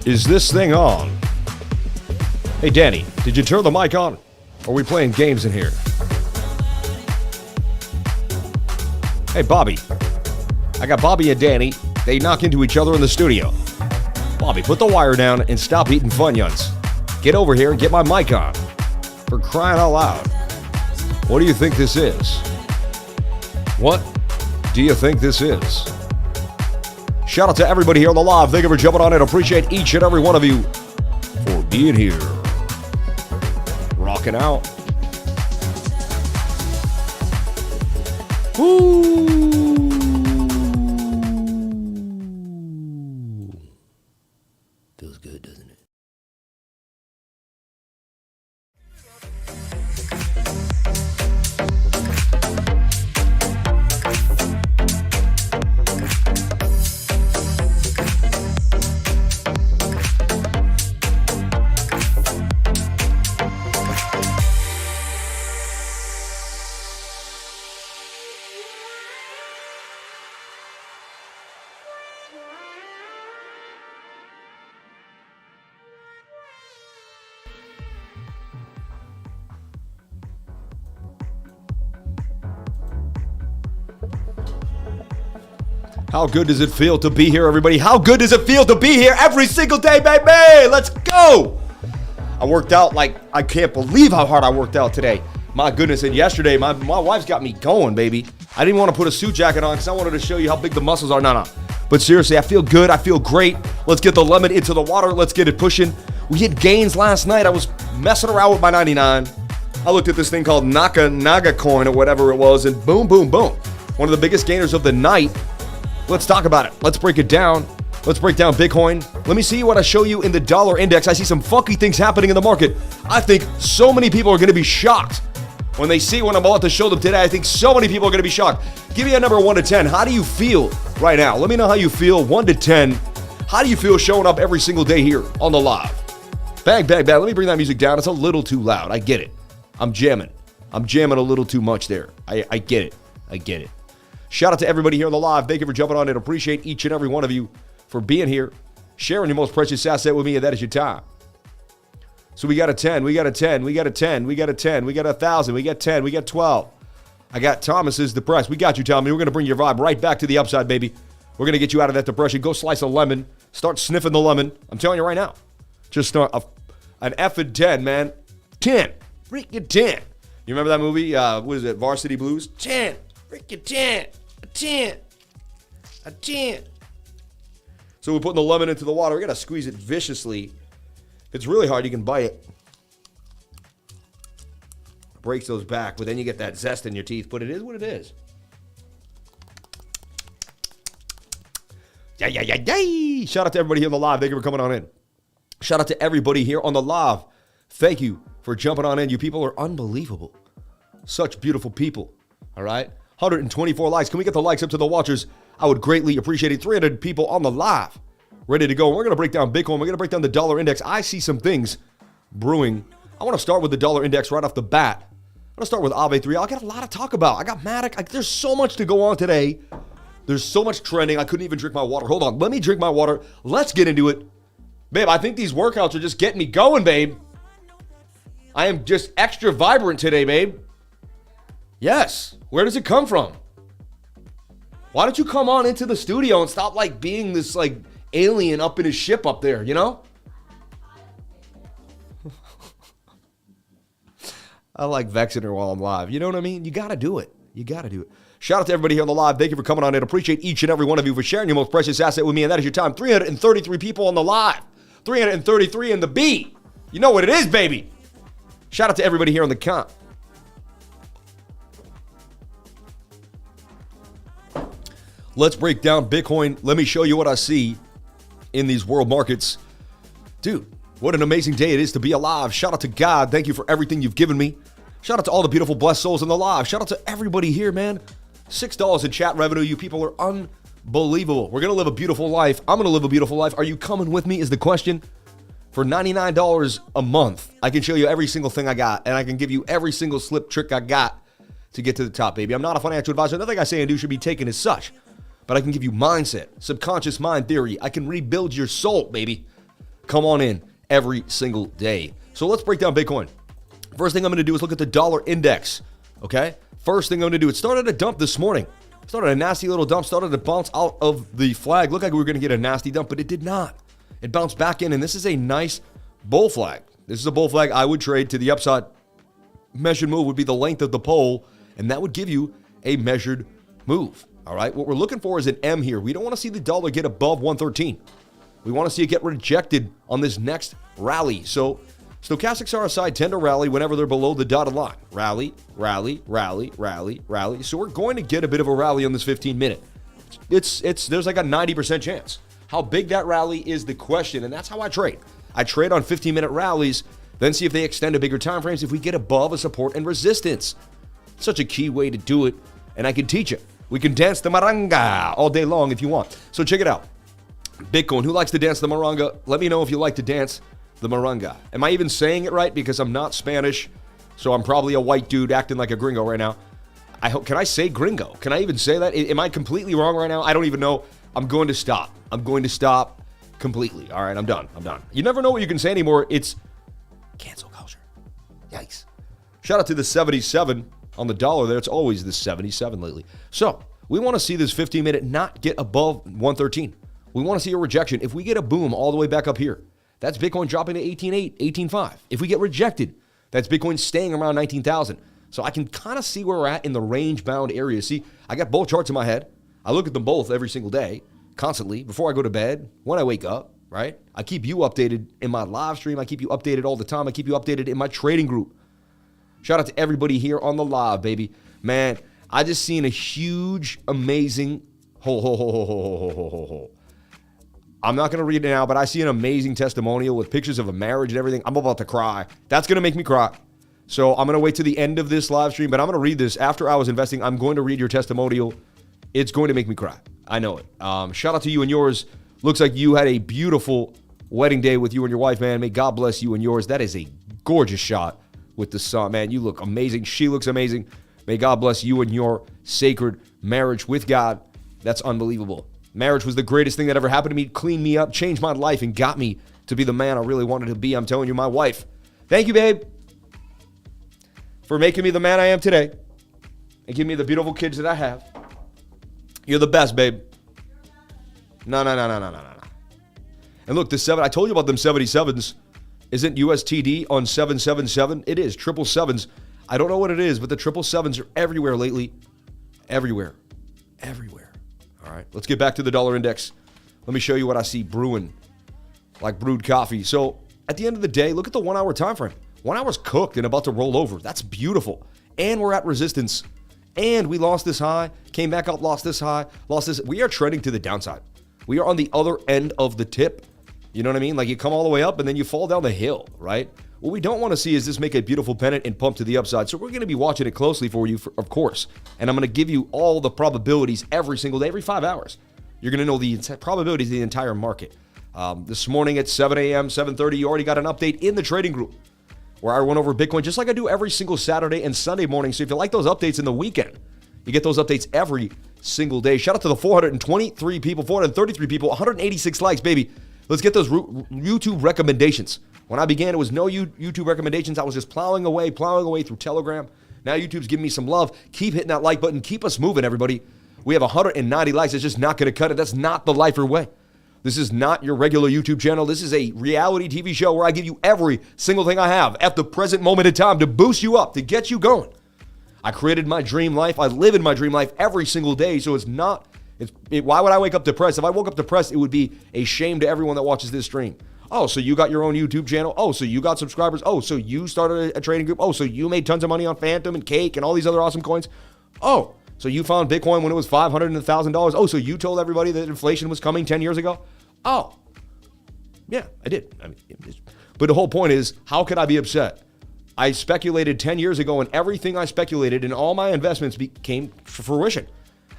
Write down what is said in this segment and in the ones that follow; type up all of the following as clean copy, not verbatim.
Is this thing on? Hey, Danny, did you turn the mic on? Or are we playing games in here? Hey, Bobby. I got Bobby and Danny. They knock into each other in the studio. Bobby, put the wire down and stop eating Funyuns. Get over here and get my mic on. For crying out loud. What do you think this is? What do you think this is? Shout out to everybody here on the live. Thank you for jumping on in. Appreciate each and every one of you for being here. Rocking out. Woo! Feels good, doesn't it? How good does it feel to be here, everybody? How good does it feel to be here every single day, baby? Let's go! I worked out like, I can't believe how hard I worked out today. My goodness, and yesterday, my wife's got me going, baby. I didn't want to put a suit jacket on because I wanted to show you how big the muscles are. No. But seriously, I feel good. I feel great. Let's get the lemon into the water. Let's get it pushing. We hit gains last night. I was messing around with my 99. I looked at this thing called Naga coin or whatever it was, and boom, boom, boom. One of the biggest gainers of the night. Let's talk about it. Let's break it down. Let's break down Bitcoin. Let me see what I show you in the dollar index. I see some funky things happening in the market. I think so many people are going to be shocked when they see what I'm about to show them today. I think so many people are going to be shocked. Give me a number 1 to 10. How do you feel right now? Let me know how you feel. 1 to 10. How do you feel showing up every single day here on the live? Bang, bang, bang. Let me bring that music down. It's a little too loud. I get it. I'm jamming a little too much there. I get it. I get it. Shout out to everybody here on the live. Thank you for jumping on in. Appreciate each and every one of you for being here, sharing your most precious asset with me, and that is your time. So we got a 10, we got a 10, we got a 10, we got a 10, we got 1,000, we got 10, we got 12. I got Thomas's depressed. We got you, Tommy. We're going to bring your vibe right back to the upside, baby. We're going to get you out of that depression. Go slice a lemon. Start sniffing the lemon. I'm telling you right now. Just start an effing 10, man. 10. Freaking 10. You remember that movie? What is it? Varsity Blues? 10. Freaking 10. A 10. A 10. So we're putting the lemon into the water. We got to squeeze it viciously. If it's really hard, you can bite it. Breaks those back, but then you get that zest in your teeth. But it is what it is. Yeah. Shout out to everybody here on the live. Thank you for coming on in. Shout out to everybody here on the live. Thank you for jumping on in. You people are unbelievable. Such beautiful people. All right? 124 likes. Can we get the likes up to the watchers? I would greatly appreciate it. 300 people on the live. Ready to go. We're going to break down Bitcoin. We're going to break down the dollar index. I see some things brewing. I want to start with the dollar index right off the bat. I'm going to start with AAVE 3. I got a lot to talk about. I got MATIC. There's so much to go on today. There's so much trending. I couldn't even drink my water. Hold on. Let me drink my water. Let's get into it. Babe, I think these workouts are just getting me going, babe. I am just extra vibrant today, babe. Yes. Where does it come from? Why don't you come on into the studio and stop like being this like alien up in his ship up there, you know? I like vexing her while I'm live. You know what I mean? You got to do it. You got to do it. Shout out to everybody here on the live. Thank you for coming on in. Appreciate each and every one of you for sharing your most precious asset with me, and that is your time. 333 people on the live. 333 in the B. You know what it is, baby. Shout out to everybody here on the comp. Let's break down Bitcoin. Let me show you what I see in these world markets. Dude, what an amazing day it is to be alive. Shout out to God. Thank you for everything you've given me. Shout out to all the beautiful blessed souls in the live. Shout out to everybody here, man. $6 in chat revenue. You people are unbelievable. We're going to live a beautiful life. I'm going to live a beautiful life. Are you coming with me is the question. For $99 a month, I can show you every single thing I got, and I can give you every single slip trick I got to get to the top, baby. I'm not a financial advisor. Nothing I say and do should be taken as such. But I can give you mindset, subconscious mind theory. I can rebuild your soul, baby. come on in every single day. So let's break down Bitcoin. First thing I'm going to do is look at the dollar index, okay? First thing I'm going to do, it started a dump this morning. Started a nasty little dump, started to bounce out of the flag. Looked like we were going to get a nasty dump, but it did not. It bounced back in, and this is a nice bull flag. This is a bull flag I would trade to the upside. Measured move would be the length of the pole, and that would give you a measured move, all right? What we're looking for is an M here. We don't want to see the dollar get above 113. We want to see it get rejected on this next rally. So stochastics RSI tend to rally whenever they're below the dotted line. Rally, rally, rally, rally, rally. So we're going to get a bit of a rally on this 15-minute. There's like a 90% chance. How big that rally is the question, and that's how I trade. I trade on 15-minute rallies, then see if they extend to bigger time frames if we get above a support and resistance. Such a key way to do it, and I can teach it. We can dance the maranga all day long if you want. So check it out. Bitcoin, who likes to dance the maranga? Let me know if you like to dance the maranga. Am I even saying it right? Because I'm not Spanish, so I'm probably a white dude acting like a gringo right now. Can I say gringo? Can I even say that? Am I completely wrong right now? I don't even know. I'm going to stop. I'm going to stop completely. All right, I'm done. You never know what you can say anymore. It's cancel culture. Yikes. Shout out to the 77 on the dollar there. It's always the 77 lately. So we want to see this 15-minute not get above 113. We want to see a rejection. If we get a boom all the way back up here, that's Bitcoin dropping to 18.8, 18.5. If we get rejected, that's Bitcoin staying around 19,000. So I can kind of see where we're at in the range-bound area. See, I got both charts in my head. I look at them both every single day, constantly, before I go to bed, when I wake up, right? I keep you updated in my live stream. I keep you updated all the time. I keep you updated in my trading group. Shout out to everybody here on the live, baby. Man, I just seen a huge, amazing, I'm not going to read it now, but I see an amazing testimonial with pictures of a marriage and everything. I'm about to cry. That's going to make me cry. So I'm going to wait to the end of this live stream, but I'm going to read this. After I was investing, I'm going to read your testimonial. It's going to make me cry. I know it. Shout out to you and yours. Looks like you had a beautiful wedding day with you and your wife, man. May God bless you and yours. That is a gorgeous shot with the sun, man. You look amazing. She looks amazing. May God bless you and your sacred marriage with God. That's unbelievable. Marriage was the greatest thing that ever happened to me. Cleaned me up, changed my life, and got me to be the man I really wanted to be. I'm telling you, my wife. Thank you, babe, for making me the man I am today and giving me the beautiful kids that I have. You're the best, babe. No. And look, I told you about them 77s. Isn't USDT on 777? It is. 777s. I don't know what it is, but the 777s are everywhere lately. Everywhere. All right, let's get back to the dollar index. Let me show you what I see brewing, like brewed coffee. So at the end of the day, look at the 1 hour time frame. 1 hour's cooked and about to roll over. That's beautiful. And we're at resistance. And we lost this high, came back up, lost this high, lost this. We are trending to the downside. We are on the other end of the tip. You know what I mean? Like you come all the way up and then you fall down the hill, right? What we don't want to see is this make a beautiful pennant and pump to the upside. So we're going to be watching it closely for you, of course. And I'm going to give you all the probabilities every single day, every 5 hours. You're going to know the probabilities of the entire market. This morning at 7 a.m., 7:30, you already got an update in the trading group where I went over Bitcoin just like I do every single Saturday and Sunday morning. So if you like those updates in the weekend, you get those updates every single day. Shout out to the 423 people, 433 people, 186 likes, baby. Let's get those YouTube recommendations. When I began, it was no YouTube recommendations. I was just plowing away through Telegram. Now YouTube's giving me some love. Keep hitting that like button. Keep us moving, everybody. We have 190 likes. It's just not going to cut it. That's not the lifer way. This is not your regular YouTube channel. This is a reality TV show where I give you every single thing I have at the present moment in time to boost you up, to get you going. I created my dream life. I live in my dream life every single day. So it's not... why would I wake up depressed? If I woke up depressed, it would be a shame to everyone that watches this stream. Oh, so you got your own YouTube channel? Oh, so you got subscribers? Oh, so you started a trading group? Oh, so you made tons of money on Phantom and Cake and all these other awesome coins? Oh, so you found Bitcoin when it was $500 and $1,000? Oh, so you told everybody that inflation was coming 10 years ago? Oh, yeah, I did. But the whole point is, how could I be upset? I speculated 10 years ago, and everything I speculated in all my investments came to fruition.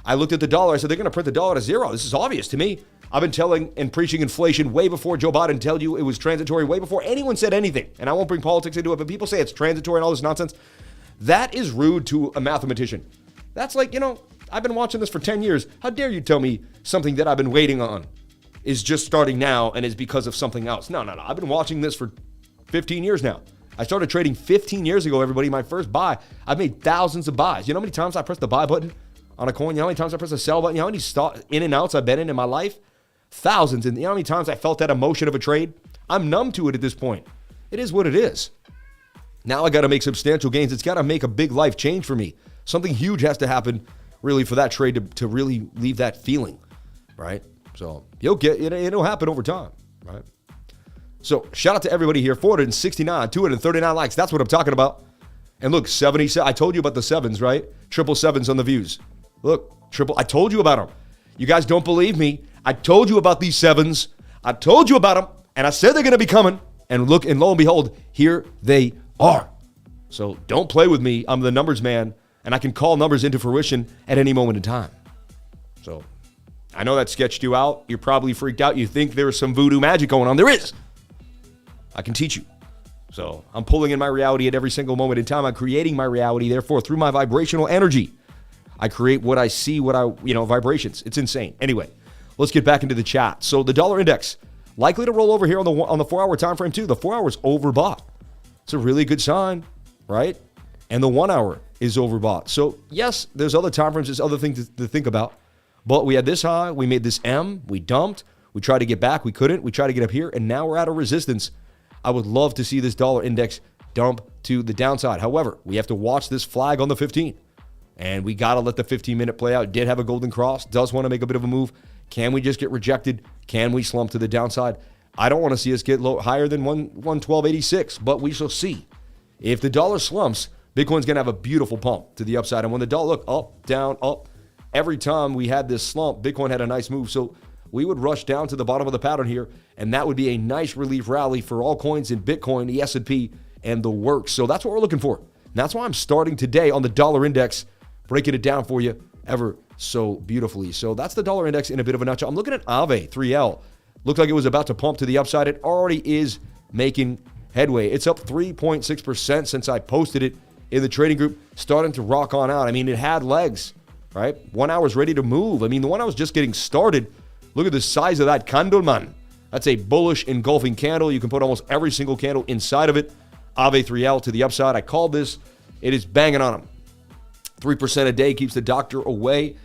I looked at the dollar. I said, they're going to print the dollar to zero. This is obvious to me. I've been telling and preaching inflation way before Joe Biden told you it was transitory, way before anyone said anything. And I won't bring politics into it, but people say it's transitory and all this nonsense. That is rude to a mathematician. That's like, I've been watching this for 10 years. How dare you tell me something that I've been waiting on? is just starting now and is because of something else. No. I've been watching this for 15 years now. I started trading 15 years ago, everybody. My first buy, I've made thousands of buys. You know how many times I pressed the buy button on a coin? You know how many times I pressed the sell button? You know how many in and outs I've been in my life? Thousands. And you know how many times I felt that emotion of a trade? I'm numb to it at this point. It is what it is. Now I got to make substantial gains. It's got to make a big life change for me. Something huge has to happen really for that trade to really leave that feeling, right? So you'll get it. It'll happen over time, right? So shout out to everybody here. 469, 239 likes. That's what I'm talking about. And look, 77. I told you about the sevens, right? Triple sevens on the views. Look, I told you about them. You guys don't believe me. I told you about these sevens. I told you about them. And I said they're going to be coming. And look, and lo and behold, here they are. So don't play with me. I'm the numbers man. And I can call numbers into fruition at any moment in time. So I know that sketched you out. You're probably freaked out. You think there's some voodoo magic going on. There is. I can teach you. So I'm pulling in my reality at every single moment in time. I'm creating my reality. Therefore, through my vibrational energy, I create what I see, vibrations. It's insane. Anyway, let's get back into the chat. So the dollar index likely to roll over here on the 4-hour time frame too. The 4 hours overbought. It's a really good sign, right? And the 1 hour is overbought. So yes, there's other time frames, there's other things to think about. But we had this high, we made this M, we dumped, we tried to get back, we couldn't, we tried to get up here, and now we're at a resistance. I would love to see this dollar index dump to the downside. However, we have to watch this flag on the 15. And we got to let the 15-minute play out. Did have a golden cross. Does want to make a bit of a move. Can we just get rejected? Can we slump to the downside? I don't want to see us get higher than 112.86, but we shall see. If the dollar slumps, Bitcoin's going to have a beautiful pump to the upside. And when the dollar, look, up, down, up, every time we had this slump, Bitcoin had a nice move. So we would rush down to the bottom of the pattern here, and that would be a nice relief rally for all coins in Bitcoin, the S&P, and the works. So that's what we're looking for. And that's why I'm starting today on the dollar index, breaking it down for you ever so beautifully. So that's the dollar index in a bit of a nutshell. I'm looking at AAVE 3L. Looked like it was about to pump to the upside. It already is making headway. It's up 3.6% since I posted it in the trading group, starting to rock on out. I mean, it had legs, right? 1 hour's ready to move. I mean, the 1 hour's just getting started. Look at the size of that candle, man. That's a bullish engulfing candle. You can put almost every single candle inside of it. AAVE 3L to the upside. I called this. It is banging on them. 3% a day keeps the doctor away.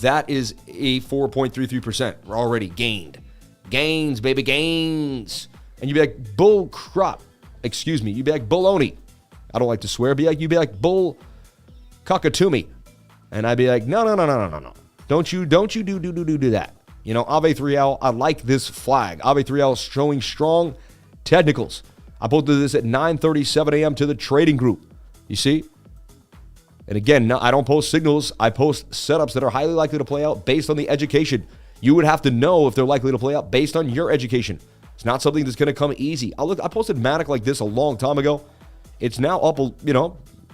That is a 4.33%. We're already gained. Gains, baby, gains. And you'd be like, bull crap. Excuse me. You'd be like, baloney. I don't like to swear. You'd be like, bull cockatoo. And I'd be like, no. Don't you do that. You know, AAVE 3L, I like this flag. AAVE 3L is showing strong technicals. I posted this at 9:37 a.m. to the trading group. You see? And again, no, I don't post signals. I post setups that are highly likely to play out based on the education. You would have to know if they're likely to play out based on your education. It's not something that's going to come easy. I posted MATIC like this a long time ago. It's now up, a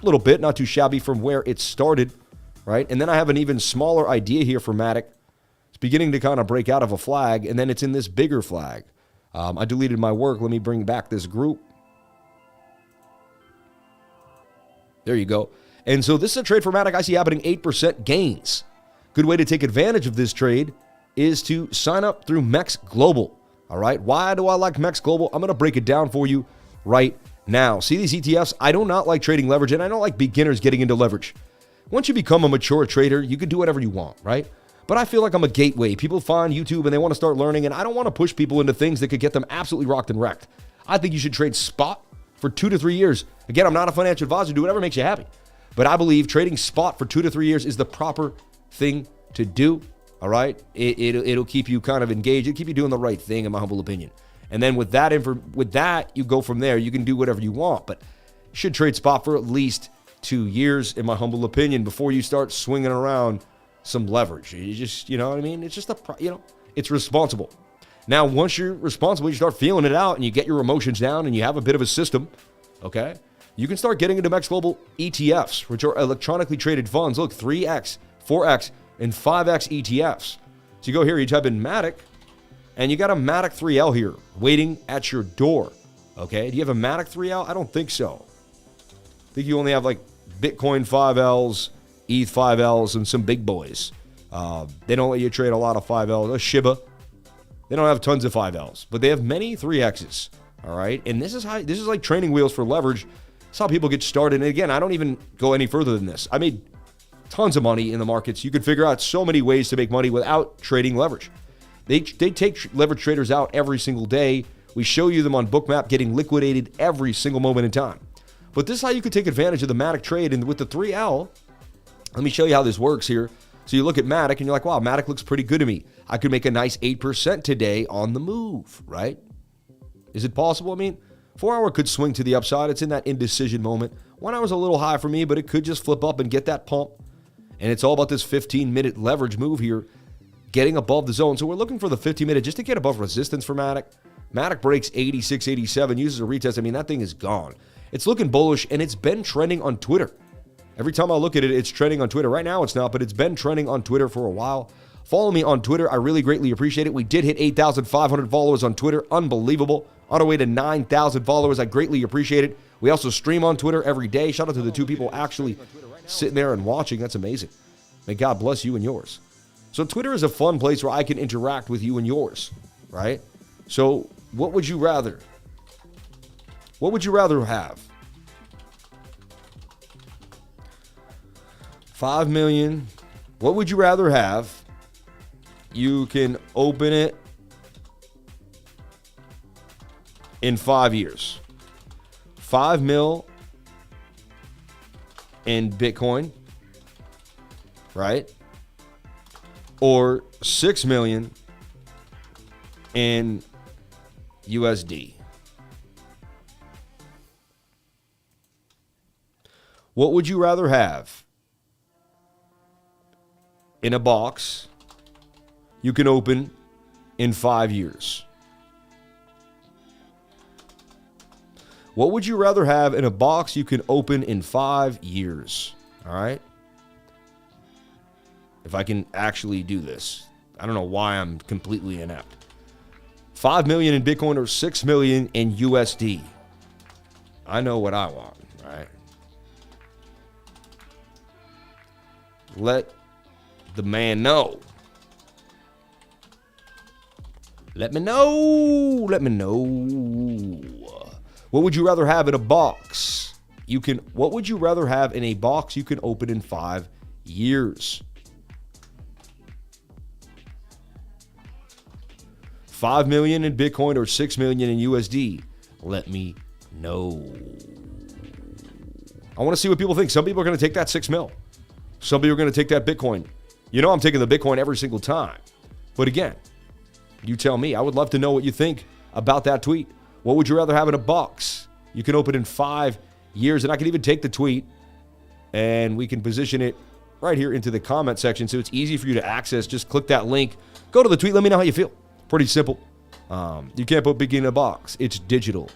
little bit, not too shabby from where it started, right? And then I have an even smaller idea here for MATIC. It's beginning to kind of break out of a flag, and then it's in this bigger flag. I deleted my work. Let me bring back this group. There you go. And so this is a trade for MATIC I see happening 8% gains. Good way to take advantage of this trade is to sign up through MEXC Global. All right. Why do I like MEXC Global? I'm going to break it down for you right now. See these ETFs? I do not like trading leverage, and I don't like beginners getting into leverage. Once you become a mature trader, you can do whatever you want, right? But I feel like I'm a gateway. People find YouTube and they want to start learning, and I don't want to push people into things that could get them absolutely rocked and wrecked. I think you should trade spot for 2 to 3 years. Again, I'm not a financial advisor. Do whatever makes you happy. But I believe trading spot for 2 to 3 years is the proper thing to do. All right? It'll keep you kind of engaged. It'll keep you doing the right thing, in my humble opinion. And then with that, you go from there. You can do whatever you want, but you should trade spot for at least 2 years, in my humble opinion, before you start swinging around some leverage. You just, you know what I mean? It's just it's responsible. Now, once you're responsible, you start feeling it out and you get your emotions down and you have a bit of a system, okay? You can start getting into MEXC Global ETFs, which are electronically traded funds. Look, 3X, 4X, and 5X ETFs. So you go here, you type in MATIC, and you got a MATIC 3L here waiting at your door, okay? Do you have a MATIC 3L? I don't think so. I think you only have like Bitcoin 5Ls, ETH 5Ls, and some big boys. They don't let you trade a lot of 5Ls. A Shiba. They don't have tons of 5Ls, but they have many 3Xs. All right, and this is like training wheels for leverage. That's how people get started. And again, I don't even go any further than this. I made tons of money in the markets. You could figure out so many ways to make money without trading leverage. They take leverage traders out every single day. We show you them on Bookmap getting liquidated every single moment in time. But this is how you could take advantage of the MATIC trade. And with the 3L, let me show you how this works here. So you look at MATIC and you're like, wow, MATIC looks pretty good to me. I could make a nice 8% today on the move, right? Is it possible? I mean, 4-hour could swing to the upside. It's in that indecision moment. 1 hour's a little high for me, but it could just flip up and get that pump. And it's all about this 15-minute leverage move here, getting above the zone. So we're looking for the 15-minute just to get above resistance for MATIC. MATIC breaks 86, 87, uses a retest. I mean, that thing is gone. It's looking bullish, and it's been trending on Twitter. Every time I look at it, it's trending on Twitter. Right now, it's not, but it's been trending on Twitter for a while. Follow me on Twitter. I really greatly appreciate it. We did hit 8,500 followers on Twitter. Unbelievable. On our way to 9,000 followers. I greatly appreciate it. We also stream on Twitter every day. Shout out to the 2 people actually sitting there and watching. That's amazing. May God bless you and yours. So Twitter is a fun place where I can interact with you and yours, right? So what would you rather? What would you rather have? 5 million. What would you rather have? You can open it in 5 years. 5 mil in Bitcoin, right? Or 6 million in USD. What would you rather have? In a box you can open in 5 years. What would you rather have in a box you can open in 5 years? All right. If I can actually do this. I don't know why I'm completely inept. 5 million in Bitcoin or 6 million in USD. I know what I want, right? Let the man know. Let me know. Let me know. What would you rather have in a box? What would you rather have in a box you can open in 5 years? 5 million in Bitcoin or 6 million in USD? Let me know. I want to see what people think. Some people are going to take that 6 mil. Some people are going to take that Bitcoin. You know I'm taking the Bitcoin every single time. But again, you tell me. I would love to know what you think about that tweet. What would you rather have in a box? You can open in 5 years, and I can even take the tweet, and we can position it right here into the comment section so it's easy for you to access. Just click that link. Go to the tweet. Let me know how you feel. Pretty simple. You can't put Bitcoin in a box. It's digital.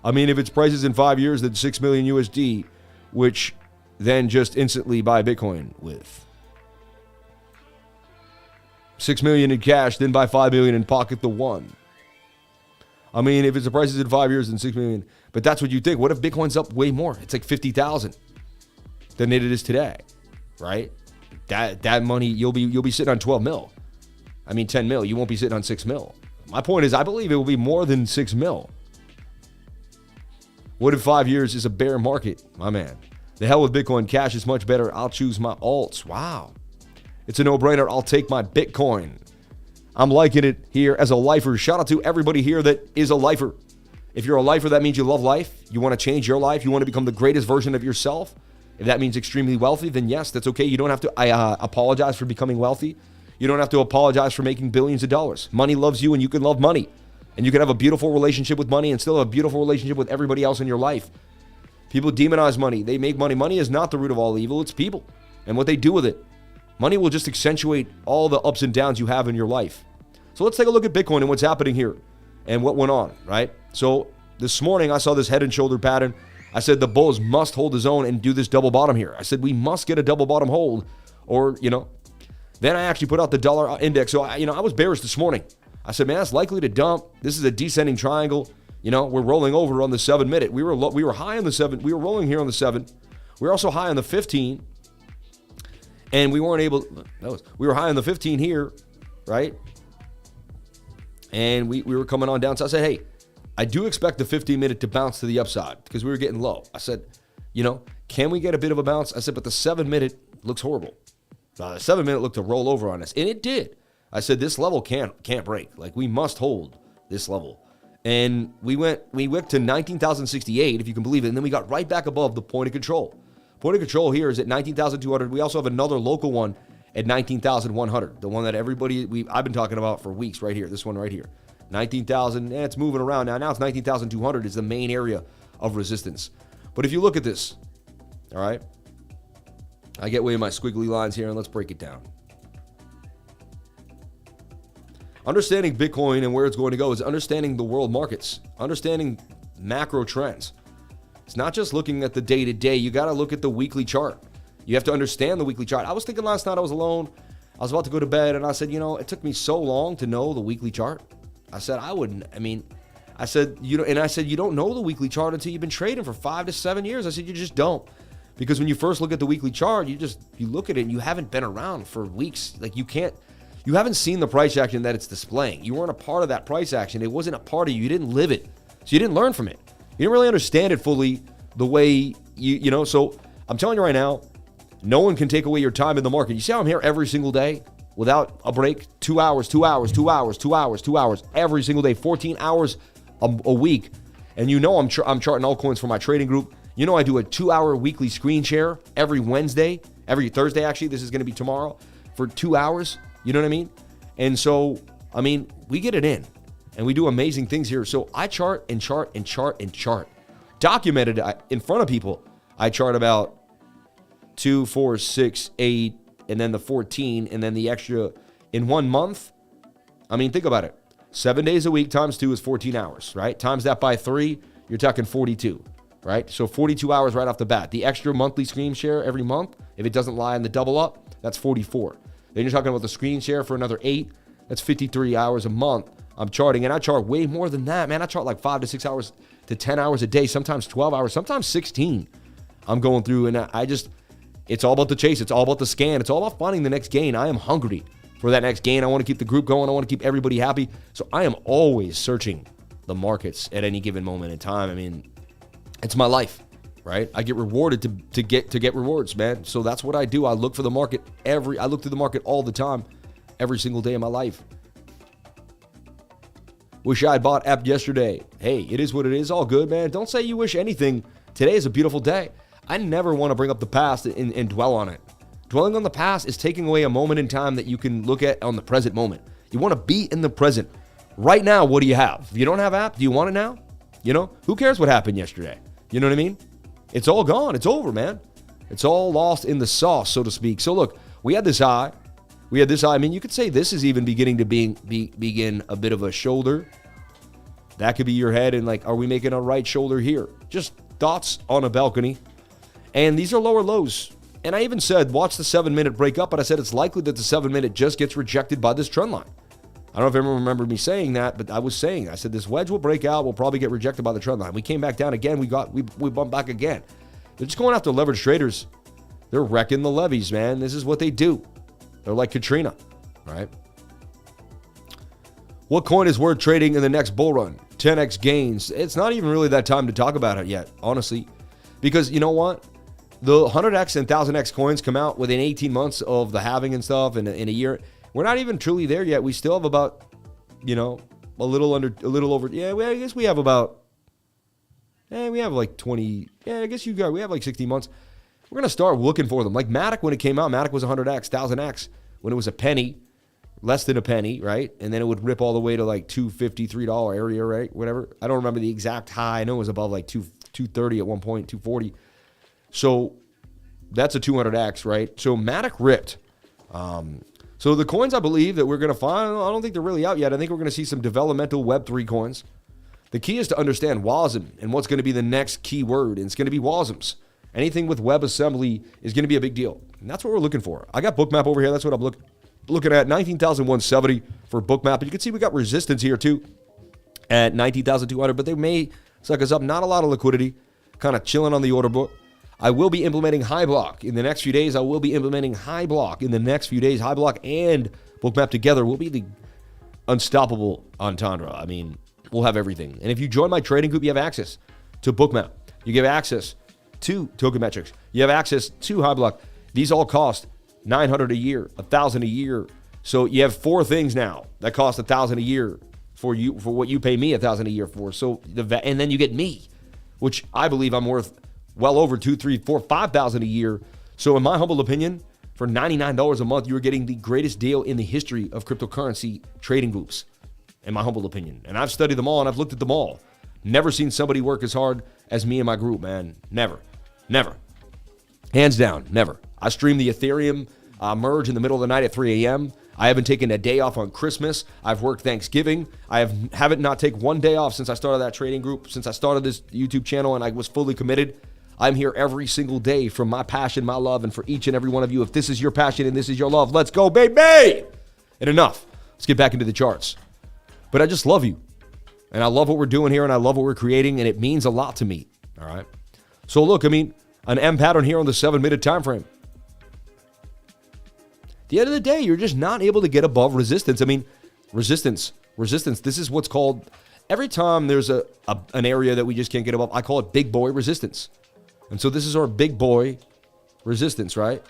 I mean, if its prices in 5 years, then 6 million USD, which then just instantly buy Bitcoin with. 6 million in cash, then buy 5 million and pocket the 1. I mean, if it's the prices in 5 years, then 6 million. But that's what you think. What if Bitcoin's up way more? It's like 50,000 than it is today, right? That money, you'll be sitting on 12 mil. I mean, 10 mil. You won't be sitting on 6 mil. My point is, I believe it will be more than 6 mil. What if 5 years is a bear market? My man. The hell with Bitcoin. Cash is much better. I'll choose my alts. Wow. It's a no-brainer. I'll take my Bitcoin. I'm liking it here as a lifer. Shout out to everybody here that is a lifer. If you're a lifer, that means you love life. You want to change your life. You want to become the greatest version of yourself. If that means extremely wealthy, then yes, that's okay. You don't have to apologize for becoming wealthy. You don't have to apologize for making billions of dollars. Money loves you, and you can love money. And you can have a beautiful relationship with money and still have a beautiful relationship with everybody else in your life. People demonize money. They make money. Money is not the root of all evil. It's people and what they do with it. Money will just accentuate all the ups and downs you have in your life. So let's take a look at Bitcoin and what's happening here and what went on, right? So this morning I saw this head and shoulder pattern. I said the bulls must hold the zone and do this double bottom here. I said we must get a double bottom hold or, then I actually put out the dollar index. So, I was bearish this morning. I said, man, that's likely to dump. This is a descending triangle. We're rolling over on the 7 minute. We were high on the 7. We were rolling here on the 7. We were also high on the 15. And we weren't able, we were high on the 15 here, right? And we were coming on down. So I said, hey, I do expect the 15-minute to bounce to the upside because we were getting low. I said, can we get a bit of a bounce? I said, but the 7-minute looks horrible. The 7-minute looked to roll over on us, and it did. I said, this level can't break. Like, we must hold this level. And we went to 19,068, if you can believe it, and then we got right back above the point of control. Point of control here is at 19,200. We also have another local one at 19,100, the one that I've been talking about for weeks right here, this one right here. 19,000, it's moving around now. Now it's 19,200 is the main area of resistance. But if you look at this, all right, I get way in my squiggly lines here, and let's break it down. Understanding Bitcoin and where it's going to go is understanding the world markets, understanding macro trends. It's not just looking at the day-to-day. You got to look at the weekly chart. You have to understand the weekly chart. I was thinking last night I was alone. I was about to go to bed, and I said, it took me so long to know the weekly chart. I said, you don't know the weekly chart until you've been trading for 5 to 7 years. I said, you just don't. Because when you first look at the weekly chart, you look at it and you haven't been around for weeks. Like you haven't seen the price action that it's displaying. You weren't a part of that price action. It wasn't a part of you. You didn't live it. So you didn't learn from it. You didn't really understand it fully the way so I'm telling you right now, no one can take away your time in the market. You see how I'm here every single day without a break? 2 hours, 2 hours, 2 hours, 2 hours, 2 hours, every single day, 14 hours a week. And I'm charting altcoins for my trading group. I do a 2-hour weekly screen share every Wednesday, every Thursday, actually. This is going to be tomorrow for 2 hours. You know what I mean? And so, we get it in and we do amazing things here. So I chart and chart and chart and chart. Documented in front of people. I chart about 2, 4, 6, 8, and then the 14, and then the extra in 1 month. Think about it. 7 days a week times 2 is 14 hours, right? Times that by 3, you're talking 42, right? So 42 hours right off the bat. The extra monthly screen share every month, if it doesn't lie in the double up, that's 44. Then you're talking about the screen share for another 8. That's 53 hours a month. I'm charting, and I chart way more than that, man. I chart like 5 to 6 hours to 10 hours a day, sometimes 12 hours, sometimes 16. I'm going through, and it's all about the chase. It's all about the scan. It's all about finding the next gain. I am hungry for that next gain. I want to keep the group going. I want to keep everybody happy. So I am always searching the markets at any given moment in time. It's my life, right? I get rewarded to get rewards, man. So that's what I do. I look for the market I look through the market all the time, every single day of my life. Wish I had bought app yesterday. Hey, it is what it is. All good, man. Don't say you wish anything. Today is a beautiful day. I never want to bring up the past and dwell on it. Dwelling on the past is taking away a moment in time that you can look at on the present moment. You want to be in the present. Right now, what do you have? If you don't have app, do you want it now? Who cares what happened yesterday? You know what I mean? It's all gone. It's over, man. It's all lost in the sauce, so to speak. So look, we had this high. You could say this is even beginning to begin a bit of a shoulder. That could be your head, and are we making a right shoulder here? Just thoughts on a balcony. And these are lower lows. And I even said, watch the 7-minute break up, but I said it's likely that the 7-minute just gets rejected by this trend line. I don't know if everyone remembered me saying that, but I said this wedge will break out, we'll probably get rejected by the trend line. We came back down again, we bumped back again. They're just going after leverage traders. They're wrecking the levies, man. This is what they do. They're like Katrina, right? What coin is worth trading in the next bull run? 10x gains. It's not even really that time to talk about it yet, honestly. Because you know what? The 100x and 1000x coins come out within 18 months of the halving and stuff in a year. We're not even truly there yet. We still have about, a little over. Yeah, I guess we have about, we have like 20. Yeah, I guess we have like 16 months. We're going to start looking for them. Like MATIC, when it came out, MATIC was 100x, 1000x. When it was a penny, less than a penny, right? And then it would rip all the way to like $2.50, $3 area, right? Whatever. I don't remember the exact high. I know it was above like 230 at one point, 240. So that's a 200x, right? So MATIC ripped. So the coins I believe that we're going to find, I don't think they're really out yet. I think we're going to see some developmental Web3 coins. The key is to understand WASM and what's going to be the next key word, and it's going to be WASMs. Anything with WebAssembly is going to be a big deal. And that's what we're looking for. I got Bookmap over here. That's what I'm looking at. 19,170 for Bookmap. And you can see we got resistance here too at 19,200, but they may suck us up. Not a lot of liquidity, kind of chilling on the order book. I will be implementing high block in the next few days. High block and Bookmap together will be unstoppable entendre. I mean, we'll have everything. And if you join my trading group, you have access to Bookmap. You get access to Token Metrics. You have access to High Block. These all cost $900 a year, $1,000 a year. So you have 4 things now that cost $1,000 a year for you, for what you pay me $1,000 a year for. So and then you get me, which I believe I'm worth well over $2,000, $3,000, $4,000, $5,000 a year. So in my humble opinion, for $99 a month, you are getting the greatest deal in the history of cryptocurrency trading groups, in my humble opinion. And I've studied them all and I've looked at them all. Never seen somebody work as hard as me and my group, man. Never. Never. Hands down, never. I stream the Ethereum merge in the middle of the night at 3 a.m. I haven't taken a day off on Christmas. I've worked Thanksgiving. I haven't not take one day off since I started that trading group, since I started this YouTube channel, and I was fully committed. I'm here every single day from my passion, my love, and for each and every one of you. If this is your passion and this is your love, let's go, baby! And enough. Let's get back into the charts. But I just love you. And I love what we're doing here, and I love what we're creating, and it means a lot to me. All right? So look, I mean, an M pattern here on the 7-minute time frame. At the end of the day, you're just not able to get above resistance. I mean, resistance. This is what's called, every time there's an area that we just can't get above, I call it big boy resistance. And so this is our big boy resistance, right?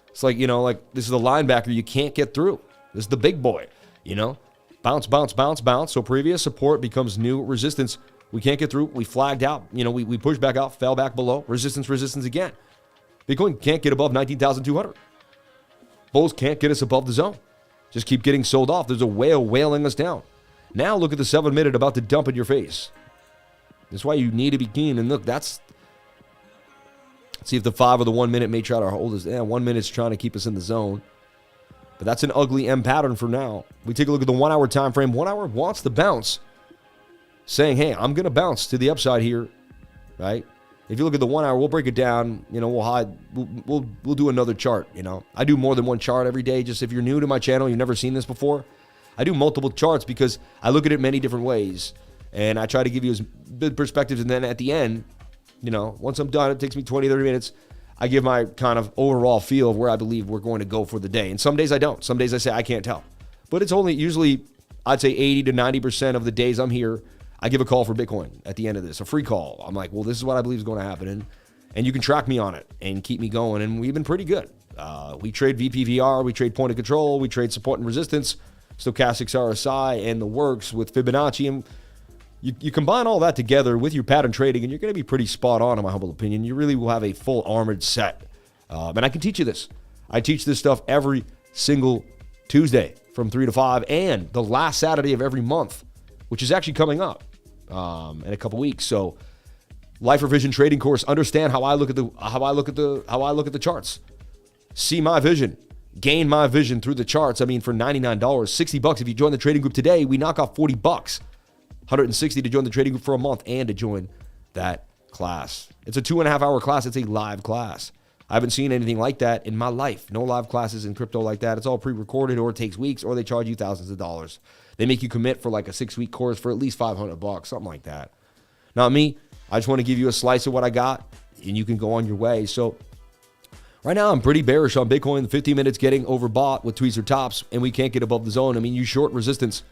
It's like, you know, like this is the linebacker you can't get through. This is the big boy, you know? Bounce, bounce, bounce, bounce. So previous support becomes new resistance. We can't get through. We flagged out. You know, we pushed back out, fell back below. Resistance again. Bitcoin can't get above 19,200. Bulls can't get us above the zone. Just keep getting sold off. There's a whale wailing us down. Now look at the 7-minute about to dump in your face. That's why you need to be keen. And look, let's see if the 5 or the 1 minute may try to hold us. 1 minute's trying to keep us in the zone. But that's an ugly M pattern for now. We take a look at the 1 hour time frame. 1 hour wants to bounce, saying, hey, I'm going to bounce to the upside here, right? If you look at the 1 hour, we'll break it down. You know, we'll do another chart, you know. I do more than one chart every day. Just if you're new to my channel, you've never seen this before, I do multiple charts because I look at it many different ways. And I try to give you as good perspectives. And then at the end, you know, once I'm done, it takes me 20, 30 minutes. I give my kind of overall feel of where I believe we're going to go for the day. And some days I don't. Some days I say I can't tell. But it's only usually, I'd say 80 to 90% of the days I'm here, I give a call for Bitcoin at the end of this, a free call. I'm like, well, this is what I believe is going to happen. And you can track me on it and keep me going. And we've been pretty good. We trade VPVR, we trade point of control, we trade support and resistance, stochastics RSI, and the works with Fibonacci. And you combine all that together with your pattern trading, and you're going to be pretty spot on, in my humble opinion. You really will have a full armored set. And I can teach you this. I teach this stuff every single Tuesday from 3 to 5 and the last Saturday of every month, which is actually coming up in a couple weeks. So, Life Revision Trading Course. Understand how I look at the charts. See my vision. Gain my vision through the charts. I mean, for $99, $60 if you join the trading group today, we knock off $40. $160 to join the trading group for a month and to join that class. It's a 2.5 hour class. It's a live class. I haven't seen anything like that in my life. No live classes in crypto like that. It's all pre-recorded, or it takes weeks, or they charge you thousands of dollars. They make you commit for like a 6-week course for at least $500, something like that. Not me. I just want to give you a slice of what I got, and you can go on your way. So right now, I'm pretty bearish on Bitcoin. 50 minutes getting overbought with tweezer tops, and we can't get above the zone. I mean, you short resistance.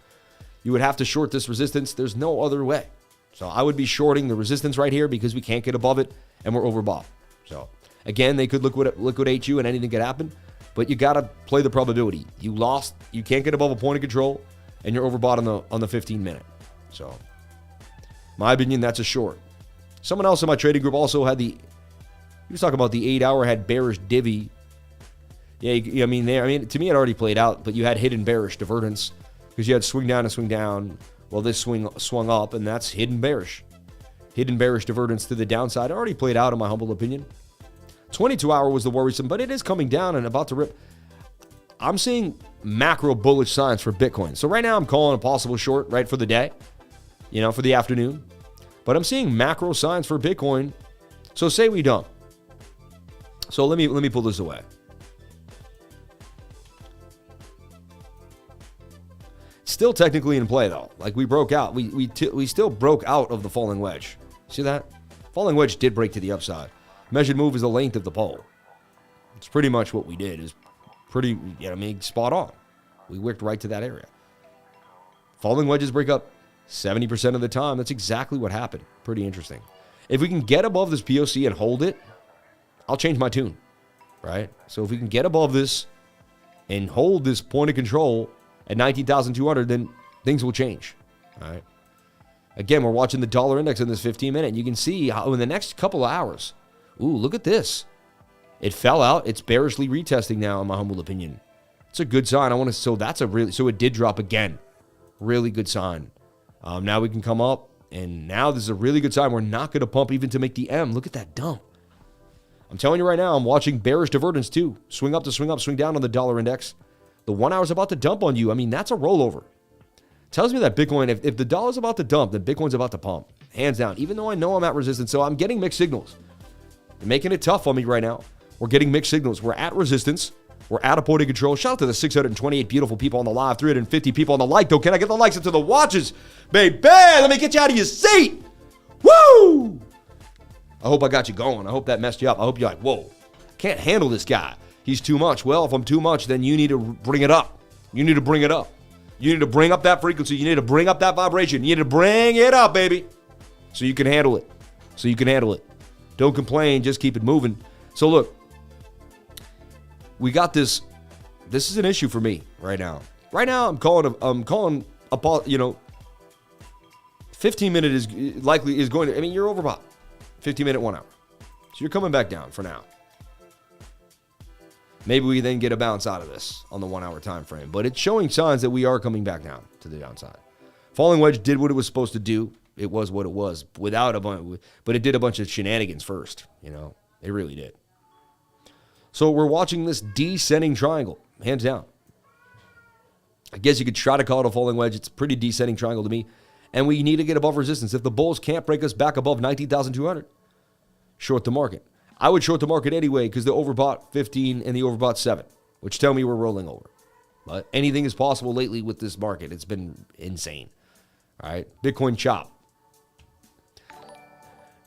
You would have to short this resistance. There's no other way. So I would be shorting the resistance right here because we can't get above it, and we're overbought. So again, they could liquidate you, and anything could happen. But you got to play the probability. You lost. You can't get above a point of control, and you're overbought on the 15-minute. So my opinion, that's a short. Someone else in my trading group also had he was talking about the 8-hour had bearish divvy. Yeah, I mean, to me, it already played out, but you had hidden bearish divergence because you had swing down and swing down. Well, this swung up, and that's hidden bearish. Hidden bearish divergence to the downside. It already played out, in my humble opinion. 22-hour was the worrisome, but it is coming down and about to rip. I'm seeing macro bullish signs for Bitcoin. So right now, I'm calling a possible short, right, for the day, for the afternoon. But I'm seeing macro signs for Bitcoin. So say we don't. So let me pull this away. Still technically in play though. Like we broke out. We still broke out of the falling wedge. See that? Falling wedge did break to the upside. Measured move is the length of the pole. It's pretty much what we did. Is pretty, spot on. We wicked right to that area. Falling wedges break up 70% of the time. That's exactly what happened. Pretty interesting. If we can get above this POC and hold it, I'll change my tune, right? So if we can get above this and hold this point of control at 19,200, then things will change, all right? Again, we're watching the dollar index in this 15-minute, and you can see how in the next couple of hours, ooh, look at this. It fell out. It's bearishly retesting now, in my humble opinion. It's a good sign. So it did drop again. Really good sign. Now we can come up, and now this is a really good sign. We're not going to pump even to make the M. Look at that dump. I'm telling you right now, I'm watching bearish divergence too. Swing up to swing up, swing down on the dollar index. The 1 hour is about to dump on you. I mean, that's a rollover. Tells me that Bitcoin, if the dollar's about to dump, then Bitcoin's about to pump. Hands down. Even though I know I'm at resistance, so I'm getting mixed signals. They're making it tough on me right now. We're getting mixed signals. We're at resistance. We're at a point of control. Shout out to the 628 beautiful people on the live, 350 people on the like, though. Can I get the likes into the watches? Baby, let me get you out of your seat. Woo! I hope I got you going. I hope that messed you up. I hope you're like, whoa, can't handle this guy. He's too much. Well, if I'm too much, then you need to bring it up. You need to bring it up. You need to bring up that frequency. You need to bring up that vibration. You need to bring it up, baby, so you can handle it. So you can handle it. Don't complain. Just keep it moving. So look, we got this. This is an issue for me right now. Right now, I'm calling a 15 minute is going to, I mean, you're overbought. 15 minute, 1 hour. So you're coming back down for now. Maybe we then get a bounce out of this on the 1 hour time frame, but it's showing signs that we are coming back down to the downside. Falling wedge did what it was supposed to do. It was what it was but it did a bunch of shenanigans first. You know, it really did. So we're watching this descending triangle, hands down. I guess you could try to call it a falling wedge. It's a pretty descending triangle to me. And we need to get above resistance. If the bulls can't break us back above 19,200, short the market. I would short the market anyway because they overbought 15 and they overbought 7, which tell me we're rolling over. But anything is possible lately with this market. It's been insane. All right, Bitcoin chop.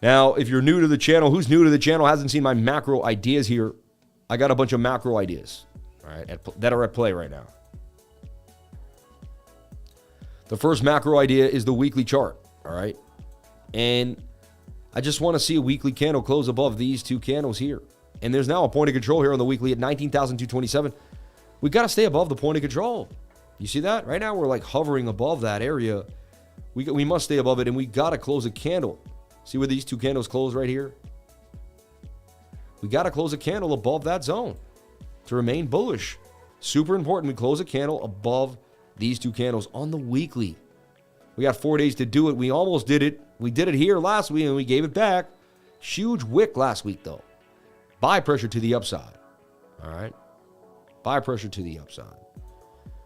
Now, if you're new to the channel, who's new to the channel, hasn't seen my macro ideas here, I got a bunch of macro ideas, all right, that are at play right now. The first macro idea is the weekly chart, all right? And I just want to see a weekly candle close above these two candles here. And there's now a point of control here on the weekly at 19,227. We got to stay above the point of control. You see that? Right now we're like hovering above that area. We must stay above it, and we got to close a candle. See where these two candles close right here? We got to close a candle above that zone to remain bullish. Super important. We close a candle above these two candles on the weekly. We got 4 days to do it. We almost did it. We did it here last week, and we gave it back. Huge wick last week, though. Buy pressure to the upside. All right? Buy pressure to the upside.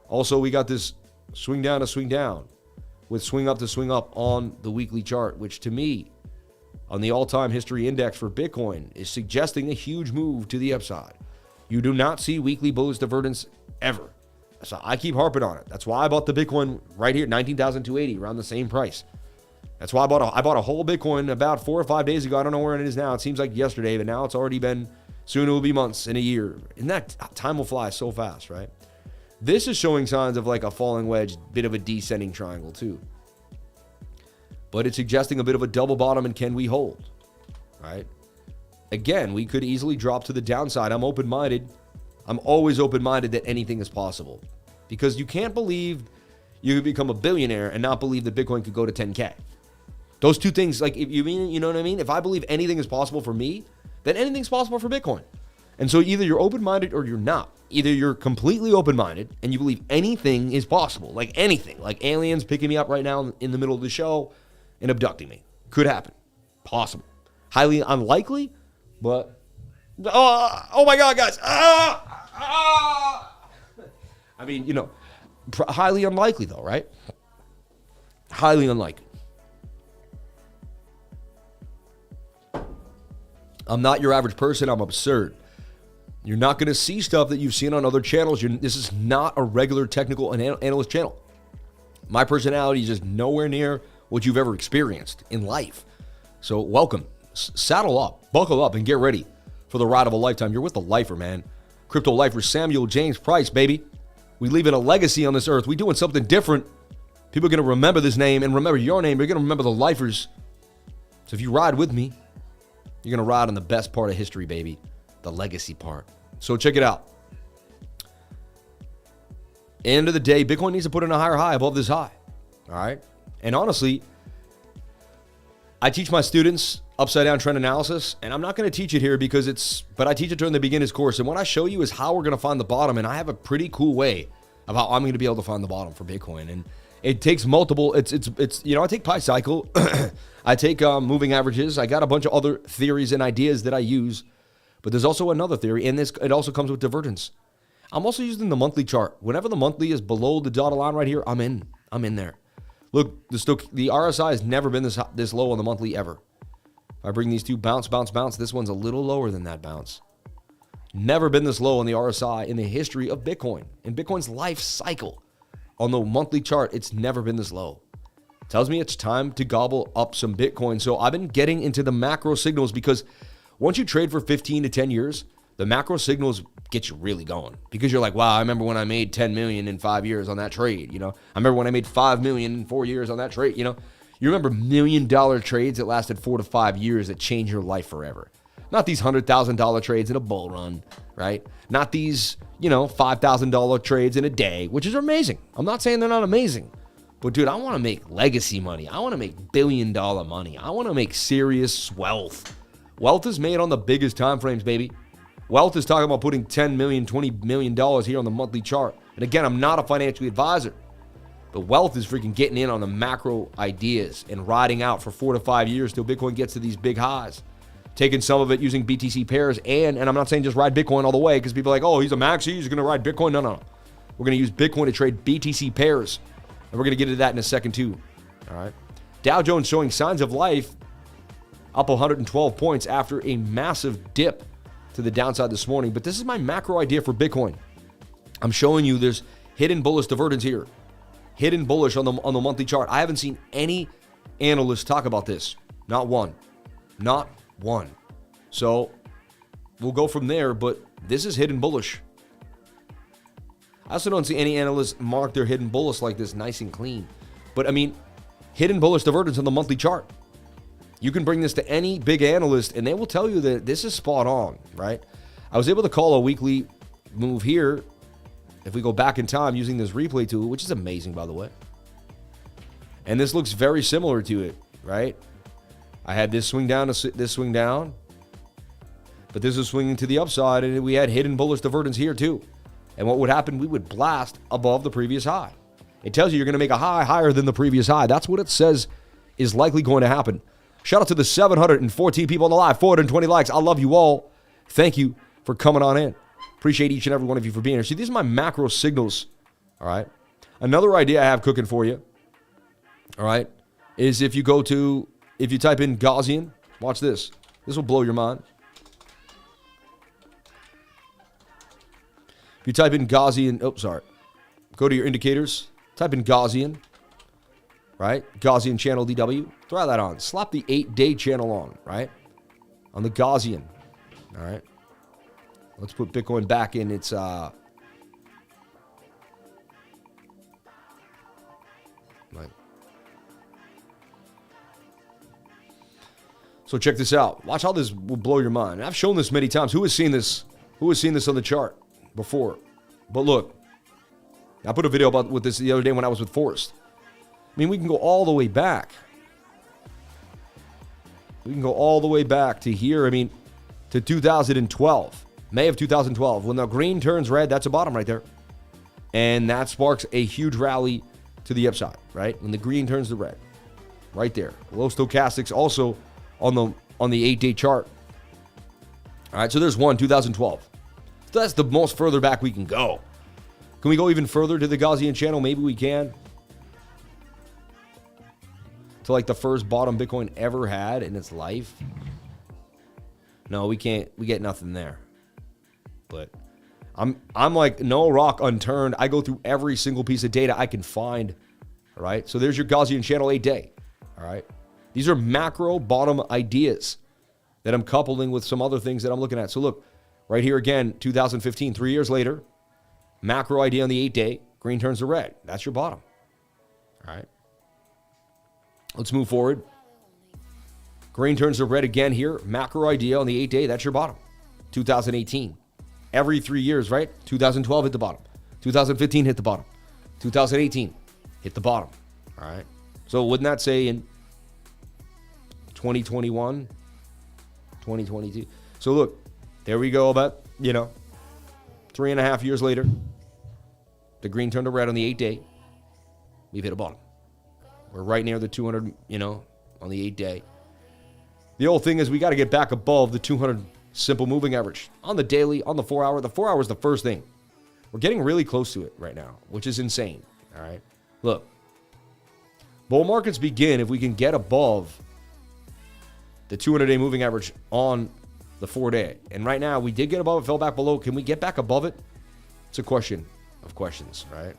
Also, we got this swing down to swing down with swing up to swing up on the weekly chart, which to me, on the all-time history index for Bitcoin, is suggesting a huge move to the upside. You do not see weekly bullish divergence ever. So I keep harping on it. That's why I bought the Bitcoin right here, 19,280, around the same price. That's why I bought a whole Bitcoin about 4 or 5 days ago. I don't know where it is now. It seems like yesterday, but now it's already been, soon it will be months and a year. And that time will fly so fast, right? This is showing signs of like a falling wedge, bit of a descending triangle too. But it's suggesting a bit of a double bottom, and can we hold, right? Again, we could easily drop to the downside. I'm open-minded. I'm always open-minded that anything is possible, because you can't believe you could become a billionaire and not believe that Bitcoin could go to 10K. Those two things, like, if you mean, you know what I mean? If I believe anything is possible for me, then anything's possible for Bitcoin. And so either you're open-minded or you're not. Either you're completely open-minded and you believe anything is possible, like anything, like aliens picking me up right now in the middle of the show and abducting me. Could happen. Possible. Highly unlikely, but oh my God, guys. I mean, you know, highly unlikely though, right? Highly unlikely. I'm not your average person. I'm absurd. You're not going to see stuff that you've seen on other channels. This is not a regular technical analyst channel. My personality is just nowhere near what you've ever experienced in life. So welcome. Saddle up, buckle up, and get ready for the ride of a lifetime. You're with the lifer, man. Crypto lifer Samuel James Price, baby. We leaving a legacy on this earth. We doing something different. People are going to remember this name and remember your name. You're going to remember the lifers. So if you ride with me, you're going to ride on the best part of history, baby. The legacy part. So check it out. End of the day, Bitcoin needs to put in a higher high above this high. All right? And honestly, I teach my students upside down trend analysis, and I'm not going to teach it here but I teach it during the beginner's course. And what I show you is how we're going to find the bottom. And I have a pretty cool way of how I'm going to be able to find the bottom for Bitcoin. And it takes multiple, I take Pi cycle, I take moving averages. I got a bunch of other theories and ideas that I use, but there's also another theory, and it also comes with divergence. I'm also using the monthly chart. Whenever the monthly is below the dotted line right here, I'm in there. Look, the RSI has never been this low on the monthly ever. If I bring these two bounce, this one's a little lower than that bounce. Never been this low on the RSI in the history of Bitcoin. In Bitcoin's life cycle, on the monthly chart, it's never been this low. Tells me it's time to gobble up some Bitcoin. So I've been getting into the macro signals because once you trade for 15 to 10 years, the macro signals get you really going because you're like, wow, I remember when I made 10 million in 5 years on that trade. I remember when I made 5 million in 4 years on that trade. You remember $1 million trades that lasted 4 to 5 years that change your life forever. Not these $100,000 trades in a bull run, right? Not these, $5,000 trades in a day, which is amazing. I'm not saying they're not amazing. But dude, I want to make legacy money. I want to make billion-dollar money. I want to make serious wealth. Wealth is made on the biggest time frames, baby. Wealth is talking about putting $10 million, $20 million here on the monthly chart. And again, I'm not a financial advisor. But wealth is freaking getting in on the macro ideas and riding out for 4 to 5 years till Bitcoin gets to these big highs. Taking some of it using BTC pairs and I'm not saying just ride Bitcoin all the way because people are like, oh, he's a maxi, he's going to ride Bitcoin. No. We're going to use Bitcoin to trade BTC pairs. And we're going to get into that in a second too. All right. Dow Jones showing signs of life, up 112 points after a massive dip to the downside this morning. But this is my macro idea for Bitcoin. I'm showing you there's hidden bullish divergence here. Hidden bullish on the monthly chart. I haven't seen any analyst talk about this. Not one. Not one. So we'll go from there, but this is hidden bullish. I also don't see any analysts mark their hidden bullish like this nice and clean. But I mean, hidden bullish divergence on the monthly chart. You can bring this to any big analyst and they will tell you that this is spot on, right? I was able to call a weekly move here if we go back in time using this replay tool, which is amazing, by the way. And this looks very similar to it, right? I had this swing down, this swing down, but this is swinging to the upside, and we had hidden bullish divergence here too. And what would happen? We would blast above the previous high. It tells you you're going to make a high higher than the previous high. That's what it says is likely going to happen. Shout out to the 714 people on the live, 420 likes. I love you all. Thank you for coming on in. Appreciate each and every one of you for being here. See, these are my macro signals, all right? Another idea I have cooking for you, all right, is if you type in Gaussian, watch this. This will blow your mind. If you type in Gaussian, go to your indicators, type in Gaussian, right? Gaussian channel DW, throw that on. Slap the 8-day channel on, right? On the Gaussian, all right? Let's put Bitcoin back in its, right. So check this out. Watch how this will blow your mind. I've shown this many times. Who has seen this? Who has seen this on the chart before? But look, I put a video with this the other day when I was with Forrest. I mean, we can go all the way back. We can go all the way back to here. I mean, to 2012. May of 2012. When the green turns red, that's a bottom right there. And that sparks a huge rally to the upside, right? When the green turns to red. Right there. Low stochastics also on the 8-day chart. All right, so there's 2012. So that's the most further back we can go. Can we go even further to the Gaussian channel? Maybe we can. To like the first bottom Bitcoin ever had in its life. No, we can't. We get nothing there. But I'm like no rock unturned. I go through every single piece of data I can find. All right. So there's your Gaussian channel 8-day. All right. These are macro bottom ideas that I'm coupling with some other things that I'm looking at. So look, right here again, 2015, 3 years later, macro idea on the 8-day, green turns to red. That's your bottom. All right. Let's move forward. Green turns to red again here. Macro idea on the 8-day. That's your bottom. 2018. Every 3 years, right? 2012 hit the bottom. 2015 hit the bottom. 2018 hit the bottom. All right. So wouldn't that say in 2021, 2022? So look, there we go about, 3.5 years later. The green turned to red on the 8-day. We've hit a bottom. We're right near the 200, on the 8-day. The old thing is we got to get back above the 200 simple moving average. On the daily, on the 4 hour. The 4 hour is the first thing. We're getting really close to it right now, which is insane. All right. Look, bull markets begin if we can get above the 200-day moving average on the 4-day. And right now, we did get above it, fell back below. Can we get back above it? It's a question of questions, right?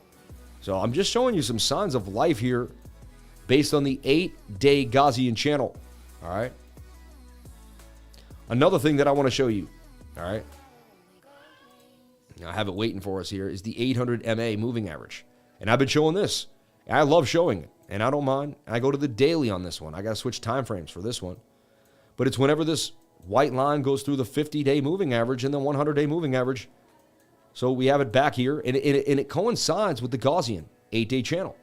So I'm just showing you some signs of life here based on the 8-day Gaussian channel, all right? Another thing that I want to show you, all right? I have it waiting for us here, is the 800 MA moving average. And I've been showing this. I love showing it, and I don't mind. I go to the daily on this one. I got to switch time frames for this one. But it's whenever this white line goes through the 50-day moving average and the 100-day moving average. So we have it back here, and it coincides with the Gaussian 8-day channel,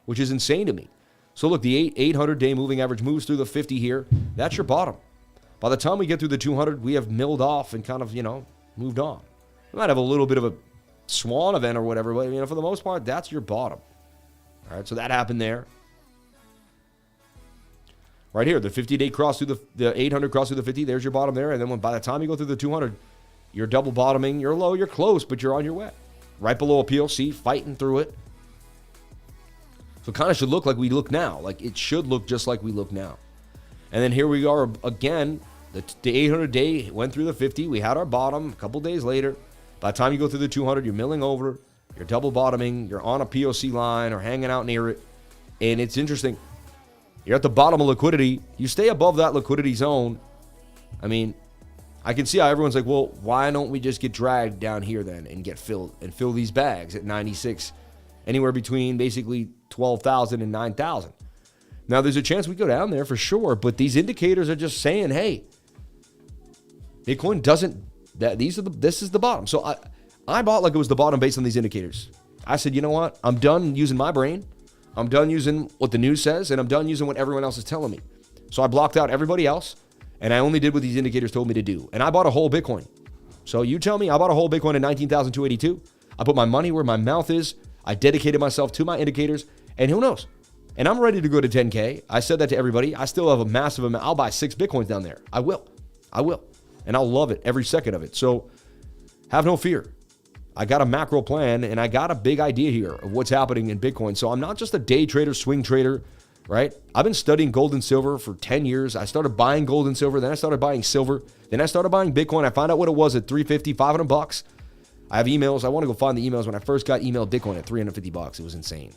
which is insane to me. So look, the 800-day moving average moves through the 50 here. That's your bottom. By the time we get through the 200, we have milled off and kind of, moved on. We might have a little bit of a swan event or whatever, but, for the most part, that's your bottom. All right, so that happened there. Right here, the 50-day cross through the 800 cross through the 50, there's your bottom there. And then by the time you go through the 200, you're double bottoming. You're low, you're close, but you're on your way. Right below a PLC, fighting through it. So it kind of should look like we look now. Like it should look just like we look now. And then here we are again. The 800-day went through the 50. We had our bottom a couple days later. By the time you go through the 200, you're milling over. You're double bottoming. You're on a POC line or hanging out near it. And it's interesting. You're at the bottom of liquidity. You stay above that liquidity zone. I mean, I can see how everyone's like, well, why don't we just get dragged down here then and get filled and fill these bags at 96, anywhere between basically 12,000 and 9,000. Now, there's a chance we go down there for sure, but these indicators are just saying, hey, Bitcoin doesn't, this is the bottom. So I bought like it was the bottom based on these indicators. I said, you know what? I'm done using my brain. I'm done using what the news says, and I'm done using what everyone else is telling me. So I blocked out everybody else, and I only did what these indicators told me to do. And I bought a whole Bitcoin. So you tell me, I bought a whole Bitcoin at 19,282. I put my money where my mouth is. I dedicated myself to my indicators, and who knows? And I'm ready to go to 10K. I said that to everybody. I still have a massive amount. I'll buy 6 Bitcoins down there. I will. And I'll love it every second of it. So have no fear. I got a macro plan, and I got a big idea here of what's happening in Bitcoin. So I'm not just a day trader, swing trader, right? I've been studying gold and silver for 10 years. I started buying gold and silver. Then I started buying silver. Then I started buying Bitcoin. I found out what it was at $350, $500. I have emails. I want to go find the emails when I first got emailed Bitcoin at $350. It was insane.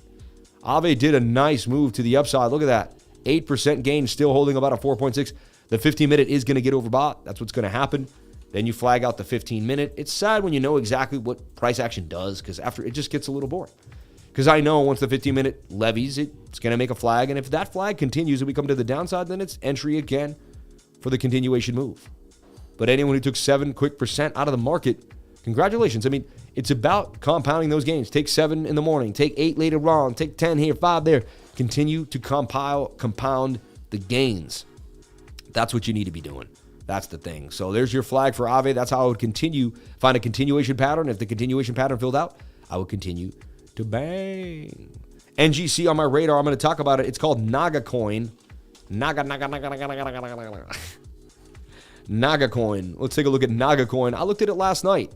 AAVE did a nice move to the upside. Look at that. 8% gain, still holding about a 4.6. The 15-minute is going to get overbought. That's what's going to happen. Then you flag out the 15-minute. It's sad when you know exactly what price action does, because after it just gets a little boring. Because I know once the 15-minute levies, it's going to make a flag. And if that flag continues and we come to the downside, then it's entry again for the continuation move. But anyone who took 7 quick % out of the market, congratulations. I mean, it's about compounding those gains. Take 7 in the morning, take 8 later on, take 10 here, 5 there. Continue to compound the gains. That's what you need to be doing. That's the thing. So there's your flag for AAVE. That's how I would continue. Find a continuation pattern. If the continuation pattern filled out, I would continue to bang. NGC on my radar. I'm going to talk about it. It's called Naga Coin. Naga Coin. Let's take a look at Naga Coin. I looked at it last night,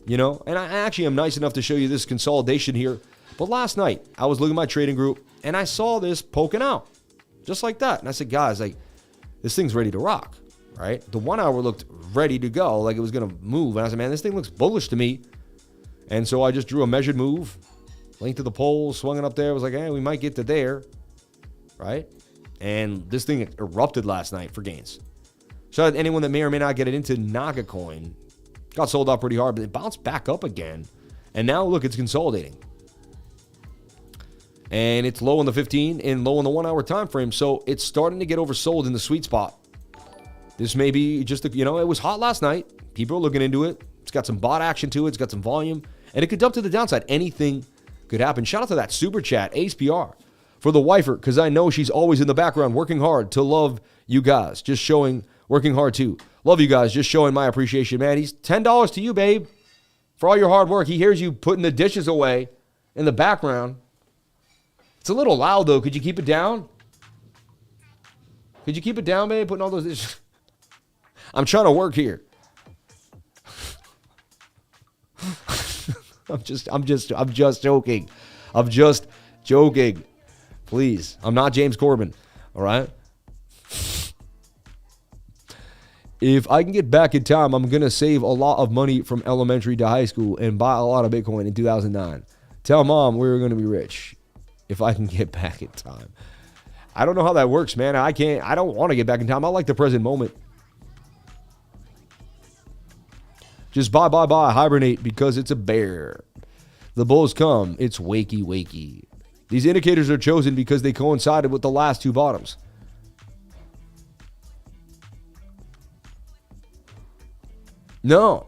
and I actually am nice enough to show you this consolidation here. But last night, I was looking at my trading group, and I saw this poking out just like that. And I said, guys, this thing's ready to rock. Right? The 1 hour looked ready to go, like it was going to move. And I said, man, this thing looks bullish to me. And so I just drew a measured move, linked to the pole, swung it up there. I was like, hey, we might get to there. Right? And this thing erupted last night for gains. So anyone that may or may not get it into Naga Coin got sold out pretty hard, but it bounced back up again. And now, look, it's consolidating. And it's low on the 15 and low on the 1 hour time frame. So it's starting to get oversold in the sweet spot. This may be just, it was hot last night. People are looking into it. It's got some bot action to it. It's got some volume. And it could dump to the downside. Anything could happen. Shout out to that super chat, HBAR, for the wifer, because I know she's always in the background working hard to love you guys. Just showing, working hard too. Love you guys. Just showing my appreciation, man. He's $10 to you, babe, for all your hard work. He hears you putting the dishes away in the background. It's a little loud, though. Could you keep it down? Could you keep it down, babe, putting all those dishes? I'm trying to work here. I'm just joking. I'm just joking. Please. I'm not James Corbin. All right? If I can get back in time, I'm going to save a lot of money from elementary to high school and buy a lot of Bitcoin in 2009. Tell mom we're going to be rich if I can get back in time. I don't know how that works, man. I don't want to get back in time. I like the present moment. Just buy, hibernate because it's a bear. The bulls come. It's wakey. These indicators are chosen because they coincided with the last two bottoms. No.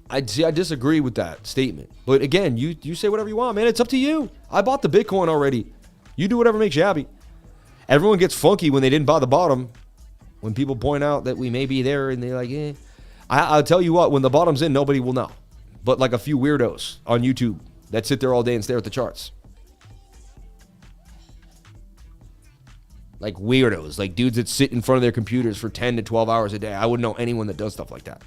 I disagree with that statement. But again, you say whatever you want, man. It's up to you. I bought the Bitcoin already. You do whatever makes you happy. Everyone gets funky when they didn't buy the bottom. When people point out that we may be there and they're like, eh. I'll tell you what, when the bottom's in, nobody will know. But like a few weirdos on YouTube that sit there all day and stare at the charts. Like weirdos, like dudes that sit in front of their computers for 10 to 12 hours a day. I wouldn't know anyone that does stuff like that.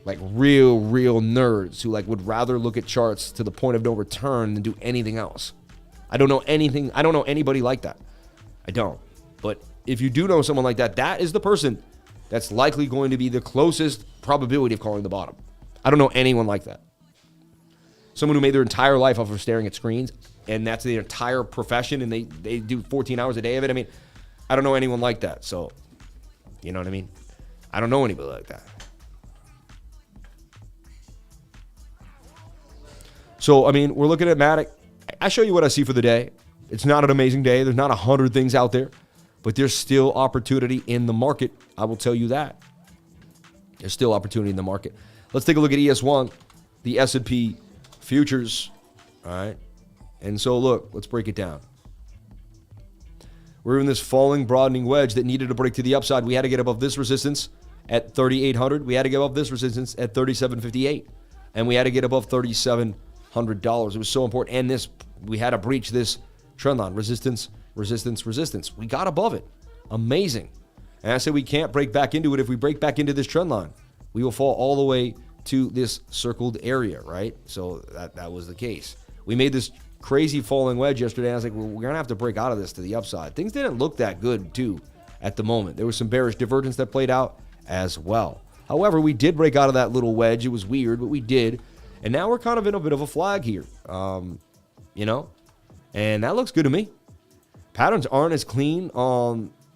Like real nerds who like would rather look at charts to the point of no return than do anything else. I don't know anybody like that. I don't. But if you do know someone like that, that is the person that's likely going to be the closest probability of calling the bottom. I don't know anyone like that. Someone who made their entire life off of staring at screens, and that's their entire profession, and they do 14 hours a day of it. I mean, I don't know anyone like that. So, you know what I mean? I don't know anybody like that. So, I mean, we're looking at MATIC. I show you what I see for the day. It's not an amazing day. There's not 100 things out there. But there's still opportunity in the market. I will tell you that. There's still opportunity in the market. Let's take a look at ES1, the S&P futures. All right. And so, look, let's break it down. We're in this falling, broadening wedge that needed to break to the upside. We had to get above this resistance at 3,800. We had to get above this resistance at 3,758. And we had to get above $3,700. It was so important. And we had to breach this trend line. Resistance. We got above it. Amazing. And I said we can't break back into it. If we break back into this trend line, we will fall all the way to this circled area, right? So that was the case. We made this crazy falling wedge yesterday. I was like, well, we're going to have to break out of this to the upside. Things didn't look that good, too, at the moment. There was some bearish divergence that played out as well. However, we did break out of that little wedge. It was weird, but we did. And now we're kind of in a bit of a flag here, and that looks good to me. Patterns aren't as clean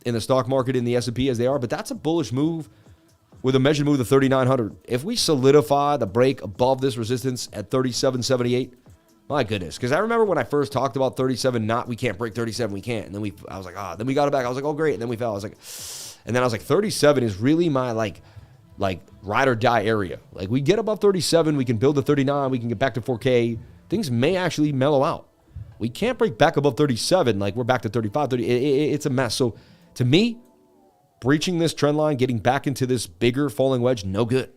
in the stock market in the S&P as they are, but that's a bullish move with a measured move of 3,900. If we solidify the break above this resistance at 37.78, my goodness. Because I remember when I first talked about 37, we can't break 37, we can't. And then I was like, then we got it back. I was like, oh, great. And then we fell. I was like, and then I was like, 37 is really my like ride or die area. Like we get above 37, we can build to 39, we can get back to 4K. Things may actually mellow out. We can't break back above 37, like we're back to 35, 30. It's a mess. So to me, breaching this trend line, getting back into this bigger falling wedge, no good.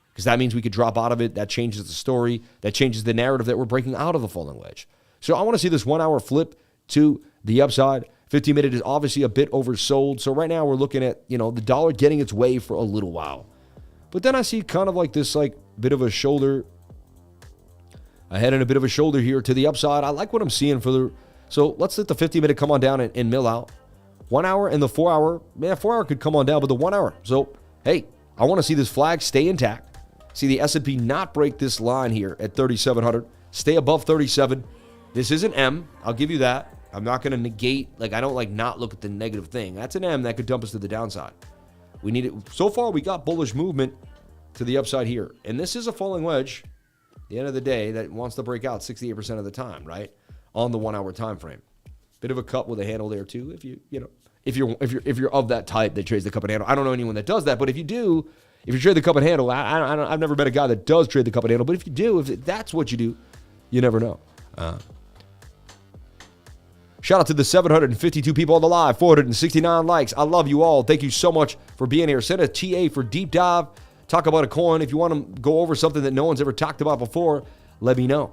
Because that means we could drop out of it. That changes the story. That changes the narrative that we're breaking out of the falling wedge. So I want to see this 1 hour flip to the upside. 15-minute is obviously a bit oversold. So right now we're looking at, the dollar getting its way for a little while. But then I see kind of like this bit of a shoulder. I had a bit of a shoulder here to the upside. I like what I'm seeing so let's let the 50-minute come on down and mill out. 1 hour and the 4 hour. Man, 4 hour could come on down, but the 1 hour. So, hey, I want to see this flag stay intact. See the S&P not break this line here at 3,700. Stay above 37. This is an M. I'll give you that. I'm not going to negate. I don't not look at the negative thing. That's an M that could dump us to the downside. We need it. So far, we got bullish movement to the upside here. And this is a falling wedge. At the end of the day, that wants to break out 68% of the time, right? on the 1 hour time frame. Bit of a cup with a handle there too. If you're of that type that trades the cup and handle. I don't know anyone that does that, but if you do, if you trade the cup and handle, I've never met a guy that does trade the cup and handle. But if you do, if that's what you do, you never know. Shout out to the 752 people on the live, 469 likes. I love you all. Thank you so much for being here. Send a TA for deep dive. Talk about a coin. If you want to go over something that no one's ever talked about before, let me know.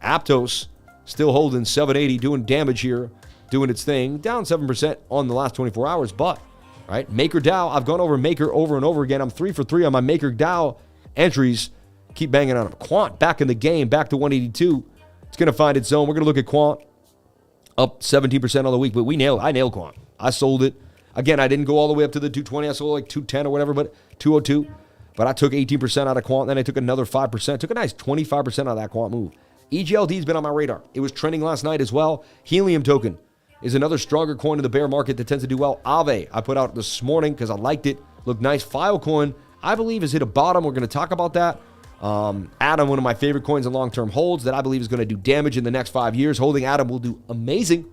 APTOS still holding 780, doing damage here, doing its thing. Down 7% on the last 24 hours, but, right, Maker DAO, I've gone over Maker over and over again. I'm 3 for 3 on my Maker DAO entries. Keep banging on them. Quant back in the game, back to 182. It's going to find its zone. We're going to look at Quant. Up 17% on the week, but I nailed Quant. I sold it. Again, I didn't go all the way up to the 220. I sold like 210 or whatever, but 202. But I took 18% out of Quant, then I took another 5%. Took a nice 25% out of that Quant move. EGLD's been on my radar. It was trending last night as well. Helium token is another stronger coin in the bear market that tends to do well. AAVE, I put out this morning because I liked it. Looked nice. Filecoin, I believe, has hit a bottom. We're going to talk about that. Atom, one of my favorite coins in long-term holds that I believe is going to do damage in the next 5 years. Holding Atom will do amazing,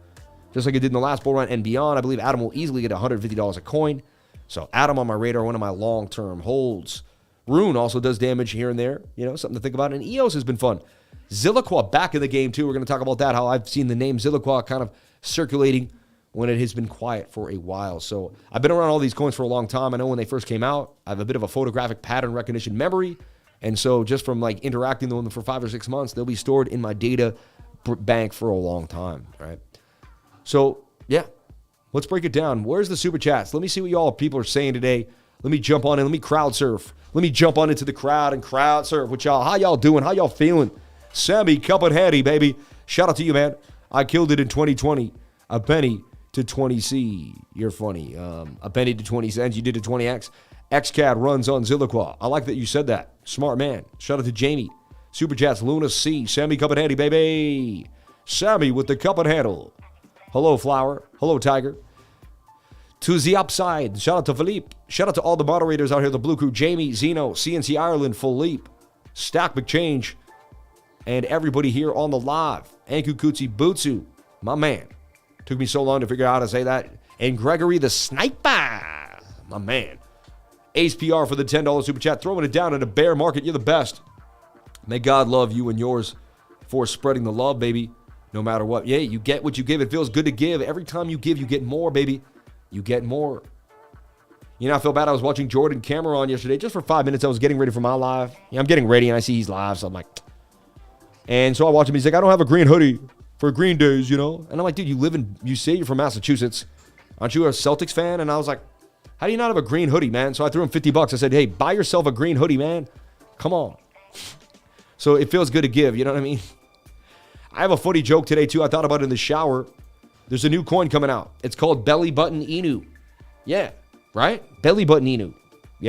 just like it did in the last bull run and beyond. I believe Atom will easily get $150 a coin. So Atom on my radar, one of my long-term holds. Rune also does damage here and there. Something to think about. And EOS has been fun. Zilliqua back in the game, too. We're going to talk about that, how I've seen the name Zilliqua kind of circulating when it has been quiet for a while. So I've been around all these coins for a long time. I know when they first came out, I have a bit of a photographic pattern recognition memory. And so just from like interacting with them for 5 or 6 months, they'll be stored in my data bank for a long time, right? So, yeah, let's break it down. Where's the super chats? Let me see what y'all people are saying today. Let me jump on in. Let me crowd surf. Let me jump on into the crowd and crowd surf with y'all. How y'all doing? How y'all feeling? Sammy, cup and handy, baby. Shout out to you, man. I killed it in 2020. A penny to 20C. You're funny. A penny to 20 cents. You did a 20X. XCAD runs on Zilliqua. I like that you said that. Smart man. Shout out to Jamie. Super chats, Luna C. Sammy, cup and handy, baby. Sammy with the cup and handle. Hello, Flower. Hello, Tiger. To the upside. Shout out to Philippe. Shout out to all the moderators out here. The Blue Crew. Jamie, Zeno, CNC Ireland, Philippe, Stack McChange, and everybody here on the live. Anku Kutsi Butsu. My man. Took me so long to figure out how to say that. And Gregory the Sniper. My man. HBAR for the $10 super chat. Throwing it down in a bear market. You're the best. May God love you and yours for spreading the love, baby. No matter what. Yeah, you get what you give. It feels good to give. Every time you give, you get more, baby. You get more. I feel bad. I was watching Jordan Cameron yesterday. Just for 5 minutes, I was getting ready for my live. I'm getting ready, and I see he's live, so I'm like... And so I watch him. He's like, I don't have a green hoodie for green days, And I'm like, dude, you say you're from Massachusetts. Aren't you a Celtics fan? And I was like, how do you not have a green hoodie, man? So I threw him $50. I said, hey, buy yourself a green hoodie, man. Come on. So it feels good to give, you know what I mean? I have a funny joke today, too. I thought about it in the shower. There's a new coin coming out. It's called Belly Button Inu. Yeah, right? Belly Button Inu.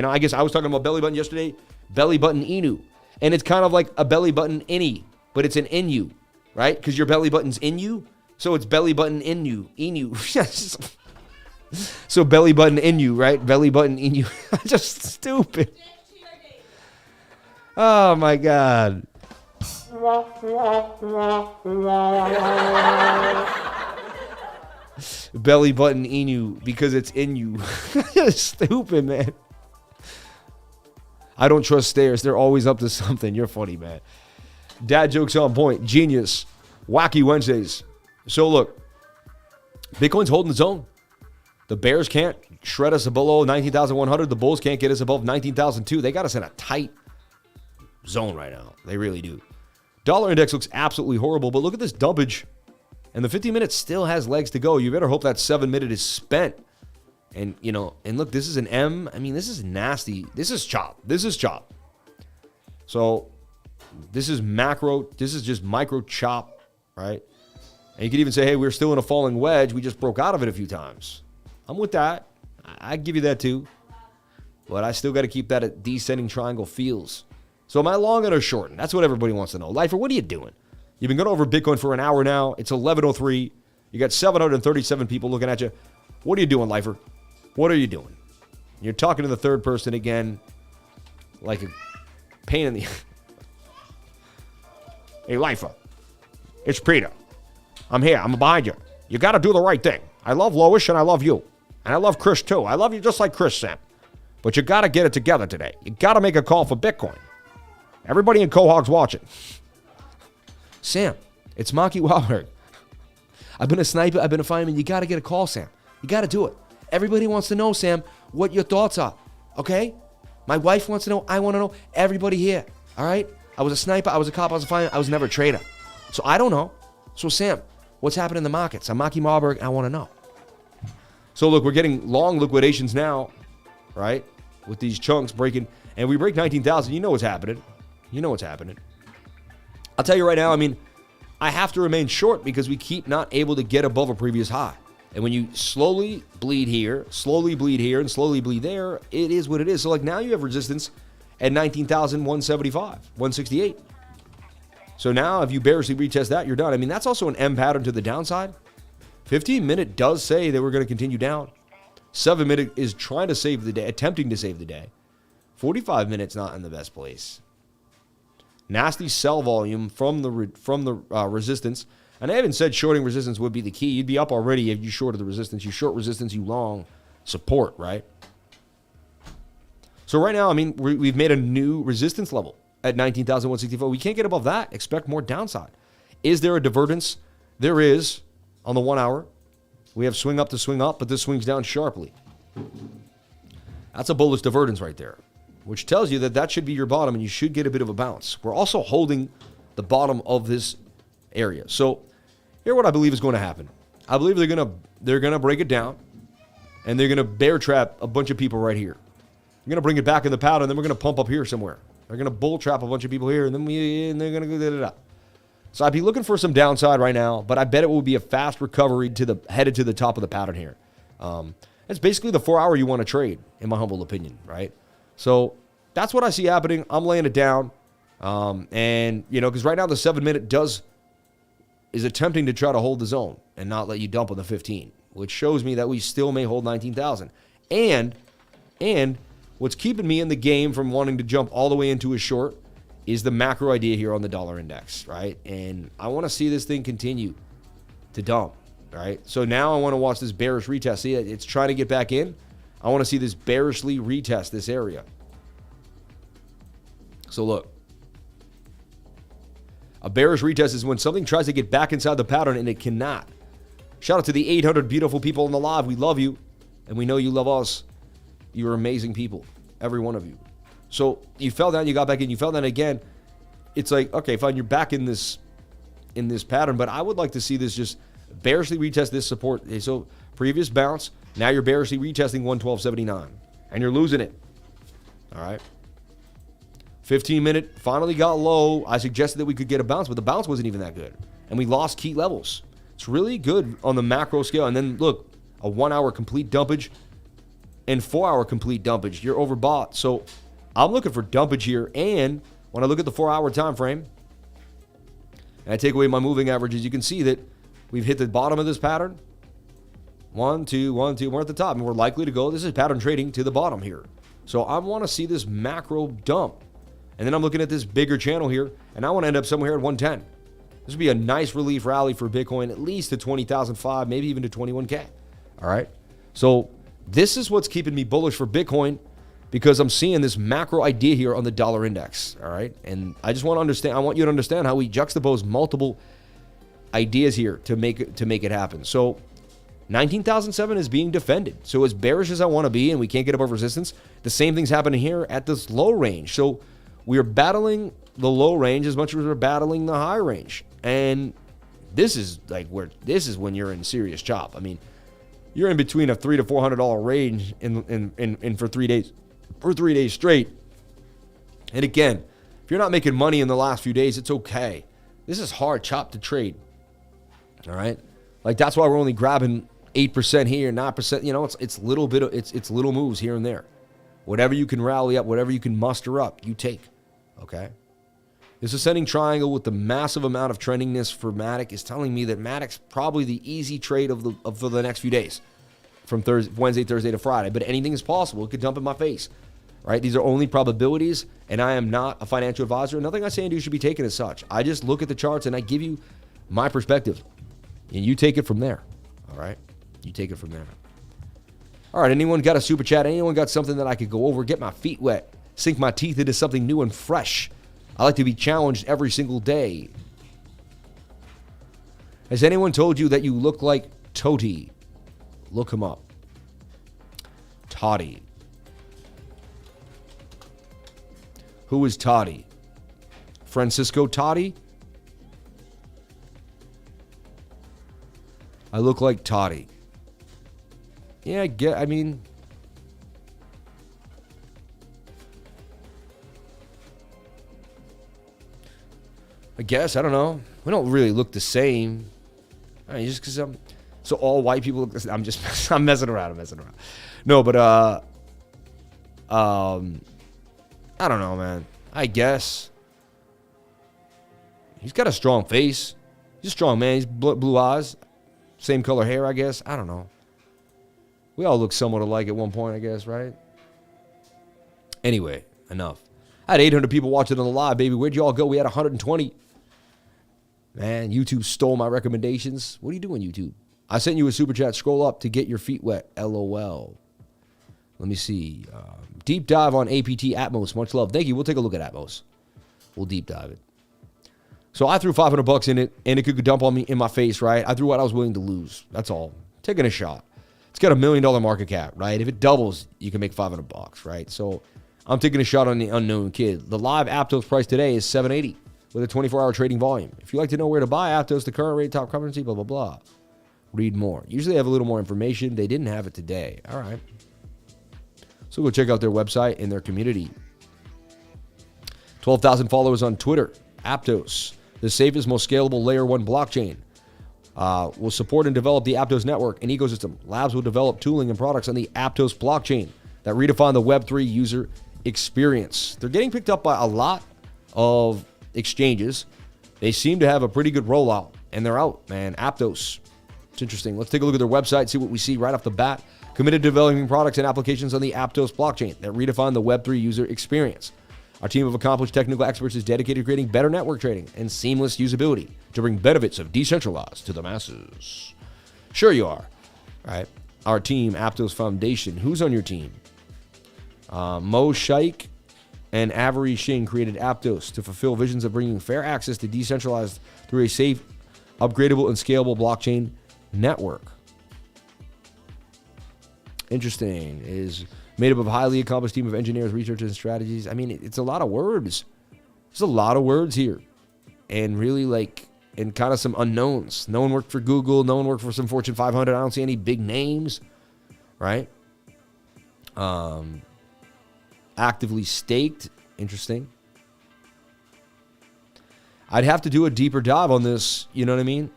I guess I was talking about belly button yesterday. Belly Button Inu. And it's kind of like a belly button innie, but it's an inu, right? Because your belly button's in you. So it's belly button inu. Inu. So belly button in you, right? Belly button in you. Just stupid. Oh, my God. Belly button in you because it's in you. Stupid, man. I don't trust stairs. They're always up to something. You're funny, man. Dad jokes on point. Genius. Wacky Wednesdays. So, look. Bitcoin's holding its own. The Bears can't shred us below 19,100. The Bulls can't get us above 19,002. They got us in a tight zone right now. They really do. Dollar index looks absolutely horrible, but look at this dumpage. And the 50 minutes still has legs to go. You better hope that 7 minute is spent. And, and look, this is an M. I mean, this is nasty. This is chop. So this is macro. This is just micro chop, right? And you could even say, hey, we're still in a falling wedge. We just broke out of it a few times. I'm with that. I give you that too. But I still got to keep that at descending triangle feels. So am I long or short? That's what everybody wants to know. Lifer, what are you doing? You've been going over Bitcoin for an hour now. It's 11:03. You got 737 people looking at you. What are you doing, Lifer? What are you doing? You're talking to the third person again like a pain in the... Hey, Lifer. It's Peter. I'm here. I'm behind you. You got to do the right thing. I love Lois and I love you. And I love Chris too. I love you just like Chris, Sam. But you got to get it together today. You got to make a call for Bitcoin. Everybody in Quahog's watching. Sam, it's Maki Wahlberg. I've been a sniper. I've been a fireman. You got to get a call, Sam. You got to do it. Everybody wants to know, Sam, what your thoughts are. Okay? My wife wants to know. I want to know. Everybody here. All right? I was a sniper. I was a cop. I was a fireman. I was never a trader. So I don't know. So, Sam, what's happening in the markets? I'm Maki Wahlberg. I want to know. So, look, we're getting long liquidations now, right? With these chunks breaking. And we break 19,000. You know what's happening. You know what's happening. I'll tell you right now, I mean, I have to remain short because we keep not able to get above a previous high. And when you slowly bleed here, and slowly bleed there, it is what it is. So, like, now you have resistance at 19,175, 168. So now if you bearishly retest that, you're done. I mean, that's also an M pattern to the downside. 15-minute does say that we're going to continue down. 7-minute is trying to save the day, attempting to save the day. 45 minutes not in the best place. Nasty sell volume from the resistance. And I haven't said shorting resistance would be the key. You'd be up already if you shorted the resistance. You short resistance, you long support, right? So right now, I mean, we've made a new resistance level at 19,164. We can't get above that. Expect more downside. Is there a divergence? There is on the 1 hour. We have swing up to swing up, but this swings down sharply. That's a bullish divergence right there, which tells you that that should be your bottom and you should get a bit of a bounce. We're also holding the bottom of this area. So here's what I believe is going to happen. I believe they're gonna break it down and they're gonna bear trap a bunch of people right here. They're gonna bring it back in the pattern, and then we're gonna pump up here somewhere. They're gonna bull trap a bunch of people here, and then they're gonna go da-da-da. So I'd be looking for some downside right now, but I bet it will be a fast recovery headed to the top of the pattern here. It's basically the 4 hour you want to trade, in my humble opinion, right? So that's what I see happening. I'm laying it down. And, you know, because right now the 7-minute is attempting to try to hold the zone and not let you dump on the 15, which shows me that we still may hold 19,000. And what's keeping me in the game from wanting to jump all the way into a short is the macro idea here on the dollar index, right? And I want to see this thing continue to dump, right? So now I want to watch this bearish retest. See, it's trying to get back in. I want to see this bearishly retest this area. So look, a bearish retest is when something tries to get back inside the pattern and it cannot. Shout out to the 800 beautiful people in the live. We love you, and we know you love us. You're amazing people, every one of you. So you fell down, you got back in, you fell down again. It's like, okay, fine, you're back in this pattern, but I would like to see this just bearishly retest this support. So previous bounce, now you're bearishly retesting 112.79, and you're losing it. All right. 15-minute finally got low. I suggested that we could get a bounce, but the bounce wasn't even that good, and we lost key levels. It's really good on the macro scale. And then look, a 1 hour complete dumpage and 4 hour complete dumpage. You're overbought. So I'm looking for dumpage here. And when I look at the 4 hour time frame and I take away my moving averages, you can see that we've hit the bottom of this pattern. 1, 2, 1, 2. We're at the top, and we're likely to go. This is pattern trading to the bottom here. So I want to see this macro dump. And then I'm looking at this bigger channel here, and I want to end up somewhere at 110. This would be a nice relief rally for Bitcoin, at least to 20,005, maybe even to 21K. All right. So this is what's keeping me bullish for Bitcoin, because I'm seeing this macro idea here on the dollar index. All right. And I just want to understand, I want you to understand how we juxtapose multiple ideas here to make it happen. So 19,007 is being defended. So as bearish as I want to be, and we can't get above resistance, the same thing's happening here at this low range. So we're battling the low range as much as we're battling the high range. And this is when you're in serious chop. I mean, you're in between a $300 to $400 range in for 3 days, for 3 days straight. And again, if you're not making money in the last few days, it's okay. This is hard chop to trade. All right, like that's why we're only grabbing 8% here, 9%. You know, it's little bit of it's little moves here and there. Whatever you can rally up, whatever you can muster up, you take. Okay. This ascending triangle with the massive amount of trendingness for MATIC is telling me that MATIC's probably the easy trade for the next few days, from Wednesday, Thursday to Friday. But anything is possible. It could dump in my face, right? These are only probabilities, and I am not a financial advisor. Nothing I say and do should be taken as such. I just look at the charts and I give you my perspective. And you take it from there. All right? You take it from there. All right, anyone got a super chat? Anyone got something that I could go over, get my feet wet, sink my teeth into something new and fresh? I like to be challenged every single day. Has anyone told you that you look like Toti? Look him up. Toddy. Who is Toddy? Francisco Toddy? I look like Toddy. Yeah, I mean, I guess, I don't know. We don't really look the same. I mean, just because so all white people look the same. I'm messing around. No, but, I don't know, man. I guess. He's got a strong face. He's a strong man. He's blue eyes. Same color hair, I guess. I don't know. We all look somewhat alike at one point, I guess, right? Anyway, enough. I had 800 people watching on the live, baby. Where'd you all go? We had 120. Man, YouTube stole my recommendations. What are you doing, YouTube? I sent you a super chat. Scroll up to get your feet wet. LOL. Let me see. Deep dive on APT ATMOS. Much love. Thank you. We'll take a look at ATMOS. We'll deep dive it. So I threw $500 in it, and it could dump on me in my face, right? I threw what I was willing to lose. That's all. Taking a shot. It's got $1 million market cap, right? If it doubles, you can make $500, right? So I'm taking a shot on the unknown kid. The live APTOS price today is $780 with a 24-hour trading volume. If you'd like to know where to buy APTOS, the current rate, top currency, blah, blah, blah, read more. Usually they have a little more information. They didn't have it today. All right. So go check out their website and their community. 12,000 followers on Twitter. APTOS, the safest, most scalable layer 1 blockchain. Will support and develop the APTOS network and ecosystem. Labs will develop tooling and products on the APTOS blockchain that redefine the Web3 user experience. They're getting picked up by a lot of exchanges. They seem to have a pretty good rollout, and they're out, man. APTOS. It's interesting. Let's take a look at their website, see what we see right off the bat. Committed to developing products and applications on the APTOS blockchain that redefine the Web3 user experience. Our team of accomplished technical experts is dedicated to creating better network trading and seamless usability to bring benefits of decentralized to the masses. Sure you are, right? Our team, APTOS Foundation. Who's on your team? Mo Shaikh and Avery Shing created APTOS to fulfill visions of bringing fair access to decentralized through a safe, upgradable, and scalable blockchain network. Interesting. Is made up of a highly accomplished team of engineers, researchers, and strategies. I mean, it's a lot of words. There's a lot of words here. And really, and kind of some unknowns. No one worked for Google. No one worked for some Fortune 500. I don't see any big names, right? Actively staked. Interesting. I'd have to do a deeper dive on this. You know what I mean?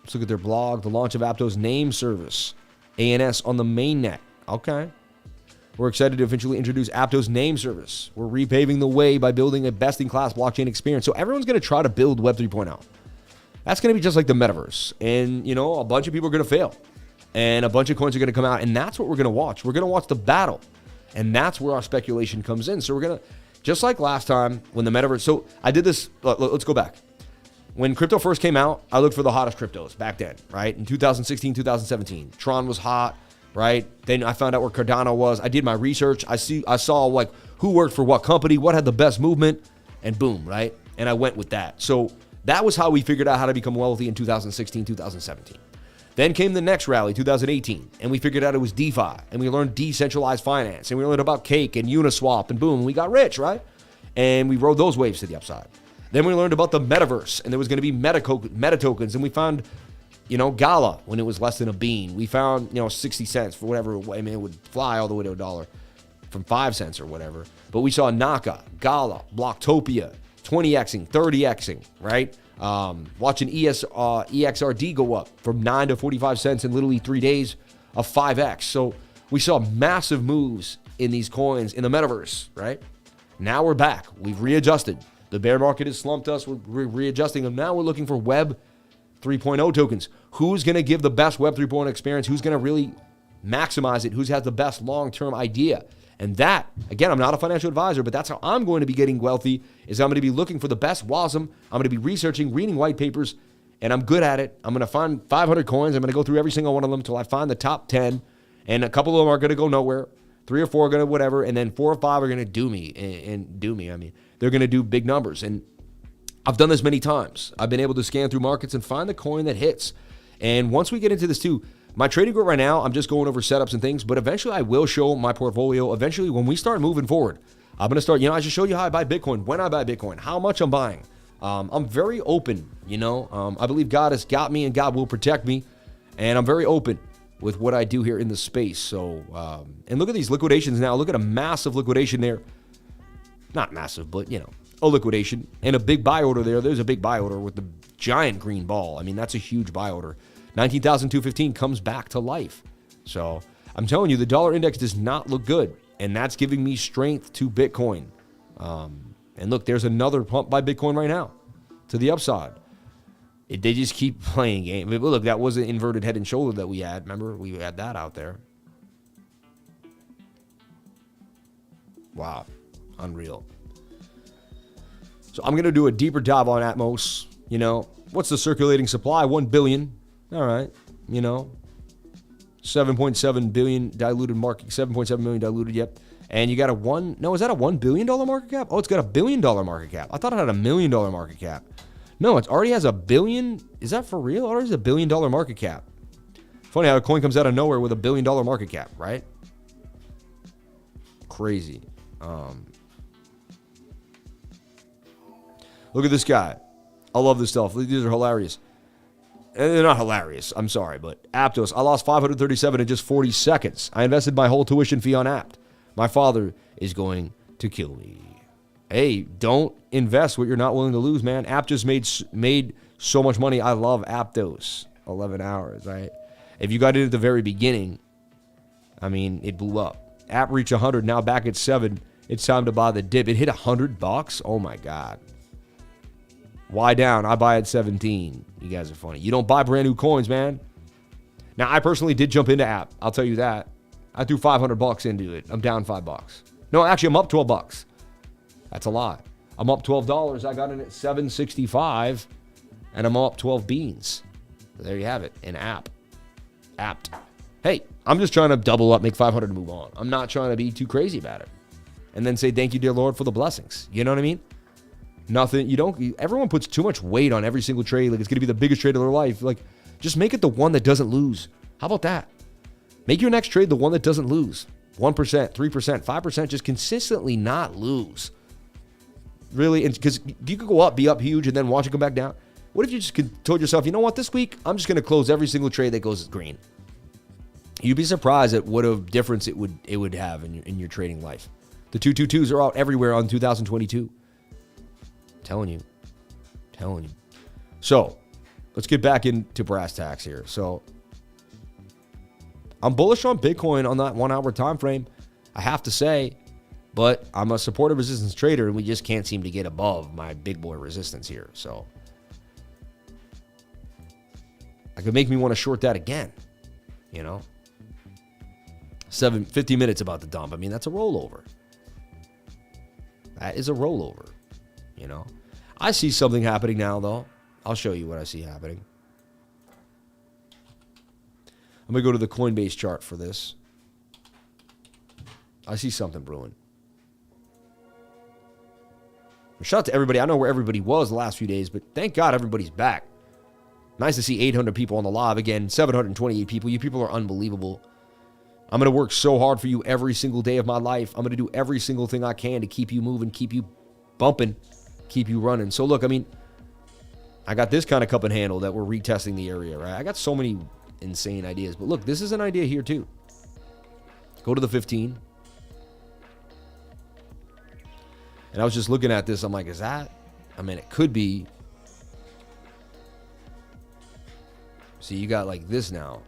Let's look at their blog. The launch of APTOS name service. ANS on the mainnet. Okay. We're excited to eventually introduce APTOS name service. We're repaving the way by building a best-in-class blockchain experience. So everyone's going to try to build Web 3.0. That's going to be just like the metaverse. And, a bunch of people are going to fail. And a bunch of coins are going to come out. And that's what we're going to watch. We're going to watch the battle. And that's where our speculation comes in. So we're going to, just like last time when the metaverse. So I did this. Let's go back. When crypto first came out, I looked for the hottest cryptos back then, right? In 2016, 2017. Tron was hot, right? Then I found out where Cardano was. I did my research. I saw who worked for what company, what had the best movement, and boom, right? And I went with that. So that was how we figured out how to become wealthy in 2016, 2017. Then came the next rally, 2018, and we figured out it was DeFi, and we learned decentralized finance, and we learned about Cake and Uniswap, and boom, we got rich, right? And we rode those waves to the upside. Then we learned about the metaverse, and there was going to be meta tokens, and we found, Gala when it was less than a bean. We found, 60 cents for whatever. I mean, it would fly all the way to $1 from 5 cents or whatever. But we saw Naka, Gala, Blocktopia, 20xing, 30xing, right? Watching EXRD go up from 9 to 45 cents in literally 3 days of 5x. So we saw massive moves in these coins in the metaverse, right? Now we're back. We've readjusted. The bear market has slumped us. We're readjusting them. Now we're looking for Web 3.0 tokens. Who's going to give the best Web 3.0 experience? Who's going to really maximize it? Who has the best long-term idea? And that, again, I'm not a financial advisor, but that's how I'm going to be getting wealthy, is I'm going to be looking for the best WASM. I'm going to be researching, reading white papers, and I'm good at it. I'm going to find 500 coins. I'm going to go through every single one of them until I find the top 10, and a couple of them are going to go nowhere. 3 or 4 are going to whatever, and then 4 or 5 are going to do me, and do me. I mean, they're going to do big numbers, and I've done this many times. I've been able to scan through markets and find the coin that hits. And once we get into this too, my trading group right now, I'm just going over setups and things, but eventually I will show my portfolio. Eventually, when we start moving forward, I'm going to start, I just showed you how I buy Bitcoin, when I buy Bitcoin, how much I'm buying. I'm very open, I believe God has got me and God will protect me. And I'm very open with what I do here in the space. So, and look at these liquidations now. Look at a massive liquidation there. Not massive, but, a liquidation and a big buy order there. There's a big buy order with the giant green ball. I mean, that's a huge buy order. 19,215 comes back to life. So I'm telling you, the dollar index does not look good. And that's giving me strength to Bitcoin. And look, there's another pump by Bitcoin right now to the upside. They just keep playing game. But look, that was an inverted head and shoulder that we had. Remember, we had that out there. Wow. Unreal. So I'm going to do a deeper dive on APTOS. What's the circulating supply? 1 billion. All right. 7.7 billion diluted market, 7.7 million diluted. Yep. And you got is that a $1 billion market cap? Oh, it's got a $1 billion market cap. I thought it had a $1 million market cap. No, it already has a billion. Is that for real? It already has a $1 billion market cap. Funny how a coin comes out of nowhere with a $1 billion market cap, right? Crazy. Look at this guy. I love this stuff. These are hilarious. And they're not hilarious. I'm sorry, but APTOS. I lost 537 in just 40 seconds. I invested my whole tuition fee on APT. My father is going to kill me. Hey, don't invest what you're not willing to lose, man. APT just made so much money. I love APTOS. 11 hours, right? If you got it at the very beginning, I mean, it blew up. APT reached 100, now back at 7. It's time to buy the dip. It hit $100. Oh my God. Why down? I buy at 17. You guys are funny. You don't buy brand new coins, man. Now, I personally did jump into APT. I'll tell you that. I threw $500 into it. I'm down $5. No, actually, I'm up $12. That's a lot. I'm up $12. I got in at 765, and I'm up 12 beans. So there you have it. An APT. Hey, I'm just trying to double up, make 500 and move on. I'm not trying to be too crazy about it. And then say, thank you, dear Lord, for the blessings. You know what I mean? Everyone puts too much weight on every single trade. Like, it's going to be the biggest trade of their life. Like, just make it the one that doesn't lose. How about that? Make your next trade the one that doesn't lose. 1%, 3%, 5%, just consistently not lose. Really, because you could go up, be up huge, and then watch it come back down. What if you just told yourself, you know what, this week, I'm just going to close every single trade that goes green. You'd be surprised at what a difference it would have in your trading life. The 222s are out everywhere on 2022. Telling you. So, let's get back into brass tacks here. So, I'm bullish on Bitcoin on that 1 hour time frame, I have to say, but I'm a supportive resistance trader, and we just can't seem to get above my big boy resistance here. So, it could make me want to short that again. 50 minutes about the dump. I mean, that's a rollover. That is a rollover. I see something happening now, though. I'll show you what I see happening. I'm going to go to the Coinbase chart for this. I see something brewing. Shout out to everybody. I know where everybody was the last few days, but thank God everybody's back. Nice to see 800 people on the live again. 728 people. You people are unbelievable. I'm going to work so hard for you every single day of my life. I'm going to do every single thing I can to keep you moving, keep you bumping, keep you running. So look, I mean, I got this kind of cup and handle that we're retesting the area, right? I got so many insane ideas. But look, this is an idea here too. Go to the 15. And I was just looking at this. I'm like, is that? I mean, it could be. See, you got like this now.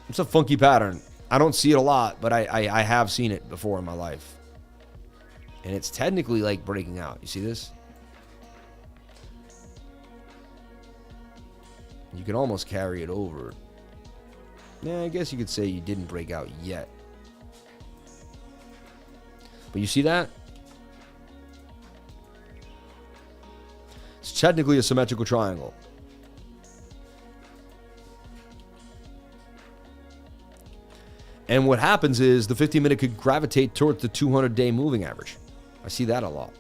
It's a funky pattern. I don't see it a lot, but I have seen it before in my life. And it's technically like breaking out. You see this? You can almost carry it over. Yeah, I guess you could say you didn't break out yet. But you see that? It's technically a symmetrical triangle. And what happens is the 15-minute could gravitate towards the 200-day moving average. I see that a lot.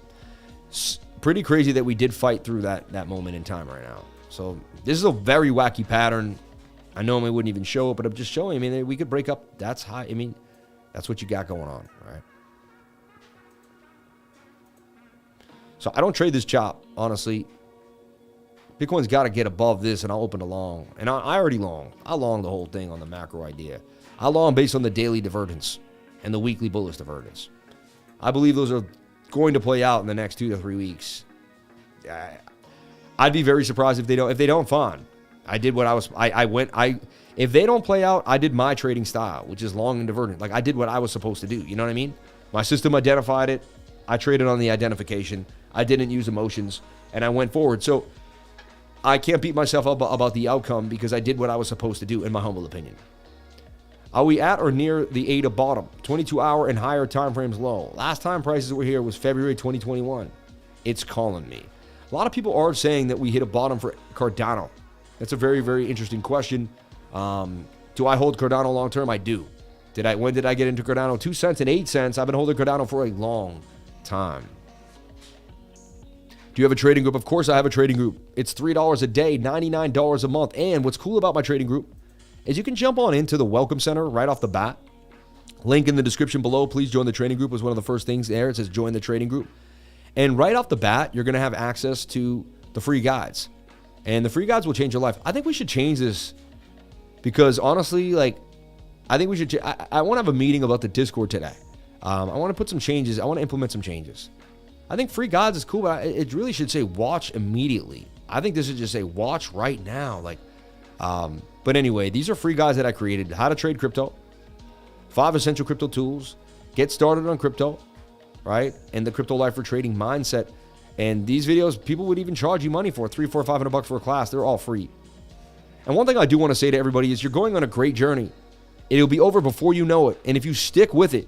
It's pretty crazy that we did fight through that moment in time right now. So this is a very wacky pattern. I normally wouldn't even show it, but I'm just showing. I mean, we could break up. That's high. I mean, that's what you got going on, right? So I don't trade this chop, honestly. Bitcoin's got to get above this, and I'll open a long. And I already long. I long the whole thing on the macro idea. I long based on the daily divergence and the weekly bullish divergence. I believe those are going to play out in the next 2 to 3 weeks. I'd be very surprised if they don't. If they don't, fine. I did what I was. If they don't play out, I did my trading style, which is long and divergent. Like I did what I was supposed to do. You know what I mean? My system identified it. I traded on the identification. I didn't use emotions, and I went forward. So I can't beat myself up about the outcome because I did what I was supposed to do, in my humble opinion. Are we at or near the ADA bottom? 22-hour and higher time frames low. Last time prices were here was February 2021. It's calling me. A lot of people are saying that we hit a bottom for Cardano. That's a very, very interesting question. Do I hold Cardano long term? I do. When did I get into Cardano? 2 cents and 8 cents. I've been holding Cardano for a long time. Do you have a trading group? Of course I have a trading group. It's $3 a day, $99 a month. And what's cool about my trading group is you can jump on into the Welcome Center right off the bat. Link in the description below. Please join the trading group was one of the first things there. It says join the trading group. And right off the bat, you're going to have access to the free guides. And the free guides will change your life. I think we should change this because honestly, like, I think we should. I want to have a meeting about the Discord today. I want to put some changes. I want to implement some changes. I think free guides is cool, but it really should say watch immediately. I think this should just say watch right now. Like, but anyway, these are free guides that I created. How to trade crypto, 5 essential crypto tools, get started on crypto, right? And the crypto life for trading mindset. And these videos, people would even charge you money for $300, $400, $500 for a class. They're all free. And one thing I do want to say to everybody is you're going on a great journey. It'll be over before you know it. And if you stick with it,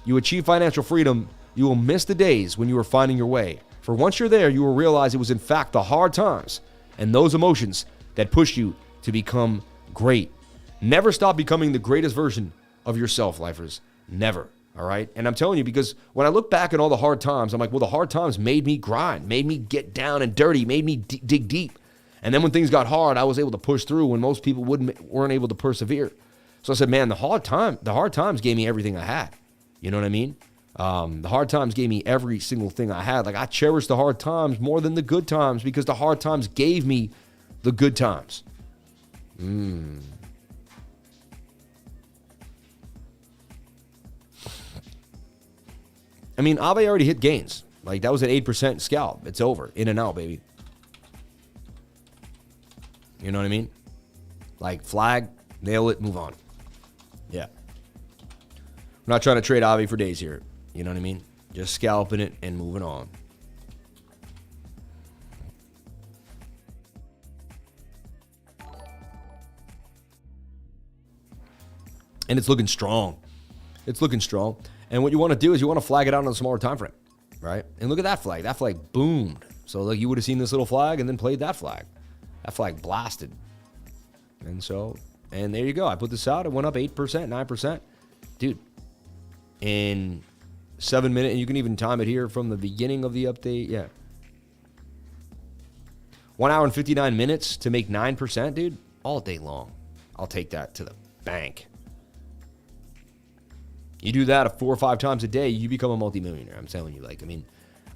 you achieve financial freedom. You will miss the days when you were finding your way. For once you're there, you will realize it was in fact the hard times and those emotions that pushed you to become great. Never stop becoming the greatest version of yourself, lifers. Never. All right. And I'm telling you, because when I look back at all the hard times, I'm like, well, the hard times made me grind, made me get down and dirty, made me dig deep. And then when things got hard, I was able to push through when most people weren't able to persevere. So I said, man, the hard times gave me everything I had. You know what I mean? The hard times gave me every single thing I had. Like I cherish the hard times more than the good times because the hard times gave me the good times. I mean, AAVE already hit gains. Like, that was an 8% scalp. It's over. In and out, baby. You know what I mean? Like, flag, nail it, move on. Yeah. I'm not trying to trade AAVE for days here. You know what I mean? Just scalping it and moving on. And it's looking strong. It's looking strong. And what you want to do is you want to flag it out on a smaller time frame, right? And look at that flag. That flag boomed. So like you would have seen this little flag and then played that flag. That flag blasted. And there you go. I put this out. It went up 8%, 9%. Dude, in 7 minutes, and you can even time it here from the beginning of the update. Yeah. 1 hour and 59 minutes to make 9%, dude. All day long. I'll take that to the bank. You do that 4 or 5 times a day, you become a multimillionaire. I'm telling you, like, I mean,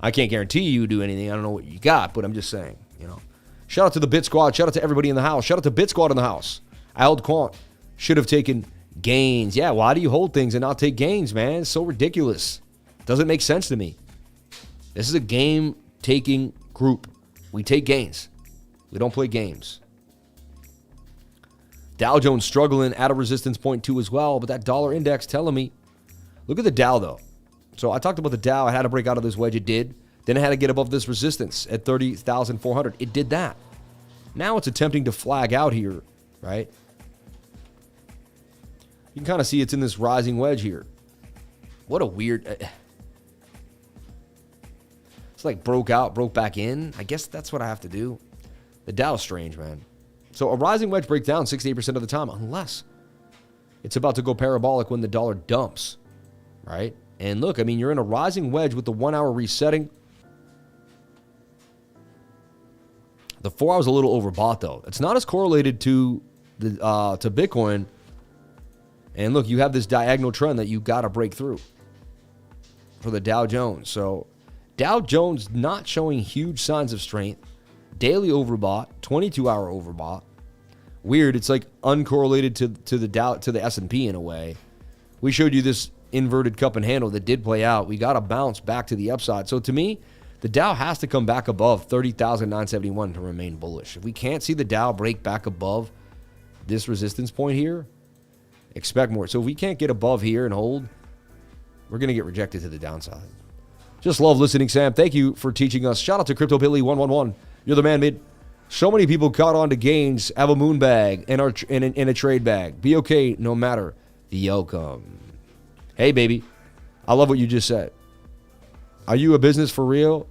I can't guarantee you do anything. I don't know what you got, but I'm just saying, you know. Shout out to the Bit Squad. Shout out to everybody in the house. Shout out to Bit Squad in the house. I held quant. Should have taken gains. Yeah, why do you hold things and not take gains, man? It's so ridiculous. Doesn't make sense to me. This is a game-taking group. We take gains. We don't play games. Dow Jones struggling at a resistance point 2 as well, but that dollar index telling me. Look at the Dow, though. So I talked about the Dow. I had to break out of this wedge. It did. Then I had to get above this resistance at 30,400. It did that. Now it's attempting to flag out here, right? You can kind of see it's in this rising wedge here. What a weird... It's like broke out, broke back in. I guess that's what I have to do. The Dow's strange, man. So a rising wedge breaks down 68% of the time, unless it's about to go parabolic when the dollar dumps, right? And look, I mean, you're in a rising wedge with the 1 hour resetting. The 4 hours a little overbought, though. It's not as correlated to the to Bitcoin. And look, you have this diagonal trend that you got to break through for the Dow Jones. So Dow Jones not showing huge signs of strength. Daily overbought, 22-hour overbought. Weird. It's like uncorrelated to the Dow, to the S&P in a way. We showed you this inverted cup and handle that did play out. We got to bounce back to the upside. So to me, the Dow has to come back above 30,971 to remain bullish. If we can't see the Dow break back above this resistance point here, expect more. So if we can't get above here and hold, we're going to get rejected to the downside. Just love listening, Sam. Thank you for teaching us. Shout out to Crypto Billy 111. You're the man, mid. So many people caught on to gains, have a moon bag, and are in a trade bag. Be okay no matter the outcome. Hey, baby. I love what you just said. Are you a business for real?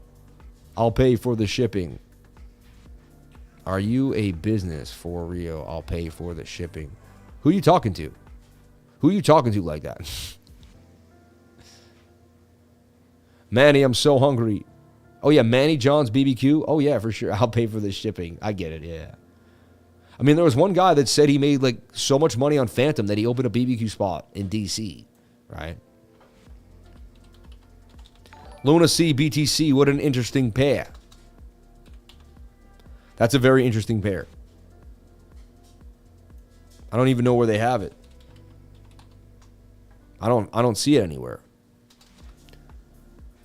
I'll pay for the shipping. Are you a business for real? I'll pay for the shipping. Who are you talking to? Who are you talking to like that? Manny, I'm so hungry. Oh, yeah, Manny John's BBQ? Oh, yeah, for sure. I'll pay for the shipping. I get it, yeah. I mean, there was one guy that said he made, like, so much money on Phantom that he opened a BBQ spot in D.C., right? Luna C, BTC, what an interesting pair. That's a very interesting pair. I don't even know where they have it. I don't see it anywhere.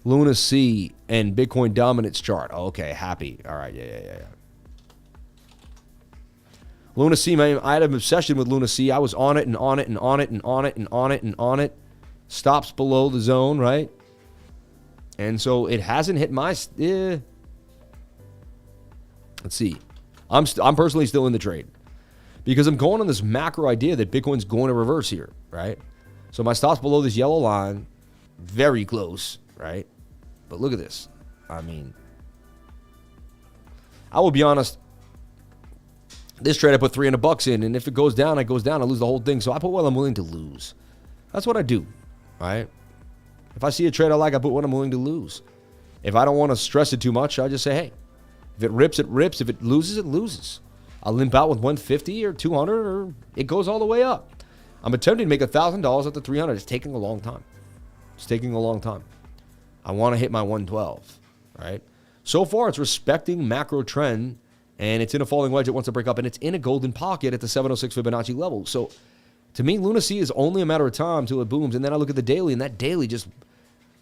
Luna C and Bitcoin dominance chart. Oh, okay, happy. All right, yeah. Luna C, man, I had an obsession with Luna C. I was on it and on it and on it and on it and on it and on it. Stops below the zone, right? And so it hasn't hit my... Let's see. I'm personally still in the trade because I'm going on this macro idea that Bitcoin's going to reverse here, right? So my stop's below this yellow line, very close, right? But look at this. I mean, I will be honest. This trade I put $300 in, and if it goes down, it goes down. I lose the whole thing. So I put what I'm willing to lose. That's what I do, right? If I see a trade I like, I put what I'm willing to lose. If I don't want to stress it too much, I just say, hey, if it rips, it rips. If it loses, it loses. I'll limp out with 150 or 200, or it goes all the way up. I'm attempting to make $1,000 at the 300. It's taking a long time. It's taking a long time. I want to hit my 112, right? So far, it's respecting macro trend, and it's in a falling wedge it wants to break up, and it's in a golden pocket at the 706 Fibonacci level. So to me, Luna C is only a matter of time until it booms, and then I look at the daily, and that daily just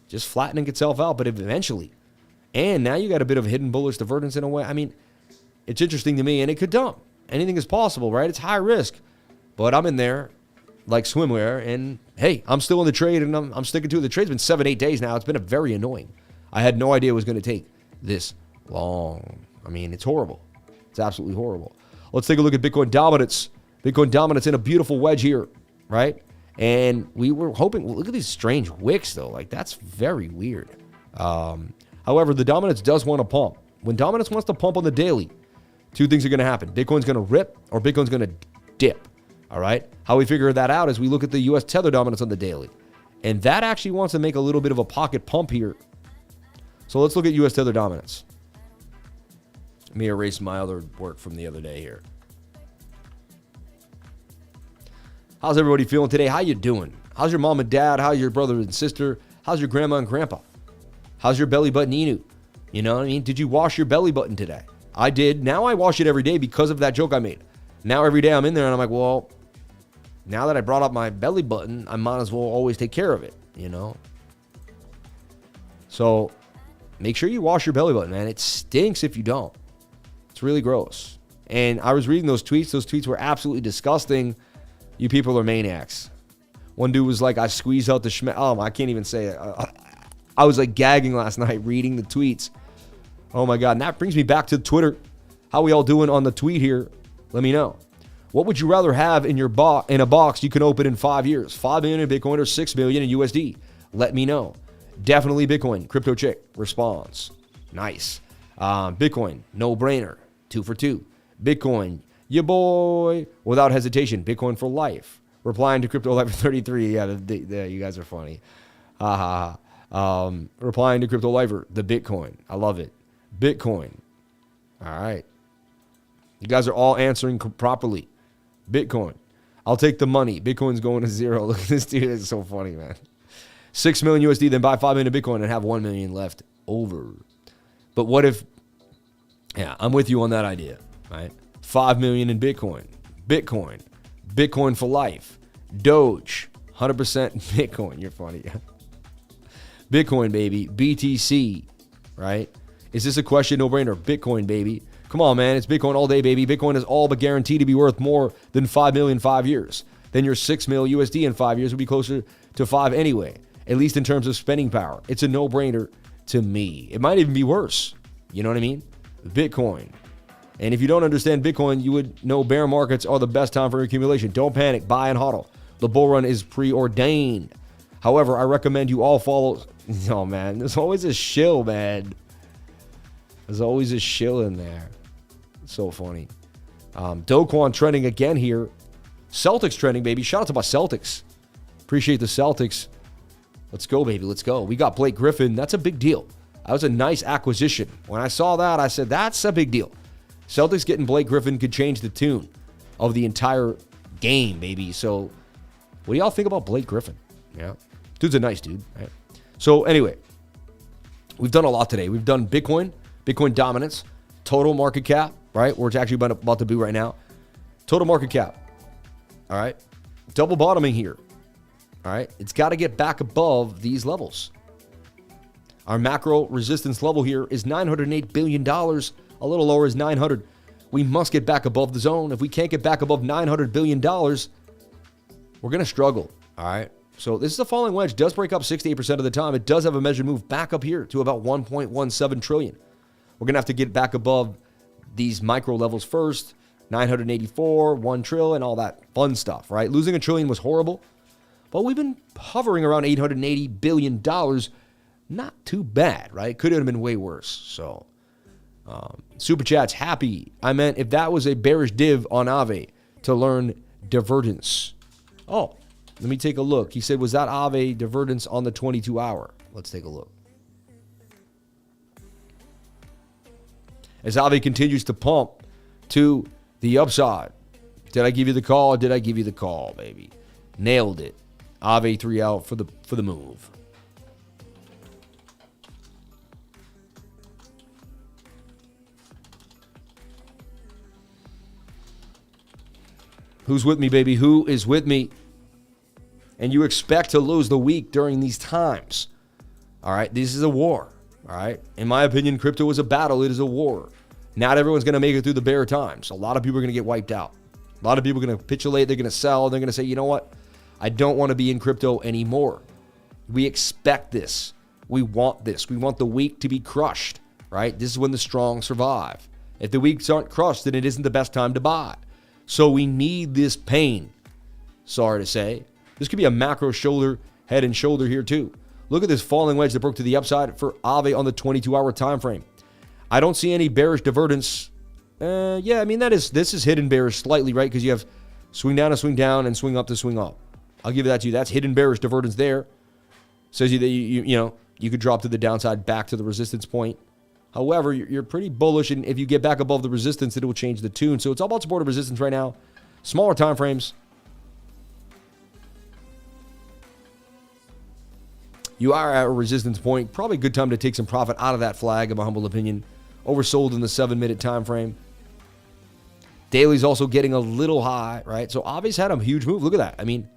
flattening itself out, but eventually. And now you got a bit of hidden bullish divergence in a way. I mean, it's interesting to me, and it could dump. Anything is possible, right? It's high risk, but I'm in there like swimwear, and hey, I'm still in the trade, and I'm sticking to it. The trade's been 7-8 days now. It's been very annoying. I had no idea it was going to take this long. I mean, it's horrible. It's absolutely horrible. Let's take a look at Bitcoin dominance. Bitcoin dominance in a beautiful wedge here, right? And we were hoping, look at these strange wicks, though. Like, that's very weird. However, the dominance does want to pump. When dominance wants to pump on the daily, two things are going to happen. Bitcoin's going to rip, or Bitcoin's going to dip. All right. How we figure that out is we look at the US tether dominance on the daily. And that actually wants to make a little bit of a pocket pump here. So let's look at US tether dominance. Let me erase my other work from the other day here. How's everybody feeling today? How you doing? How's your mom and dad? How's your brother and sister? How's your grandma and grandpa? How's your belly button, Inu? You know what I mean? Did you wash your belly button today? I did. Now I wash it every day because of that joke I made. Now every day I'm in there and I'm like, well, now that I brought up my belly button, I might as well always take care of it, you know? So make sure you wash your belly button, man. It stinks if you don't. It's really gross. And I was reading those tweets. Those tweets were absolutely disgusting. You people are maniacs. One dude was like, I squeezed out the oh, I can't even say it. I was like gagging last night reading the tweets. Oh my God. And that brings me back to Twitter. How we all doing on the tweet here? Let me know. What would you rather have in your in a box you can open in 5 years? 5 million in Bitcoin or 6 million in USD? Let me know. Definitely Bitcoin. Crypto Chick responds. Nice. Bitcoin, no brainer. 2 for 2. Bitcoin, your boy, without hesitation. Bitcoin for life. Replying to Crypto Lifer 33. Yeah, you guys are funny. Replying to Crypto Lifer, the Bitcoin. I love it. Bitcoin. All right. You guys are all answering properly. Bitcoin. I'll take the money. Bitcoin's going to 0. Look at this dude. It's so funny, man. 6 million USD, then buy 5 million in Bitcoin and have 1 million left over. But what if, yeah, I'm with you on that idea, right? 5 million in Bitcoin. Bitcoin for life. Doge. 100% Bitcoin. You're funny. Bitcoin, baby. BTC, right? Is this a question? No brainer. Bitcoin, baby. Come on, man. It's Bitcoin all day, baby. Bitcoin is all but guaranteed to be worth more than 5 million in 5 years. Then your 6 mil USD in 5 years would be closer to 5 anyway, at least in terms of spending power. It's a no-brainer to me. It might even be worse. You know what I mean? Bitcoin. And if you don't understand Bitcoin, you would know bear markets are the best time for accumulation. Don't panic. Buy and hodl. The bull run is preordained. However, I recommend you all follow. Oh, man. There's always a shill, man. There's always a shill in there. So funny. Doquan trending again here. Celtics trending, baby. Shout out to my Celtics. Appreciate the Celtics. Let's go, baby. Let's go. We got Blake Griffin. That's a big deal. That was a nice acquisition. When I saw that, I said, that's a big deal. Celtics getting Blake Griffin could change the tune of the entire game, baby. So what do y'all think about Blake Griffin? Yeah. Dude's a nice dude. Right? So anyway, we've done a lot today. We've done Bitcoin dominance, total market cap, right? We're actually about to do right now. Total market cap. All right. Double bottoming here. All right. It's got to get back above these levels. Our macro resistance level here is $908 billion. A little lower is 900. We must get back above the zone. If we can't get back above $900 billion, we're going to struggle. All right. So this is a falling wedge. Does break up 68% of the time. It does have a measured move back up here to about 1.17 trillion. We're going to have to get back above these micro levels first. 984, 1 trillion, all that fun stuff, right? Losing a trillion was horrible, but we've been hovering around $880 billion. Not too bad, right? Could have been way worse. So, super chats, happy. I meant if that was a bearish div on AAVE to learn divergence. Oh, let me take a look. He said, was that AAVE divergence on the 22-hour? Let's take a look. As AAVE continues to pump to the upside. Did I give you the call? Did I give you the call, baby? Nailed it. AAVE 3 out for the move. Who's with me, baby? Who is with me? And you expect to lose the week during these times. All right, this is a war. All right, in my opinion, crypto is a battle. It is a war. Not everyone's going to make it through the bear times. A lot of people are going to get wiped out. A lot of people are going to capitulate. They're going to sell. They're going to say, you know what? I don't want to be in crypto anymore. We expect this. We want this. We want the weak to be crushed, right? This is when the strong survive. If the weaks aren't crushed, then it isn't the best time to buy. So we need this pain. Sorry to say. This could be a macro shoulder, head and shoulder here too. Look at this falling wedge that broke to the upside for AAVE on the 22-hour time frame. I don't see any bearish divergence. Yeah, I mean, this is hidden bearish slightly, right? Because you have swing down to swing down and swing up to swing up. I'll give that to you. That's hidden bearish divergence there. Says you that you could drop to the downside back to the resistance point. However, you're pretty bullish, and if you get back above the resistance, it will change the tune. So it's all about support and resistance right now. Smaller time frames. You are at a resistance point. Probably a good time to take some profit out of that flag, in my humble opinion. Oversold in the 7-minute time frame. Daily's also getting a little high, right? So AAVE's had a huge move. Look at that. I mean,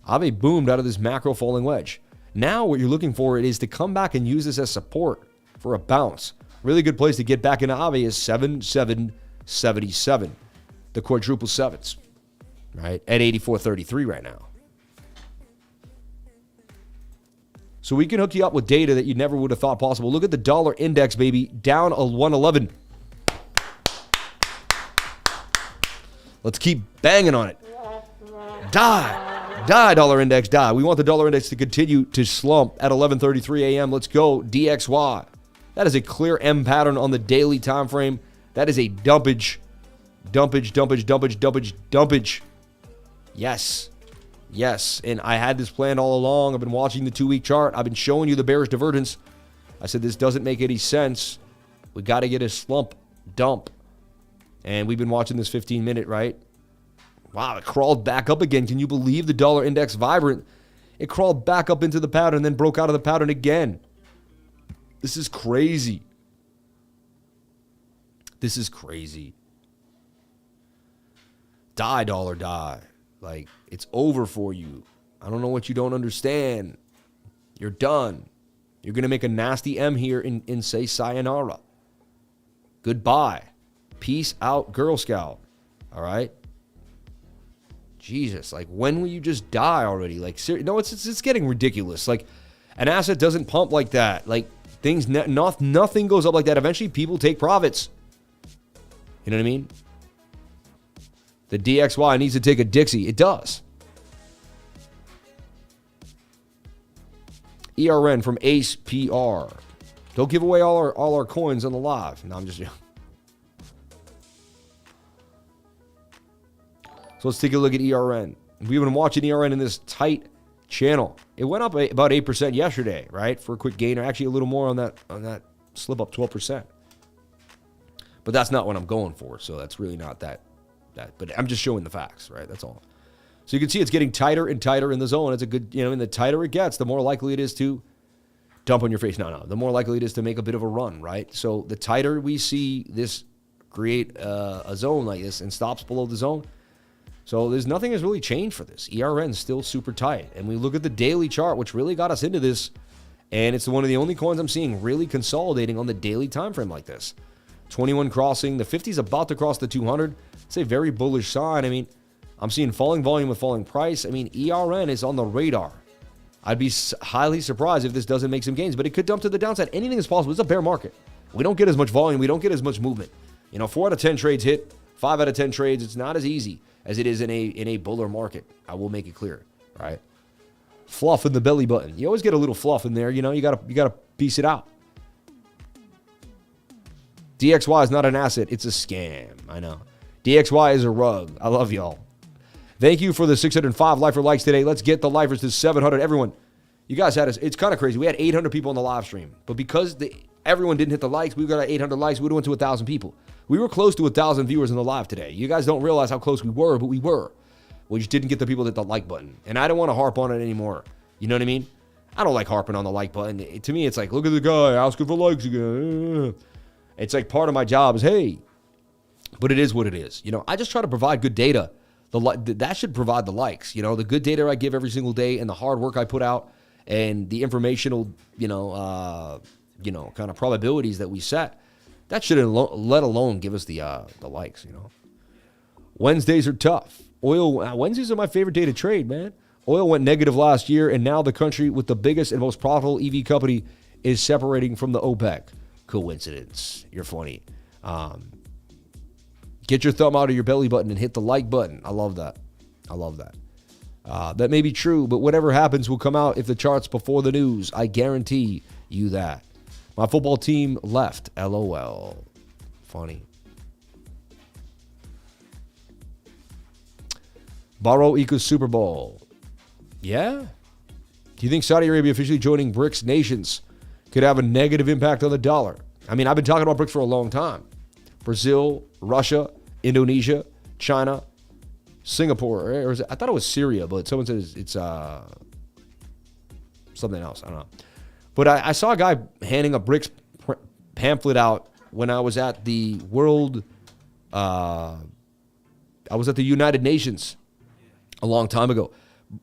AAVE boomed out of this macro falling wedge. Now what you're looking for is to come back and use this as support for a bounce. Really good place to get back into AAVE is 7777. The quadruple sevens, right? At 84.33 right now. So we can hook you up with data that you never would have thought possible. Look at the dollar index, baby, down a 111. Let's keep banging on it. Die, dollar index, die. We want the dollar index to continue to slump at 11:33 a.m. Let's go, DXY. That is a clear M pattern on the daily time frame. That is a dumpage. Yes, and I had this planned all along. I've been watching the 2-week chart. I've been showing you the bearish divergence. I said this doesn't make any sense. We got to get a slump dump. And we've been watching this 15-minute, right? Wow, it crawled back up again. Can you believe the dollar index vibrant? It crawled back up into the pattern, then broke out of the pattern again. This is crazy. This is crazy. Die, dollar, die. Like, it's over for you. I don't know what you don't understand. You're done. You're going to make a nasty M here and say sayonara. Goodbye. Peace out, Girl Scout. All right? Jesus, like, when will you just die already? Like, no, it's getting ridiculous. Like, an asset doesn't pump like that. Like, things, nothing goes up like that. Eventually, people take profits. You know what I mean? The DXY needs to take a Dixie. It does. ERN from ACE-PR. Don't give away all our coins on the live. No, I'm just... So let's take a look at ERN. We've been watching ERN in this tight channel. It went up about 8% yesterday, right? For a quick gain, or actually a little more on that slip up, 12%. But that's not what I'm going for, so that's really not that. But I'm just showing the facts, right? That's all. So you can see it's getting tighter and tighter in the zone. It's a good, and the tighter it gets, the more likely it is to dump on your face. No. The more likely it is to make a bit of a run, right? So the tighter we see this create a zone like this and stops below the zone. So nothing has really changed for this. ERN is still super tight. And we look at the daily chart, which really got us into this. And it's one of the only coins I'm seeing really consolidating on the daily time frame like this. 21 crossing. The 50 is about to cross the 200. It's a very bullish sign. I mean, I'm seeing falling volume with falling price. I mean, ERN is on the radar. I'd be highly surprised if this doesn't make some gains, but it could dump to the downside. Anything is possible. It's a bear market. We don't get as much volume. We don't get as much movement. 4 out of 10 trades hit. 5 out of 10 trades. It's not as easy as it is in a buller market. I will make it clear, right? Fluff in the belly button. You always get a little fluff in there. You gotta piece it out. DXY is not an asset. It's a scam. I know. DXY is a rug. I love y'all. Thank you for the 605 lifer likes today. Let's get the lifers to 700. Everyone, you guys had us. It's kind of crazy. We had 800 people on the live stream, but because everyone didn't hit the likes, we got 800 likes. We would have went to 1,000 people. We were close to 1,000 viewers in the live today. You guys don't realize how close we were, but we were. We just didn't get the people that hit the like button. And I don't want to harp on it anymore. You know what I mean? I don't like harping on the like button. To me, it's like, look at the guy asking for likes again. It's like part of my job is, hey, but it is what it is. I just try to provide good data. That should provide the likes. The good data I give every single day and the hard work I put out and the informational, kind of probabilities that we set. That should let alone give us the likes, Wednesdays are tough. Wednesdays are my favorite day to trade, man. Oil went negative last year, and now the country with the biggest and most profitable EV company is separating from the OPEC. Coincidence. You're funny. Get your thumb out of your belly button and hit the like button. I love that. That may be true, but whatever happens will come out if the chart's before the news. I guarantee you that. My football team left. LOL. Funny. Borrow equals Super Bowl. Yeah? Do you think Saudi Arabia officially joining BRICS nations could have a negative impact on the dollar? I mean, I've been talking about BRICS for a long time. Brazil, Russia, Indonesia, China, Singapore. Or I thought it was Syria, but someone says it's something else. I don't know. But I saw a guy handing a BRICS pamphlet out when I was at the United Nations a long time ago.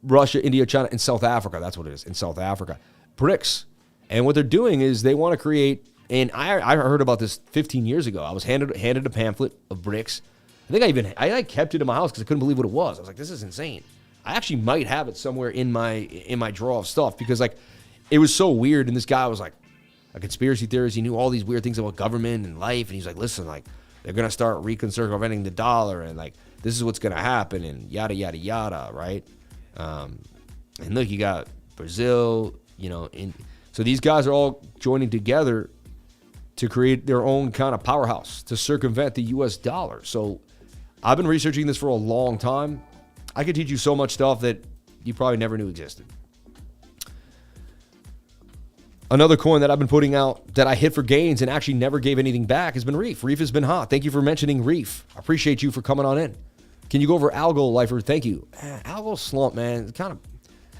Russia, India, China, and South Africa. That's what it is, in South Africa. BRICS. And what they're doing is they want to create, and I heard about this 15 years ago. I was handed a pamphlet of BRICS. I think I kept it in my house because I couldn't believe what it was. I was like, this is insane. I actually might have it somewhere in my drawer of stuff because it was so weird. And this guy was like a conspiracy theorist. He knew all these weird things about government and life. And he's like, listen, They're going to start recirculating the dollar, and like this is what's going to happen, and yada, yada, yada, right? And look, you got Brazil, so these guys are all joining together to create their own kind of powerhouse to circumvent the US dollar. So I've been researching this for a long time. I could teach you so much stuff that you probably never knew existed. Another coin that I've been putting out that I hit for gains and actually never gave anything back has been REEF. REEF has been hot. Thank you for mentioning REEF. I appreciate you for coming on in. Can you go over ALGO, Lifer? Thank you. ALGO slump, man. It's kind of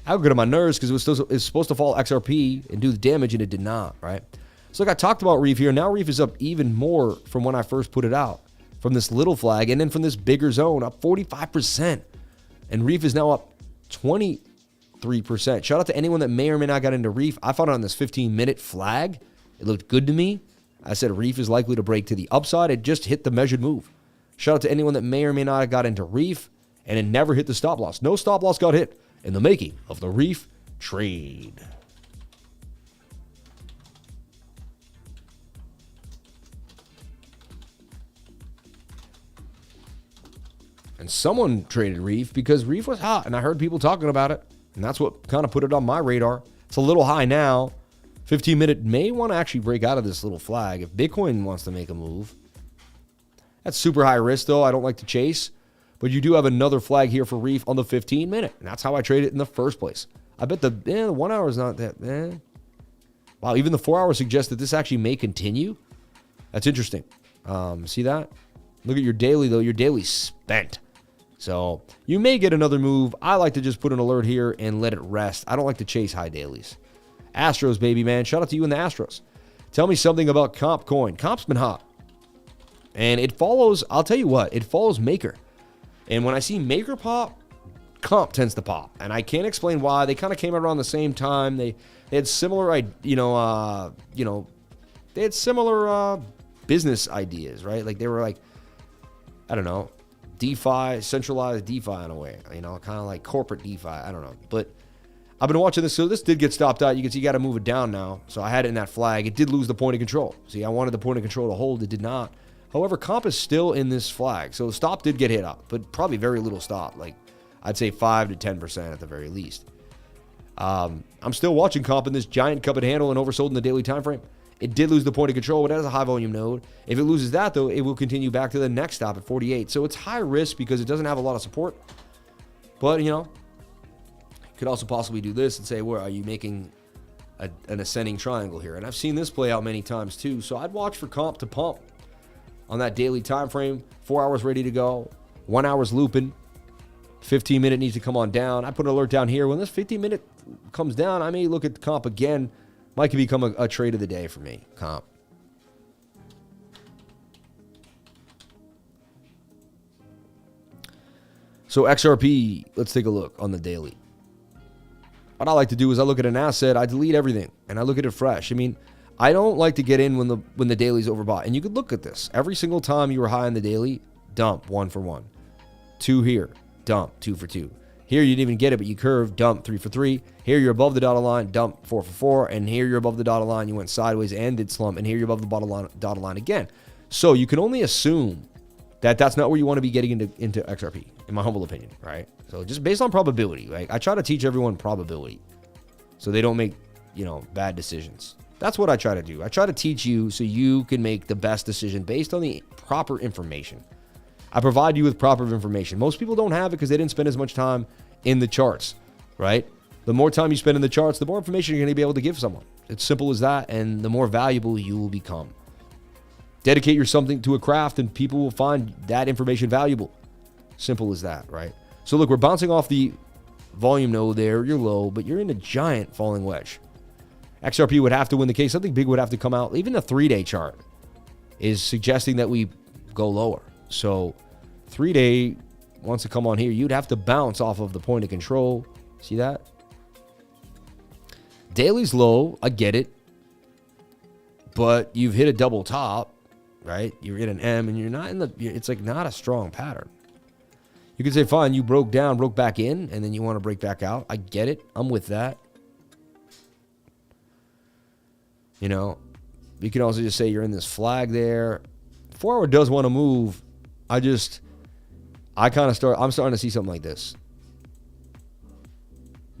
ALGO to my nerves because it was supposed to follow XRP and do the damage, and it did not, right? So like I talked about REEF here. Now REEF is up even more from when I first put it out, from this little flag, and then from this bigger zone, up 45%. And REEF is now up 23%. Shout out to anyone that may or may not got into REEF. I found it on this 15-minute flag. It looked good to me. I said REEF is likely to break to the upside. It just hit the measured move. Shout out to anyone that may or may not have got into REEF, and it never hit the stop loss. No stop loss got hit in the making of the REEF trade. And someone traded REEF because REEF was hot, and I heard people talking about it, and that's what kind of put it on my radar. It's a little high now. 15-minute may want to actually break out of this little flag if Bitcoin wants to make a move. That's super high risk, though. I don't like to chase. But you do have another flag here for REEF on the 15-minute, and that's how I trade it in the first place. I bet the 1 hour is not that. Wow, even the 4 hour suggests that this actually may continue. That's interesting. See that? Look at your daily, though. Your daily's spent. So you may get another move. I like to just put an alert here and let it rest. I don't like to chase high dailies. Astros, baby, man. Shout out to you and the Astros. Tell me something about Comp Coin. Comp's been hot. And it follows, I'll tell you what, it follows Maker. And when I see Maker pop, Comp tends to pop. And I can't explain why. They kind of came out around the same time. They had similar, they had similar business ideas, right? Like they were like, I don't know, DeFi, centralized DeFi in a way, kind of like corporate DeFi. I don't know. But I've been watching this. So this did get stopped out. You can see you got to move it down now. So I had it in that flag. It did lose the point of control. See, I wanted the point of control to hold. It did not. However, Comp is still in this flag. So the stop did get hit up, but probably very little stop. Like I'd say 5 to 10% at the very least. I'm still watching Comp in this giant cup and handle and oversold in the daily time frame. It did lose the point of control, but it has a high volume node. If it loses that, though, it will continue back to the next stop at 48. So it's high risk because it doesn't have a lot of support. But, you could also possibly do this and say, where are you making an ascending triangle here? And I've seen this play out many times, too. So I'd watch for Comp to pump on that daily time frame. 4 hours ready to go. 1 hour's looping. 15-minute needs to come on down. I put an alert down here. When this 15-minute comes down, I may look at Comp again. Might become a trade of the day for me, Comp. So XRP, let's take a look on the daily. What I like to do is I look at an asset, I delete everything, and I look at it fresh. I mean, I don't like to get in when the daily's overbought. And you could look at this. Every single time you were high in the daily, dump 1 for 1. 2 here, dump 2 for 2. Here you didn't even get it, but you curved, dump 3 for 3. Here you're above the dotted line, dump 4 for 4. And here you're above the dotted line, you went sideways and did slump. And here you're above the dotted line again. So you can only assume that that's not where you want to be getting into XRP, in my humble opinion, right? So just based on probability, right? I try to teach everyone probability so they don't make, bad decisions. That's what I try to do. I try to teach you so you can make the best decision based on the proper information. I provide you with proper information. Most people don't have it because they didn't spend as much time in the charts, right? The more time you spend in the charts, the more information you're going to be able to give someone. It's simple as that, and the more valuable you will become. Dedicate your something to a craft, and people will find that information valuable. Simple as that, right? So look, we're bouncing off the volume node there. You're low, but you're in a giant falling wedge. XRP would have to win the case. Something big would have to come out. Even the 3-day chart is suggesting that we go lower. So 3-day wants to come on here. You'd have to bounce off of the point of control. See that? Daily's low. I get it. But you've hit a double top, right? You're in an M, and you're not in the... It's like not a strong pattern. You could say, fine, you broke down, broke back in, and then you want to break back out. I get it. I'm with that. You can also just say you're in this flag there. 4 hour does want to move. I'm starting to see something like this.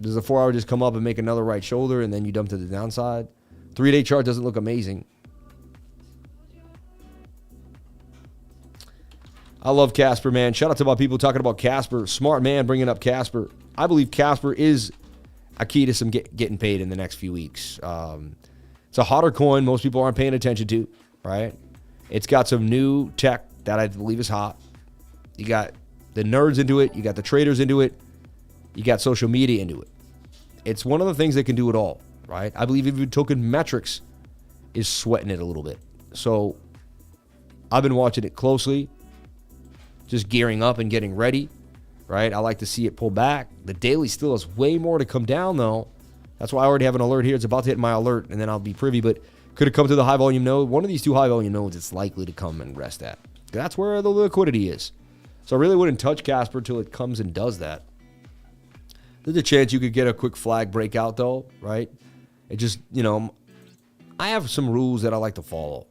Does the 4 hour just come up and make another right shoulder and then you dump to the downside? 3-day chart doesn't look amazing. I love Casper, man. Shout out to my people talking about Casper. Smart man bringing up Casper. I believe Casper is a key to some getting paid in the next few weeks. It's a hotter coin most people aren't paying attention to, right? It's got some new tech that I believe is hot. You got the nerds into it. You got the traders into it. You got social media into it. It's one of the things that can do it all, right? I believe even token metrics is sweating it a little bit. So I've been watching it closely, just gearing up and getting ready, right? I like to see it pull back. The daily still has way more to come down, though. That's why I already have an alert here. It's about to hit my alert, and then I'll be privy, but could it come to the high volume node? One of these two high volume nodes it's likely to come and rest at. That's where the liquidity is. So I really wouldn't touch Casper till it comes and does that. There's a chance you could get a quick flag breakout, though, right? It just, I have some rules that I like to follow,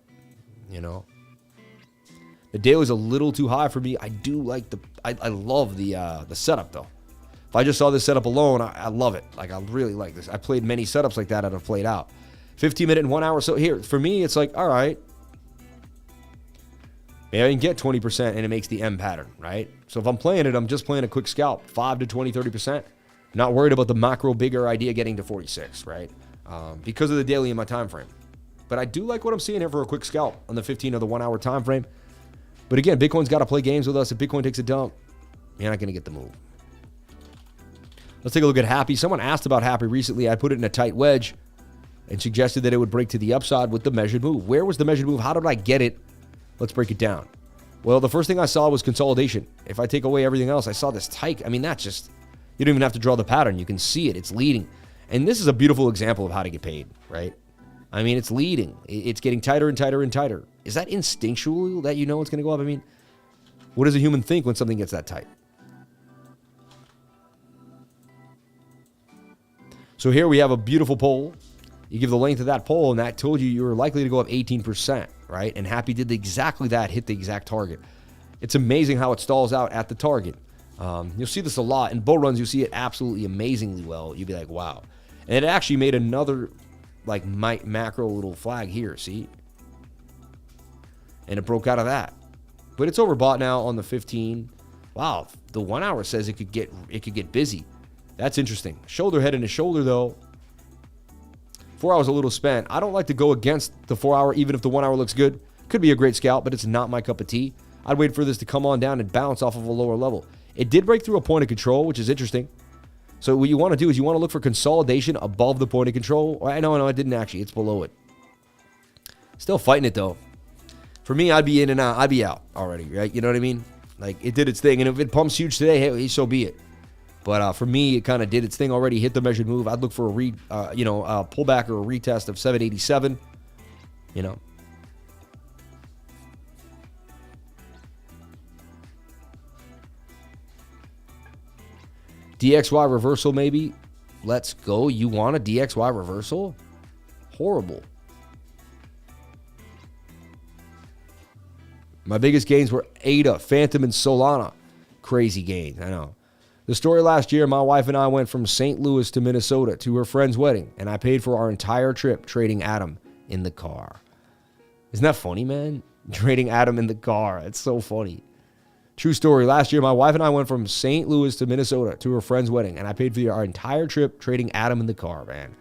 The daily's a little too high for me. I do like I love the setup, though. If I just saw this setup alone, I love it. Like, I really like this. I played many setups like that have played out. 15-minute and 1 hour. So here, for me, it's like, all right. Maybe I can get 20% and it makes the M pattern, right? So if I'm playing it, I'm just playing a quick scalp, 5 to 20, 30%. Not worried about the macro bigger idea getting to 46, right? Because of the daily in my time frame. But I do like what I'm seeing here for a quick scalp on the 15 or the 1 hour time frame. But again, Bitcoin's got to play games with us. If Bitcoin takes a dump, you're not going to get the move. Let's take a look at HAPI. Someone asked about HAPI recently. I put it in a tight wedge and suggested that it would break to the upside with the measured move. Where was the measured move? How did I get it? Let's break it down. Well, the first thing I saw was consolidation. If I take away everything else, I saw this tight. I mean, that's just, you don't even have to draw the pattern. You can see it. It's leading. And this is a beautiful example of how to get paid, right? I mean, it's leading. It's getting tighter and tighter and tighter. Is that instinctual that you know it's going to go up? I mean, what does a human think when something gets that tight? So here we have a beautiful pole. You give the length of that pole, and that told you were likely to go up 18%, right? And HAPI did exactly that, hit the exact target. It's amazing how it stalls out at the target. You'll see this a lot. In bull runs, you'll see it absolutely amazingly well. You'll be like, wow. And it actually made another like macro little flag here, see? And it broke out of that. But it's overbought now on the 15. Wow, the 1 hour says it could get busy. That's interesting. Shoulder head and a shoulder, though. 4 hours a little spent. I don't like to go against the 4 hour, even if the 1 hour looks good. Could be a great scalp, but it's not my cup of tea. I'd wait for this to come on down and bounce off of a lower level. It did break through a point of control, which is interesting. So what you want to do is you want to look for consolidation above the point of control. No, it didn't actually. It's below it. Still fighting it, though. For me, I'd be in and out. I'd be out already, right? You know what I mean? Like, it did its thing. And if it pumps huge today, hey, so be it. But for me, it kind of did its thing already, hit the measured move. I'd look for a pullback or a retest of 787. DXY reversal, maybe. Let's go. You want a DXY reversal? Horrible. My biggest gains were ADA, Phantom, and Solana. Crazy gains, I know. The story last year, my wife and I went from St. Louis to Minnesota to her friend's wedding, and I paid for our entire trip trading Atom in the car. Isn't that funny, man? Trading Atom in the car. It's so funny. True story. Last year, my wife and I went from St. Louis to Minnesota to her friend's wedding, and I paid for our entire trip trading Atom in the car, man.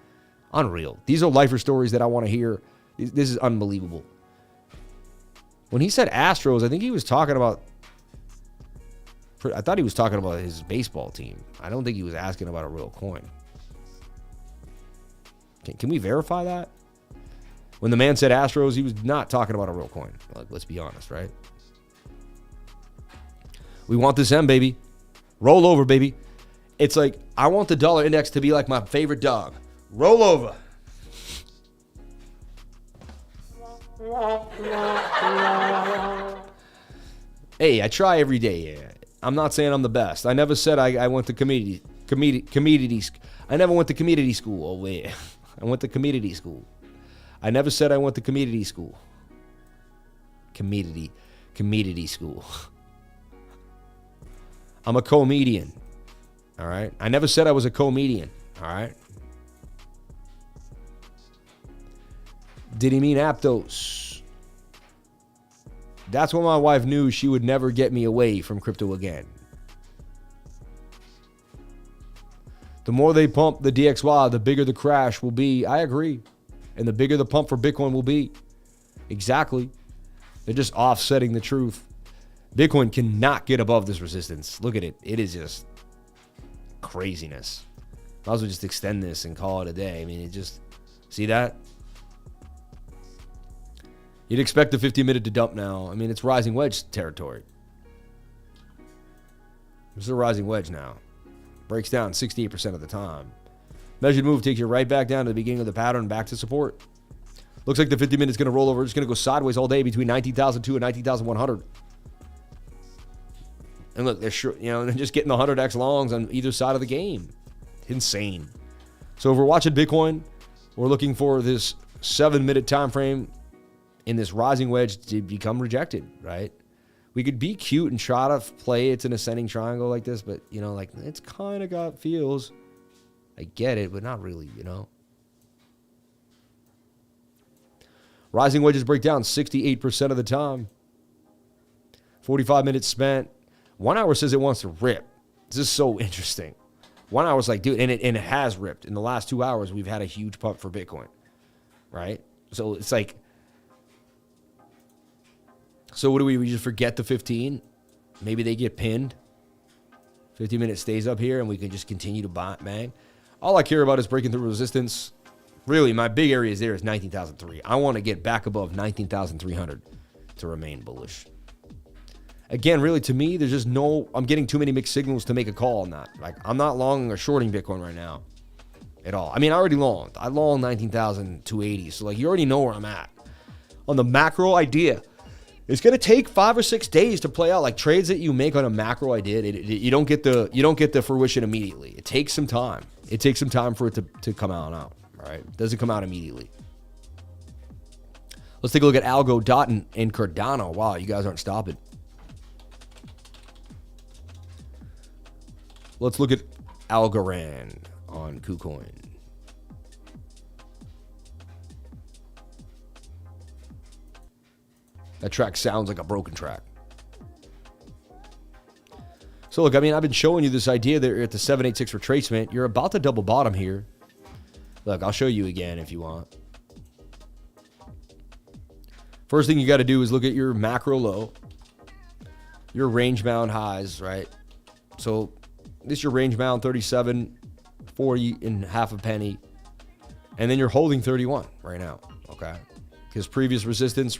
Unreal. These are lifer stories that I want to hear. This is unbelievable. When he said Astros, I think he was talking about... I thought he was talking about his baseball team. I don't think he was asking about a real coin. Can we verify that? When the man said Astros, he was not talking about a real coin. Like, let's be honest, right? We want this M, baby. Roll over, baby. It's like, I want the dollar index to be like my favorite dog. Roll over. Hey, I try every day. Yeah. I'm not saying I'm the best. I never said I went to community. I never went to community school. Oh, wait. I went to community school. I never said I went to community school. community school. I'm a comedian. All right. I never said I was a comedian. All right. Did he mean Aptos? That's when my wife knew she would never get me away from crypto again. The more they pump the DXY, the bigger the crash will be. I agree. And the bigger the pump for Bitcoin will be. Exactly. They're just offsetting the truth. Bitcoin cannot get above this resistance. Look at it. It is just craziness. Might as well just extend this and call it a day. I mean, it just... See that? You'd expect the 50-minute to dump now. I mean, it's rising wedge territory. This is a rising wedge now. Breaks down 68% of the time. Measured move takes you right back down to the beginning of the pattern, back to support. Looks like the 50-minute is going to roll over. It's going to go sideways all day between 19,002 and 19,100. And look, they're sure, they're just getting the 100x longs on either side of the game. Insane. So if we're watching Bitcoin, we're looking for this 7-minute time frame in this rising wedge to become rejected, right? We could be cute and try to play it's an ascending triangle like this, but, it's kind of got feels. I get it, but not really, Rising wedges break down 68% of the time. 45 minutes spent. 1 hour says it wants to rip. This is so interesting. 1 hour's like, dude, and it has ripped. In the last 2 hours, we've had a huge pump for Bitcoin, right? So it's like, so what do we just forget the 15? Maybe they get pinned. 50 minutes stays up here and we can just continue to bang. All I care about is breaking through resistance. Really, my big area there is 19,003. I want to get back above 19,300 to remain bullish. Again, really, to me, there's just I'm getting too many mixed signals to make a call on that. Like, I'm not long or shorting Bitcoin right now at all. I mean, I already longed. I longed 19,280. So, you already know where I'm at. On the macro idea, it's going to take 5 or 6 days to play out. Like, trades that you make on a macro idea, you don't get the fruition immediately. It takes some time. It takes some time for it to come out. All right? It doesn't come out immediately. Let's take a look at ALGO, DOT, and Cardano. Wow, you guys aren't stopping. Let's look at Algorand on KuCoin. That track sounds like a broken track. So look, I mean, I've been showing you this idea that you're at the 786 retracement. You're about to double bottom here. Look, I'll show you again if you want. First thing you got to do is look at your macro low, your range bound highs, right? So this is your range bound 37.40 and half a penny. And then you're holding 31 right now, okay? Because previous resistance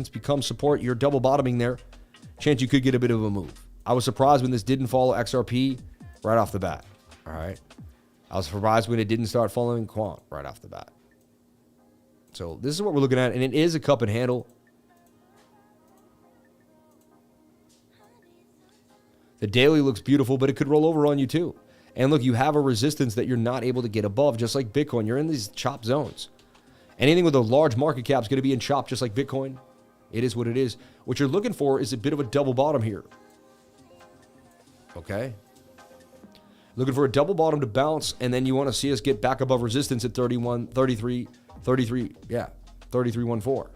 becomes support. You're double bottoming there. Chance you could get a bit of a move. I was surprised when this didn't follow XRP right off the bat, all right? I was surprised when it didn't start following Quant right off the bat. So this is what we're looking at, and it is a cup and handle. The daily looks beautiful, but it could roll over on you too. And look, you have a resistance that you're not able to get above, just like Bitcoin. You're in these chop zones. Anything with a large market cap is going to be in chop, just like Bitcoin. It is what it is. What you're looking for is a bit of a double bottom here. Okay? Looking for a double bottom to bounce, and then you want to see us get back above resistance at 33.14.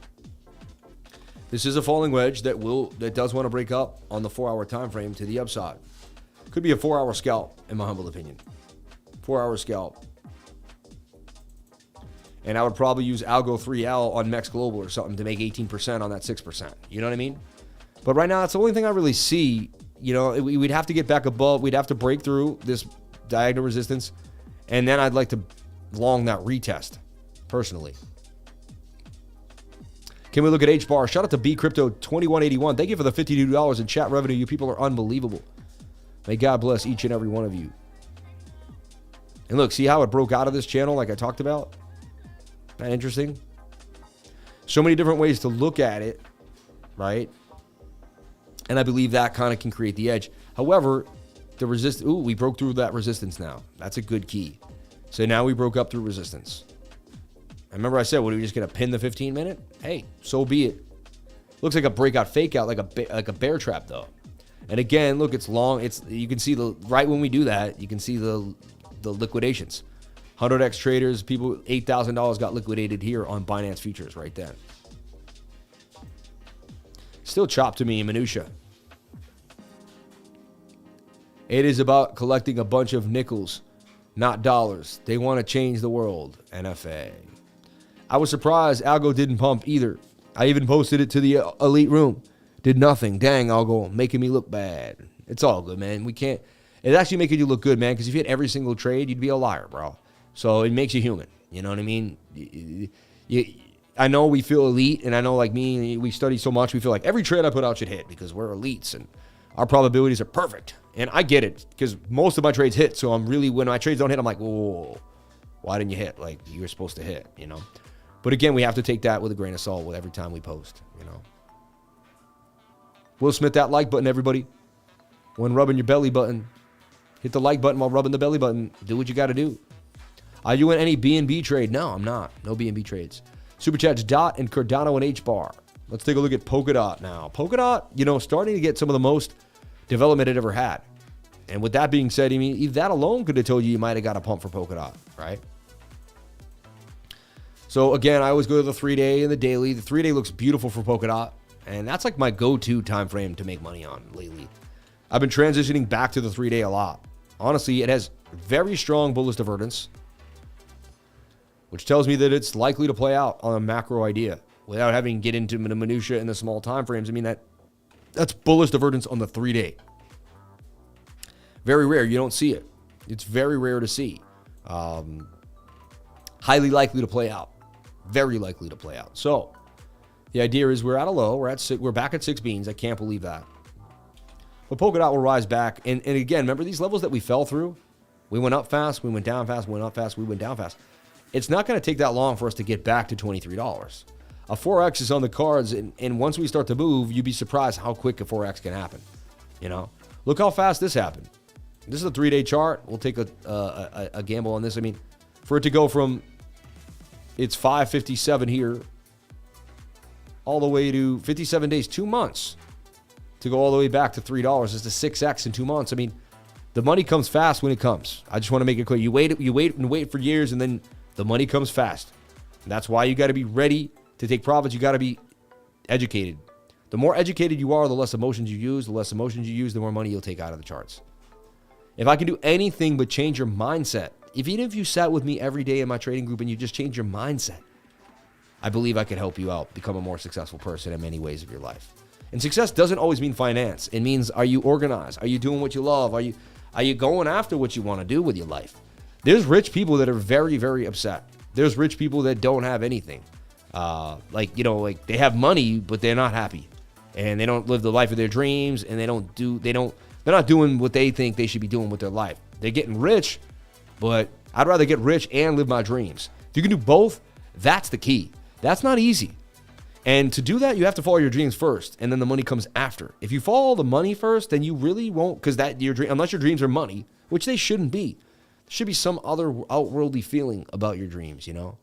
This is a falling wedge that does want to break up on the 4-hour time frame to the upside. Could be a 4-hour scalp, in my humble opinion. 4-hour scalp. And I would probably use Algo 3L on MEXC Global or something to make 18% on that 6%. You know what I mean? But right now, it's the only thing I really see. We'd have to get back above. We'd have to break through this diagonal resistance. And then I'd like to long that retest, personally. Can we look at HBAR? Shout out to B Crypto 2181. Thank you for the $52 in chat revenue. You people are unbelievable. May God bless each and every one of you. And look, see how it broke out of this channel like I talked about? Isn't that interesting? So many different ways to look at it, right? And I believe that kind of can create the edge. However, the we broke through that resistance now. That's a good key. So now we broke up through resistance. I remember I said, what, are we just going to pin the 15-minute? Hey, so be it. Looks like a breakout, fake out, like a bear trap though. And again, look, it's long. You can see right when we do that, you can see the liquidations. 100x traders, people, $8,000 got liquidated here on Binance futures right then. Still chopped to me in minutia. It is about collecting a bunch of nickels, not dollars. They want to change the world. NFA. I was surprised ALGO didn't pump either. I even posted it to the elite room. Did nothing. Dang, ALGO, making me look bad. It's all good, man. We can't. It's actually making you look good, man, because if you hit every single trade, you'd be a liar, bro. So it makes you human. You know what I mean? I know we feel elite, and I know, like me, we study so much, we feel like every trade I put out should hit because we're elites, and our probabilities are perfect. And I get it, because most of my trades hit, so I'm really, when my trades don't hit, I'm like, whoa, why didn't you hit? Like, you were supposed to hit, you know? But again, we have to take that with a grain of salt with every time we post, you know? Will Smith that like button, everybody. When rubbing your belly button, hit the like button while rubbing the belly button. Do what you got to do. Are you in any BNB trade? No, I'm not. No BNB trades. Super chats DOT and Cardano and HBAR. Let's take a look at Polkadot now. Polkadot, you know, starting to get some of the most development it ever had. And with that being said, I mean, that alone could have told you might have got a pump for Polkadot, right? So again, I always go to the 3-day and the daily. The 3-day looks beautiful for Polkadot, and that's like my go-to time frame to make money on lately. I've been transitioning back to the 3-day a lot. Honestly, it has very strong bullish divergence, which tells me that it's likely to play out on a macro idea without having to get into the minutia in the small time frames. I mean, that's bullish divergence on the 3-day. Very rare. You don't see it. It's very rare to see. Highly likely to play out. Very likely to play out. So the idea is we're at a low. We're back at 6 beans. I can't believe that. But Polkadot will rise back. And again, remember these levels that we fell through? We went up fast. We went down fast. We went up fast. We went down fast. It's not going to take that long for us to get back to $23. A 4X is on the cards. And once we start to move, you'd be surprised how quick a 4X can happen. You know, look how fast this happened. This is a 3-day chart. We'll take a gamble on this. I mean, for it to go from it's 557 here all the way to 57 days, 2 months, to go all the way back to $3 is the 6X in 2 months. I mean, the money comes fast when it comes. I just want to make it clear. You wait for years, and then the money comes fast. And that's why you got to be ready to take profits. You got to be educated. The more educated you are, the less emotions you use. The less emotions you use, the more money you'll take out of the charts. If I can do anything but change your mindset, even if you sat with me every day in my trading group and you just change your mindset, I believe I could help you out, become a more successful person in many ways of your life. And success doesn't always mean finance. It means, are you organized? Are you doing what you love? Are you going after what you want to do with your life? There's rich people that are very, very upset. There's rich people that don't have anything. Like they have money, but they're not happy. And they don't live the life of their dreams, and they're not doing what they think they should be doing with their life. They're getting rich, but I'd rather get rich and live my dreams. If you can do both, that's the key. That's not easy. And to do that, you have to follow your dreams first, and then the money comes after. If you follow the money first, then you really won't, because unless your dreams are money, which they shouldn't be, there should be some other outworldly feeling about your dreams, you know?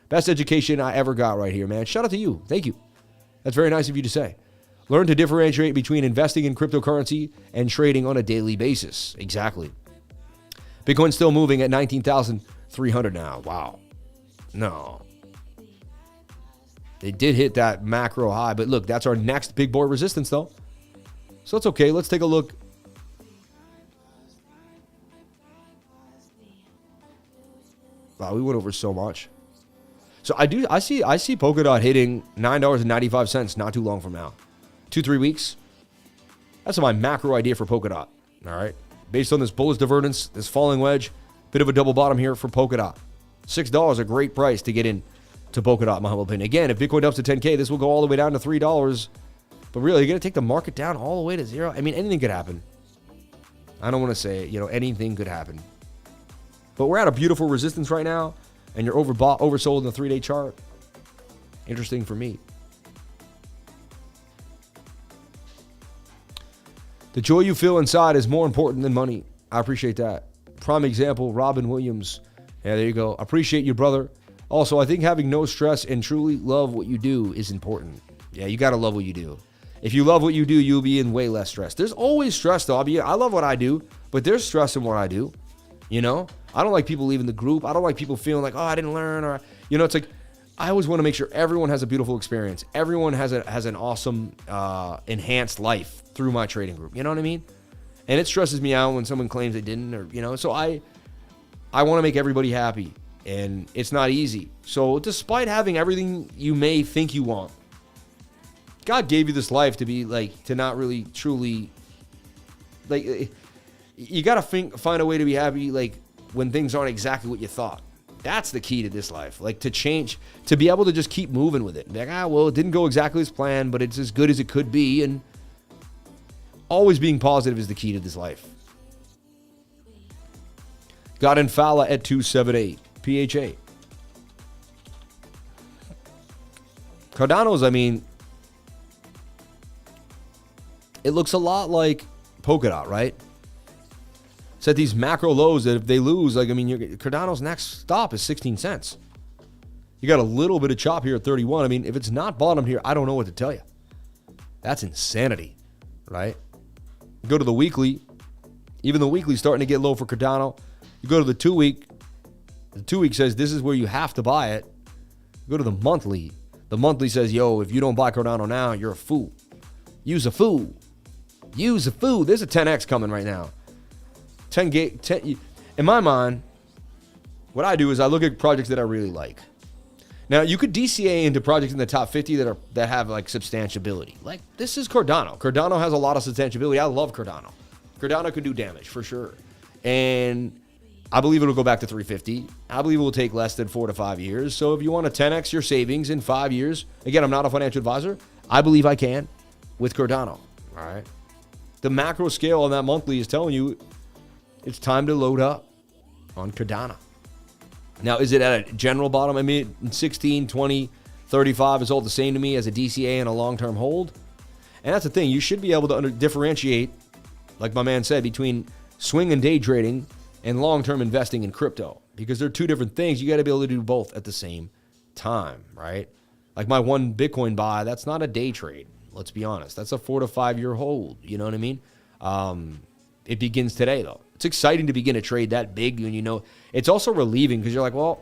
Best education I ever got right here, man. Shout out to you. Thank you. That's very nice of you to say. Learn to differentiate between investing in cryptocurrency and trading on a daily basis. Exactly. Bitcoin's still moving at 19,300 now. Wow. No. They did hit that macro high, but look, that's our next big boy resistance, though. So it's okay. Let's take a look. Wow, we went over so much. So I see Polkadot hitting $9.95 not too long from now. 2-3 weeks. That's my macro idea for Polkadot. All right. Based on this bullish divergence, this falling wedge, bit of a double bottom here for Polkadot. $6, a great price to get in to Polkadot, in my humble opinion. Again, if Bitcoin dumps to 10K, this will go all the way down to $3. But really, you're going to take the market down all the way to zero? I mean, anything could happen. I don't want to say, anything could happen. But we're at a beautiful resistance right now, and you're overbought, oversold in the 3-day chart. Interesting for me. The joy you feel inside is more important than money. I appreciate that. Prime example, Robin Williams. Yeah, there you go. Appreciate you, brother. Also, I think having no stress and truly love what you do is important. Yeah, you got to love what you do. If you love what you do, you'll be in way less stress. There's always stress, though. I love what I do, but there's stress in what I do. You know? I don't like people leaving the group. I don't like people feeling like, oh, I didn't learn. Or, you know, it's like, I always want to make sure everyone has a beautiful experience. Everyone has an awesome, enhanced life through my trading group. You know what I mean? And it stresses me out when someone claims they didn't, or, you know, so I want to make everybody happy, and it's not easy. So despite having everything you may think you want, God gave you this life to be like, to not really truly, like, you got to find a way to be happy, like, when things aren't exactly what you thought. That's the key to this life. Like, to change, to be able to just keep moving with it. Like, well, it didn't go exactly as planned, but it's as good as it could be. And always being positive is the key to this life. Got Infala at 278. PH8. Cardano's, I mean, it looks a lot like Polkadot, right? Set these macro lows that if they lose, like, I mean, Cardano's next stop is 16 cents. You got a little bit of chop here at 31. I mean, if it's not bottomed here, I don't know what to tell you. That's insanity, right? You go to the weekly. Even the weekly's starting to get low for Cardano. You go to the 2-week. The 2-week says this is where you have to buy it. You go to the monthly. The monthly says, yo, if you don't buy Cardano now, you're a fool. Use a fool. Use a fool. There's a 10x coming right now. 10. In my mind, what I do is I look at projects that I really like. Now, you could DCA into projects in the top 50 that have like substantiability. Like, this is Cardano. Cardano has a lot of substantiability. I love Cardano. Cardano can do damage for sure. And I believe it'll go back to 350. I believe it will take less than 4 to 5 years. So if you want to 10x your savings in 5 years, again, I'm not a financial advisor. I believe I can with Cardano. All right. The macro scale on that monthly is telling you it's time to load up on Cardano. Now, is it at a general bottom? I mean, 16, 20, 35 is all the same to me as a DCA and a long-term hold. And that's the thing. You should be able to differentiate, like my man said, between swing and day trading and long-term investing in crypto, because they're two different things. You got to be able to do both at the same time, right? Like my one Bitcoin buy, that's not a day trade. Let's be honest. That's a 4 to 5 year hold. You know what I mean? It begins today, though. It's exciting to begin a trade that big, and you know, it's also relieving because you're like, well,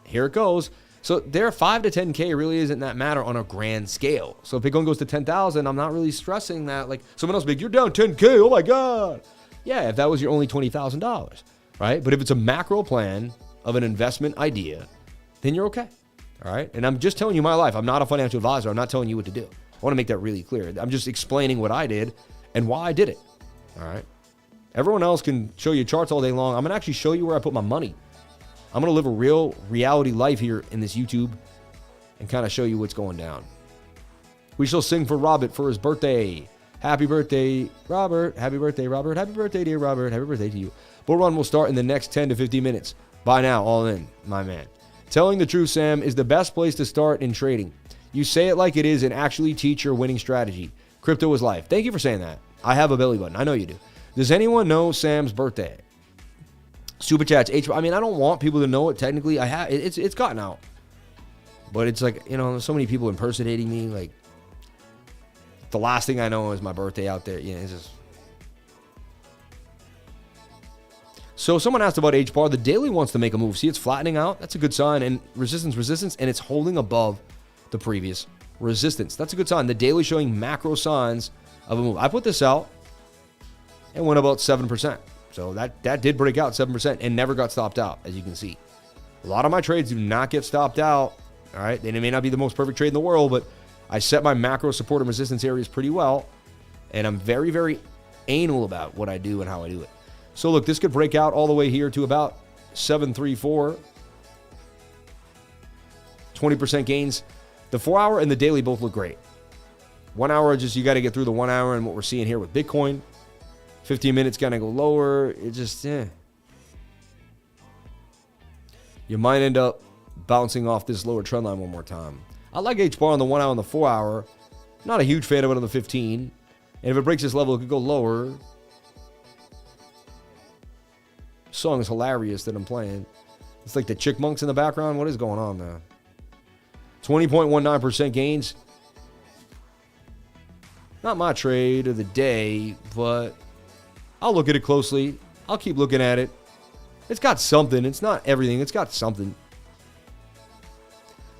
here it goes. So there, 5 to 10K really isn't that matter on a grand scale. So if Bitcoin goes to 10,000, I'm not really stressing that. Like someone else big, you're down 10K. Oh my God. Yeah, if that was your only $20,000, right? But if it's a macro plan of an investment idea, then you're okay. All right. And I'm just telling you my life. I'm not a financial advisor. I'm not telling you what to do. I want to make that really clear. I'm just explaining what I did and why I did it. All right. Everyone else can show you charts all day long. I'm going to actually show you where I put my money. I'm going to live a real reality life here in this YouTube and kind of show you what's going down. We shall sing for Robert for his birthday. Happy birthday, Robert. Happy birthday, Robert. Happy birthday, dear Robert. Happy birthday to you. Bull run will start in the next 10 to 15 minutes. Bye now, all in, my man. Telling the truth, Sam, is the best place to start in trading. You say it like it is and actually teach your winning strategy. Crypto is life. Thank you for saying that. I have a belly button. I know you do. Does anyone know Sam's birthday? Super chats. I mean, I don't want people to know it. Technically, I have. It's gotten out, but it's like, you know, so many people impersonating me. Like the last thing I know is my birthday out there. You know, it's just. So someone asked about HBAR. The daily wants to make a move. See, it's flattening out. That's a good sign. And resistance, and it's holding above the previous resistance. That's a good sign. The daily showing macro signs of a move. I put this out. And went about 7%. So that did break out 7% and never got stopped out, as you can see. A lot of my trades do not get stopped out. All right. They may not be the most perfect trade in the world, but I set my macro support and resistance areas pretty well. And I'm very, very anal about what I do and how I do it. So look, this could break out all the way here to about 734. 20% gains. The 4 hour and the daily both look great. 1 hour, just you got to get through the 1 hour and what we're seeing here with Bitcoin. 15 minutes going to go lower. It just, You might end up bouncing off this lower trend line one more time. I like HBAR on the 1 hour and the 4 hour. Not a huge fan of it on the 15. And if it breaks this level, it could go lower. This song is hilarious that I'm playing. It's like the Chickmunks in the background. What is going on there? 20.19% gains. Not my trade of the day, but I'll look at it closely. I'll keep looking at it. It's got something. It's not everything. It's got something.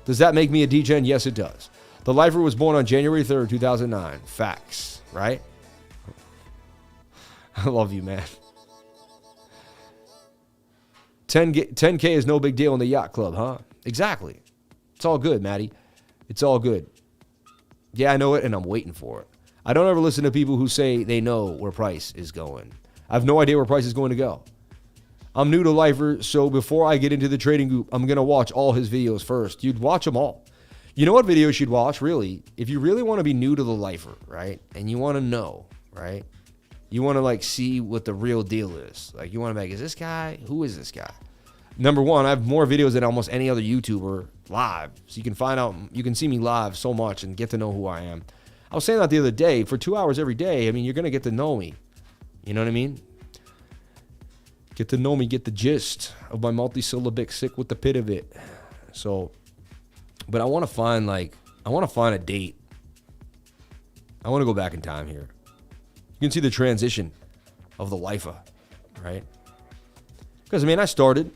Does that make me a degen? Yes, it does. The lifer was born on January 3rd, 2009. Facts, right? I love you, man. 10K is no big deal in the yacht club, huh? Exactly. It's all good, Matty. It's all good. Yeah, I know it, and I'm waiting for it. I don't ever listen to people who say they know where price is going. I have no idea where price is going to go. I'm new to Lifer, so before I get into the trading group, I'm going to watch all his videos first. You'd watch them all. You know what videos you'd watch, really? If you really want to be new to the Lifer, right? And you want to know, right? You want to, like, see what the real deal is. Like, you want to be like, is this guy? Who is this guy? Number one, I have more videos than almost any other YouTuber live. So you can find out, you can see me live so much and get to know who I am. I was saying that the other day, for 2 hours every day, I mean, you're going to get to know me. You know what I mean? Get to know me, get the gist of my multisyllabic sick with the pit of it. So, but I want to find, like, I want to find a date. I want to go back in time here. You can see the transition of the LIFA, right? Because, I mean, I started,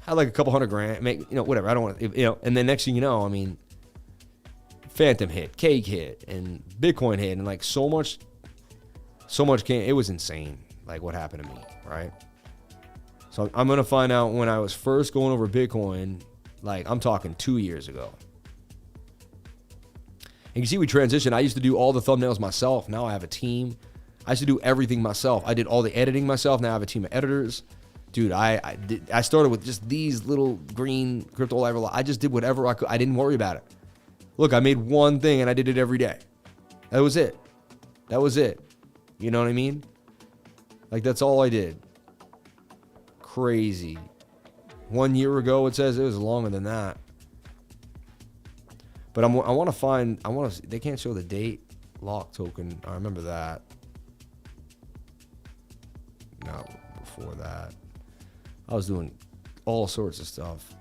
had like a couple $100,000, make, you know, whatever. I don't want to, you know, and then next thing you know, I mean, Phantom hit, Cake hit, and Bitcoin hit, and like so much came. It was insane, like what happened to me, right? So I'm gonna find out when I was first going over Bitcoin, like I'm talking 2 years ago. And you see, we transitioned. I used to do all the thumbnails myself. Now I have a team. I used to do everything myself. I did all the editing myself. Now I have a team of editors. Dude, I started with just these little green crypto live. I just did whatever I could. I didn't worry about it. Look, I made one thing and I did it every day. That was it. That was it. You know what I mean? Like, that's all I did. Crazy. 1 year ago, it says it was longer than that. But I want to find, they can't show the date. Lock token. I remember that. No, before that. I was doing all sorts of stuff.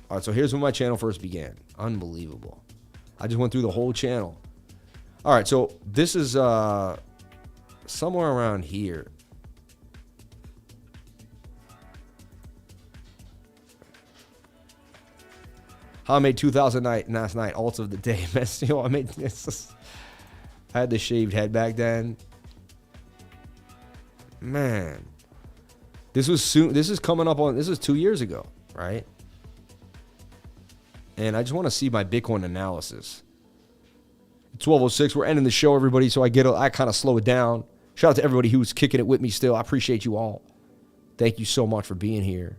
All right, so here's when my channel first began. Unbelievable. I just went through the whole channel. All right, so this is somewhere around here. How I made 2,000 last night, alts of the day. You know, I had the shaved head back then. Man, this was soon. This is coming up on. This is 2 years ago, right? And I just want to see my Bitcoin analysis. 12:06. We're ending the show, everybody. So I kind of slow it down. Shout out to everybody who's kicking it with me still. I appreciate you all. Thank you so much for being here.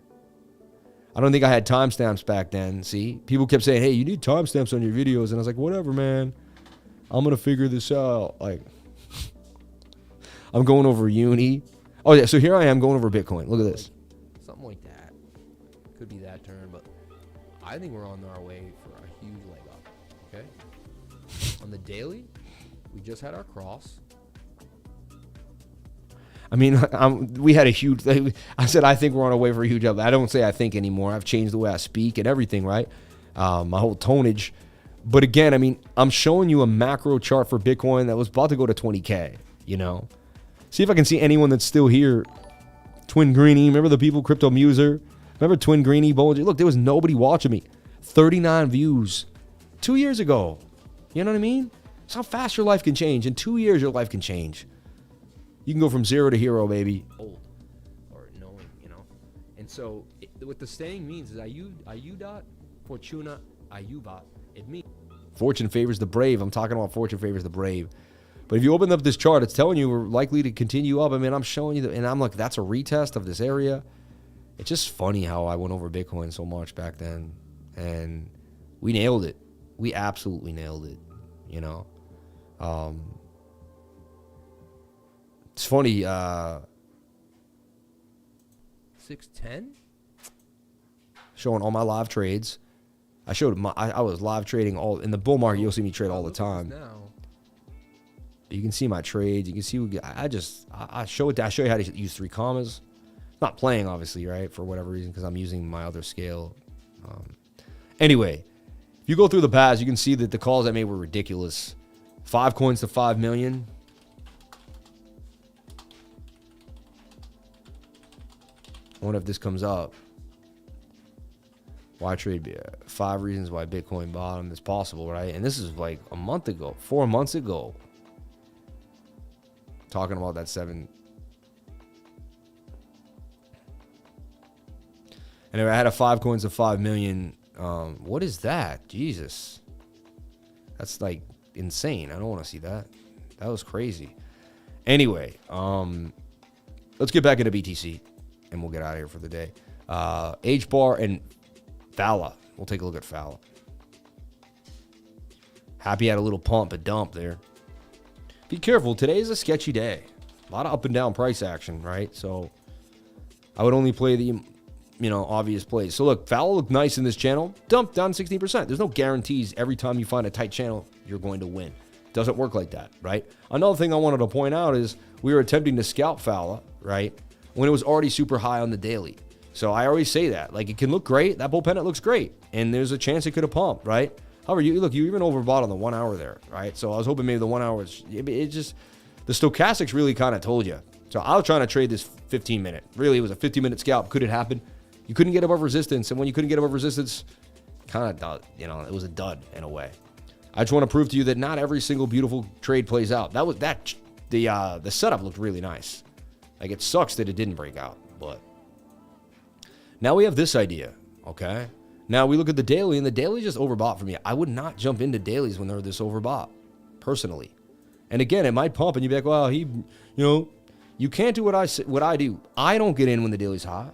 I don't think I had timestamps back then. See, people kept saying, "Hey, you need timestamps on your videos," and I was like, "Whatever, man. I'm gonna figure this out." Like, I'm going over uni. Oh yeah, so here I am going over Bitcoin. Look at this. Something like that. Could be that turn, but I think we're on our way for a huge leg up. Okay. On the daily, we just had our cross. I mean, we had a huge. I said I think we're on our way for a huge up. I don't say I think anymore. I've changed the way I speak and everything, right? My whole tonnage. But again, I mean, I'm showing you a macro chart for Bitcoin that was about to go to 20K. You know, see if I can see anyone that's still here. Twin Greenie, remember the people? Crypto Muser, remember Twin Greenie? Bollinger? Look, there was nobody watching me. 39 views 2 years ago. You know what I mean? That's how fast your life can change. In 2 years, your life can change. You can go from zero to hero, baby. Old or knowing, you know. And so what the saying means is ayudat fortuna ayuvat. It means fortune favors the brave. I'm talking about fortune favors the brave. But if you open up this chart, it's telling you we're likely to continue up. I mean, I'm showing you, and I'm like, that's a retest of this area. It's just funny how I went over Bitcoin so much back then. And we nailed it. We absolutely nailed it, you know. It's funny. 610. Showing all my live trades. I was live trading all in the bull market. You'll see me trade all the time. Now. You can see my trades. You can see. I show it. I show you how to use 3 commas. Not playing, obviously, right? For whatever reason, because I'm using my other scale. Anyway, if you go through the past, you can see that the calls I made were ridiculous. 5 coins to 5 million. I wonder if this comes up. Why trade? 5 reasons why Bitcoin bottom is possible, right? And this is like a month ago, 4 months ago. Talking about that 7. Anyway, I had a 5 coins to 5 million. What is that? Jesus. That's like insane. I don't want to see that. That was crazy. Anyway, let's get back into BTC and we'll get out of here for the day. HBAR and Fala. We'll take a look at Fala. HAPI had a little pump, a dump there. Be careful. Today is a sketchy day. A lot of up and down price action, right? So I would only play the, obvious plays. So look, Fala looked nice in this channel. Dump down 16%. There's no guarantees every time you find a tight channel, you're going to win. Doesn't work like that, right? Another thing I wanted to point out is we were attempting to scalp Fala, right, when it was already super high on the daily. So I always say that. Like, it can look great. That bull pennant looks great. And there's a chance it could have pumped, right? However, you even overbought on the 1 hour there, right? So I was hoping maybe the 1 hour it just, the stochastics really kind of told you. So I was trying to trade this 15 minute. Really, it was a 15-minute scalp. Could it happen? You couldn't get above resistance. And when you couldn't get above resistance, kind of, it was a dud in a way. I just want to prove to you that not every single beautiful trade plays out. The setup looked really nice. Like, it sucks that it didn't break out, but now we have this idea, okay? Now we look at the daily, and the daily just overbought for me. I would not jump into dailies when they're this overbought, personally. And again, it might pump, and you'd be like, well, you can't do what I do. I don't get in when the daily's hot.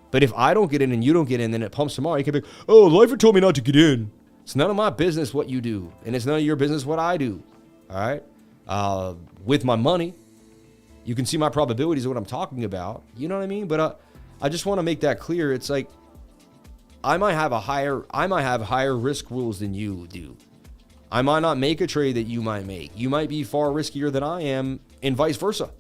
But if I don't get in and you don't get in, then it pumps tomorrow. You can be like, oh, Lifer told me not to get in. It's none of my business what you do, and it's none of your business what I do, all right? With my money, you can see my probabilities of what I'm talking about. You know what I mean? But I just want to make that clear. It's like I might have higher risk rules than you do. I might not make a trade that you might make. You might be far riskier than I am, and vice versa.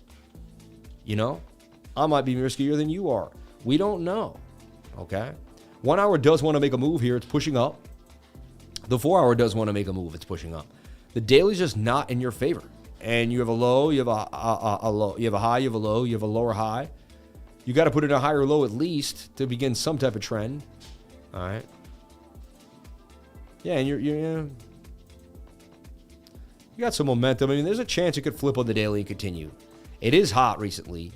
I might be riskier than you are. We don't know. Okay? 1 hour does want to make a move here. It's pushing up. The 4 hour does want to make a move. It's pushing up. The daily's just not in your favor. And you have a low, you have a low, you have a high, you have a low, you have a lower high. You got to put in a higher low at least to begin some type of trend. All right. Yeah, and you got some momentum. I mean, there's a chance it could flip on the daily and continue. It is hot recently.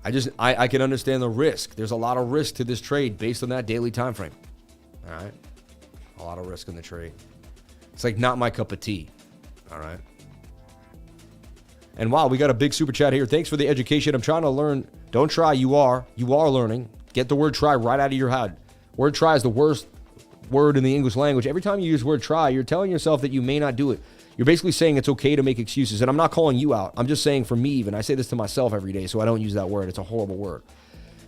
I can understand the risk. There's a lot of risk to this trade based on that daily time frame. All right. A lot of risk in the trade. It's like not my cup of tea. All right. And wow, we got a big super chat here. Thanks for the education. I'm trying to learn. Don't try. You are learning. Get the word try right out of your head. Word try is the worst word in the English language. Every time you use word try, you're telling yourself that you may not do it. You're basically saying it's okay to make excuses. And I'm not calling you out. I'm just saying for me even. I say this to myself every day, so I don't use that word. It's a horrible word.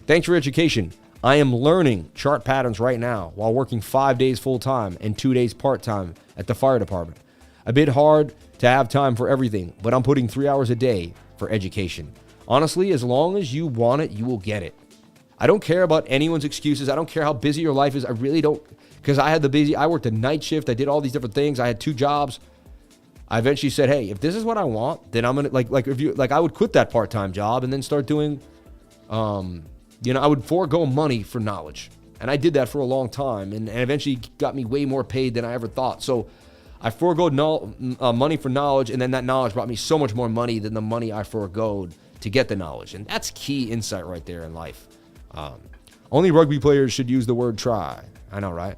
Thanks for education. I am learning chart patterns right now while working 5 days full-time and 2 days part-time at the fire department. A bit hard to have time for everything, but I'm putting 3 hours a day for education. Honestly, as long as you want it, you will get it. I don't care about anyone's excuses. I don't care how busy your life is. I really don't, because I worked a night shift. I did all these different things. I had 2 jobs. I eventually said, hey, if this is what I want, then I'm going to, I would quit that part-time job and then start doing, I would forego money for knowledge. And I did that for a long time and eventually got me way more paid than I ever thought. So I foregoed money for knowledge, and then that knowledge brought me so much more money than the money I foregoed to get the knowledge. And that's key insight right there in life. Only rugby players should use the word try. I know, right?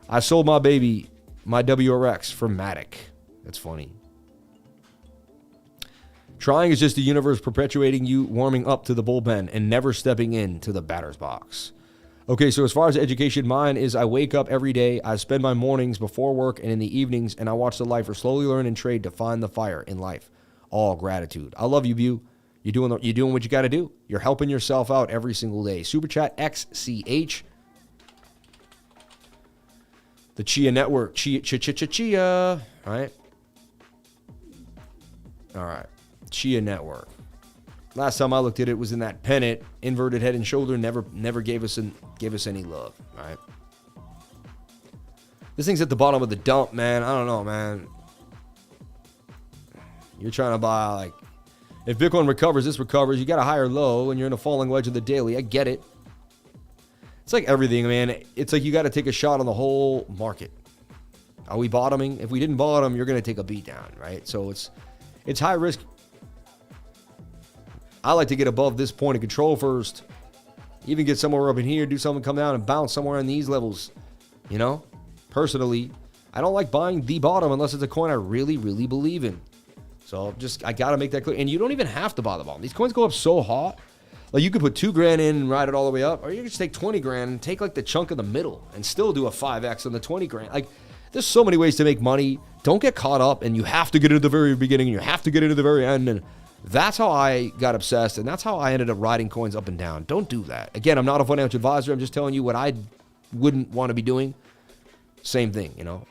I sold my baby, my WRX, for MATIC. That's funny. Trying is just the universe perpetuating you warming up to the bullpen and never stepping into the batter's box. Okay, so as far as education, mine is I wake up every day, I spend my mornings before work and in the evenings, and I watch the lifer slowly learn and trade to find the fire in life. All gratitude. I love you, Bu. You're doing what you got to do. You're helping yourself out every single day. Super Chat XCH. The Chia Network. Chia. All right. All right. Chia Network. Last time I looked at it was in that pennant, inverted head and shoulder, never gave us any love. All right. This thing's at the bottom of the dump, man. I don't know, man. You're trying to buy, like, if Bitcoin recovers, this recovers. You got a higher low, and you're in a falling wedge of the daily. I get it. It's like everything, man. It's like you got to take a shot on the whole market. Are we bottoming? If we didn't bottom, you're going to take a beat down, right? So it's high risk. I like to get above this point of control first. Even get somewhere up in here, do something, come down and bounce somewhere in these levels. You know? Personally, I don't like buying the bottom unless it's a coin I really, really believe in. So I got to make that clear. And you don't even have to buy the bottom. These coins go up so hot. Like, you could put $2,000 in and ride it all the way up, or you can just take $20,000 and take like the chunk of the middle and still do a 5x on the $20,000. Like, there's so many ways to make money. Don't get caught up and you have to get into the very beginning and you have to get into the very end. And that's how I got obsessed, and that's how I ended up riding coins up and down. Don't do that. Again, I'm not a financial advisor. I'm just telling you what I wouldn't want to be doing. Same thing, you know.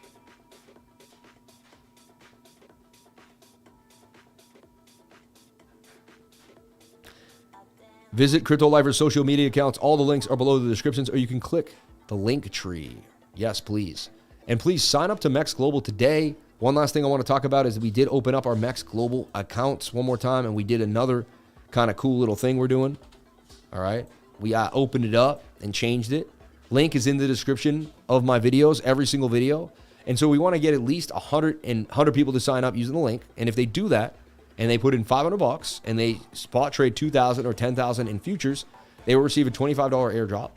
Visit Crypto Lifer's social media accounts. All the links are below the descriptions, or you can click the link tree. Yes, please. And please sign up to MEXC Global today. One last thing I want to talk about is we did open up our MEXC Global accounts one more time, and we did another kind of cool little thing we're doing. All right. We opened it up and changed it. Link is in the description of my videos, every single video. And so we want to get at least 100 people to sign up using the link. And if they do that, and they put in $500 and they spot trade 2,000 or 10,000 in futures, they will receive a $25 airdrop.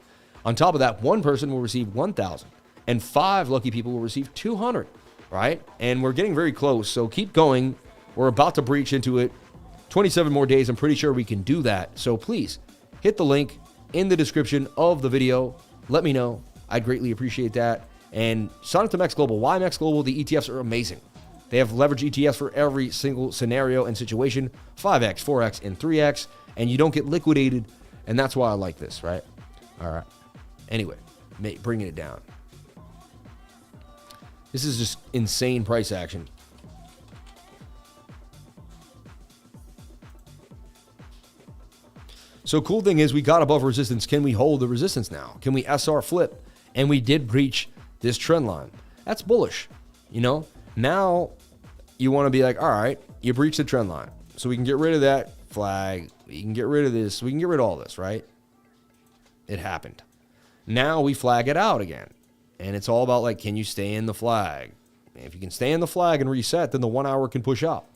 On top of that, one person will receive 1,000 and 5 lucky people will receive 200, right? And we're getting very close, so keep going. We're about to breach into it. 27 more days, I'm pretty sure we can do that. So please hit the link in the description of the video. Let me know. I'd greatly appreciate that. And sign up to MEXC Global. Why MEXC Global? The ETFs are amazing. They have leverage ETFs for every single scenario and situation, 5x, 4x, and 3x, and you don't get liquidated, and that's why I like this, right? All right. Anyway, bringing it down. This is just insane price action. So cool thing is we got above resistance. Can we hold the resistance now? Can we SR flip? And we did breach this trend line. That's bullish, you know? Now, you want to be like, all right, you breached the trend line. So we can get rid of that flag. We can get rid of this. We can get rid of all this, right? It happened. Now we flag it out again. And it's all about, like, can you stay in the flag? If you can stay in the flag and reset, then the 1 hour can push up.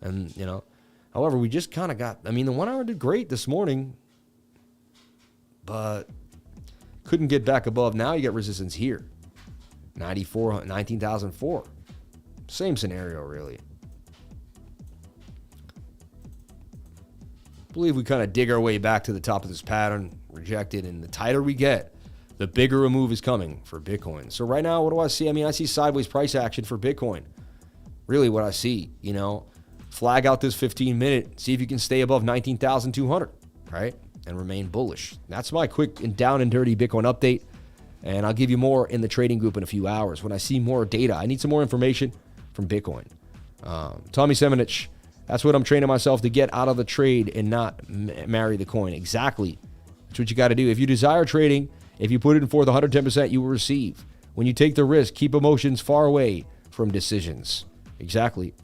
And, you know, however, we just kind of got, I mean, the 1 hour did great this morning, but couldn't get back above. Now you got resistance here. 19,004. Same scenario, really. I believe we kind of dig our way back to the top of this pattern, reject it, and the tighter we get, the bigger a move is coming for Bitcoin. So right now, what do I see? I mean, I see sideways price action for Bitcoin. Really what I see, you know, flag out this 15-minute, see if you can stay above 19,200, right? And remain bullish. That's my quick and down and dirty Bitcoin update. And I'll give you more in the trading group in a few hours when I see more data. I need some more information from Bitcoin. Tommy Semenich, that's what I'm training myself to get out of the trade and not marry the coin. Exactly. That's what you got to do. If you desire trading, if you put it in forth 110%, you will receive. When you take the risk, keep emotions far away from decisions. Exactly.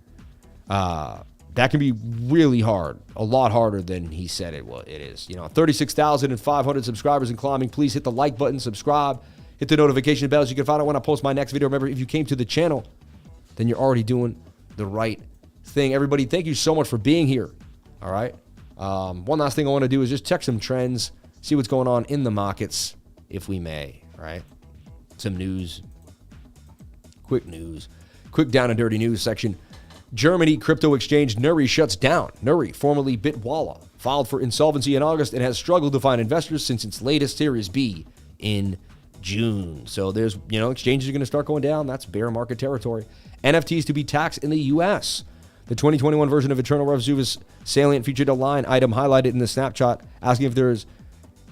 That can be really hard, a lot harder than he said it is. You know, 36,500 subscribers and climbing. Please hit the like button, subscribe, hit the notification bell so you can find out when I post my next video. Remember, if you came to the channel, then you're already doing the right thing. Everybody, thank you so much for being here. All right. One last thing I want to do is just check some trends, see what's going on in the markets, if we may. All right. Some news. Quick news. Quick down and dirty news section. Germany crypto exchange Nuri shuts down. Nuri, formerly Bitwala, filed for insolvency in August and has struggled to find investors since its latest Series B in June. So there's, you know, exchanges are going to start going down. That's bear market territory. NFTs to be taxed in the U.S. The 2021 version of Eternal Rev Salient featured a line item highlighted in the snapshot asking if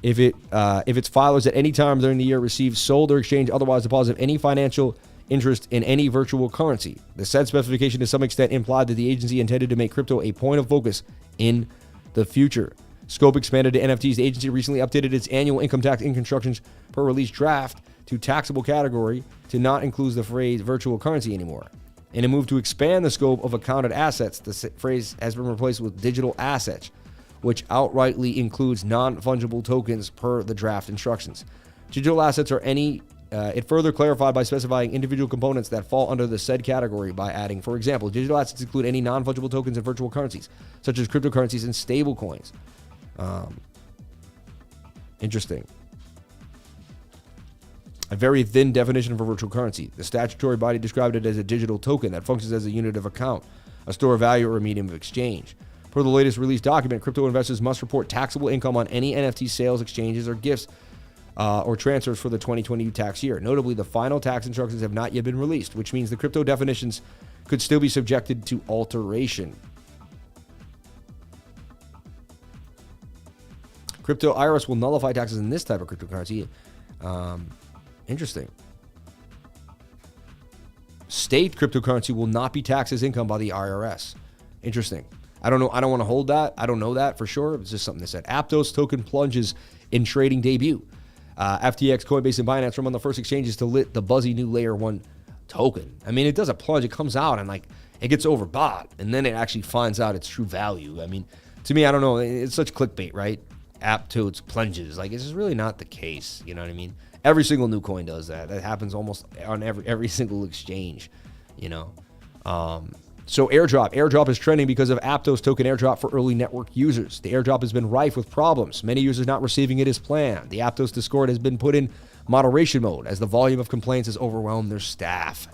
its filers at any time during the year receive, sold, or exchanged otherwise deposit any financial interest in any virtual currency. The said specification to some extent implied that the agency intended to make crypto a point of focus in the future. Scope expanded to NFTs. The agency recently updated its annual income tax instructions per release draft to taxable category to not include the phrase virtual currency anymore. In a move to expand the scope of accounted assets, the phrase has been replaced with digital assets, which outrightly includes non-fungible tokens per the draft instructions. Digital assets are any, it further clarified by specifying individual components that fall under the said category by adding, for example, digital assets include any non-fungible tokens and virtual currencies, such as cryptocurrencies and stable coins. Interesting. A very thin definition for virtual currency. The statutory body described it as a digital token that functions as a unit of account, a store of value, or a medium of exchange. Per the latest released document, crypto investors must report taxable income on any NFT sales, exchanges, or gifts or transfers for the 2020 tax year. Notably, the final tax instructions have not yet been released, which means the crypto definitions could still be subjected to alteration. Crypto IRS will nullify taxes in this type of cryptocurrency. Interesting. State cryptocurrency will not be taxed as income by the IRS. Interesting. I don't know. I don't want to hold that. I don't know that for sure. It's just something that said. APTOS token plunges in trading debut. FTX, Coinbase, and Binance are among the first exchanges to lit the buzzy new layer 1 token. I mean, it does a plunge. It comes out and like it gets overbought, and then it actually finds out its true value. I mean, to me, I don't know. It's such clickbait, right? APTOS plunges. Like, it's just really not the case. You know what I mean? Every single new coin does that. That happens almost on every single exchange, you know. So airdrop is trending because of APTOS token airdrop for early network users. The airdrop has been rife with problems, many users not receiving it as planned. The APTOS Discord has been put in moderation mode as the volume of complaints has overwhelmed their staff.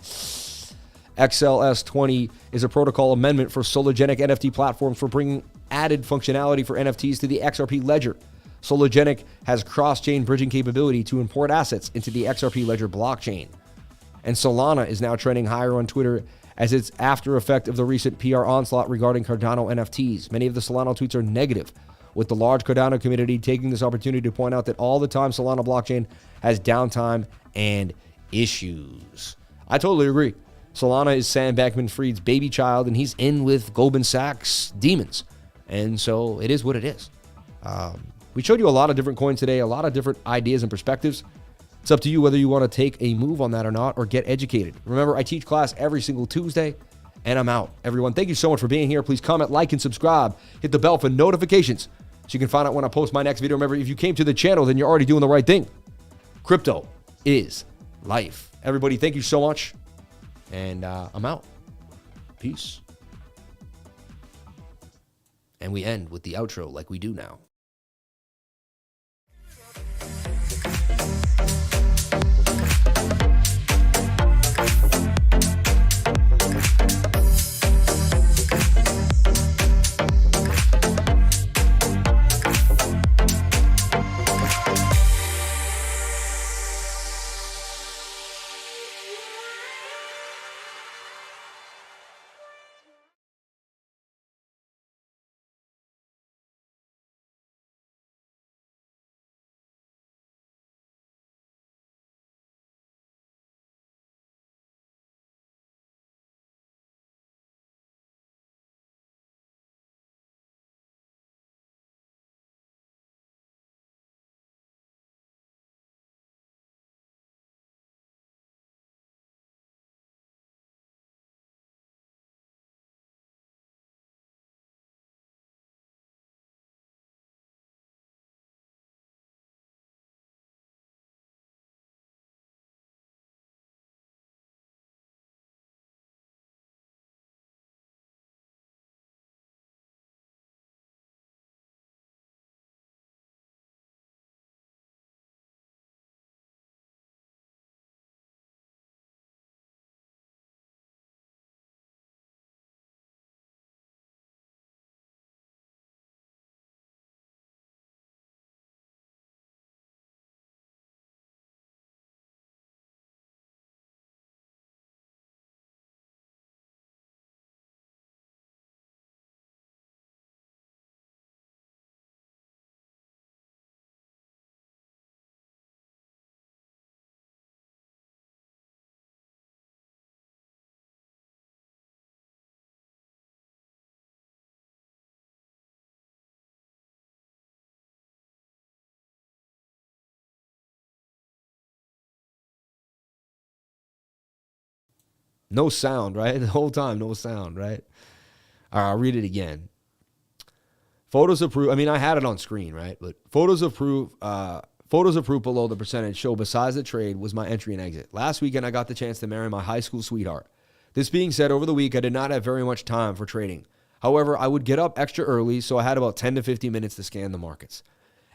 XLS20 is a protocol amendment for Sologenic NFT platforms for bringing added functionality for NFTs to the XRP ledger. Sologenic has cross-chain bridging capability to import assets into the XRP ledger blockchain. And Solana is now trending higher on Twitter as its after effect of the recent PR onslaught regarding Cardano NFTs. Many of the Solana tweets are negative, with the large Cardano community taking this opportunity to point out that all the time Solana blockchain has downtime and issues. I totally agree. Solana is Sam Bankman-Fried's baby child, and he's in with Goldman Sachs demons. And so it is what it is. We showed you a lot of different coins today, a lot of different ideas and perspectives. It's up to you whether you want to take a move on that or not, or get educated. Remember, I teach class every single Tuesday, and I'm out. Everyone, thank you so much for being here. Please comment, like, and subscribe. Hit the bell for notifications so you can find out when I post my next video. Remember, if you came to the channel, then you're already doing the right thing. Crypto is life. Everybody, thank you so much, and I'm out. Peace. And we end with the outro like we do now. No sound, right? The whole time, no sound, right? All right, I'll read it again. Photos of proof. I mean, I had it on screen, right? But photos of proof below the percentage show besides the trade was my entry and exit. Last weekend, I got the chance to marry my high school sweetheart. This being said, over the week, I did not have very much time for trading. However, I would get up extra early, so I had about 10 to 15 minutes to scan the markets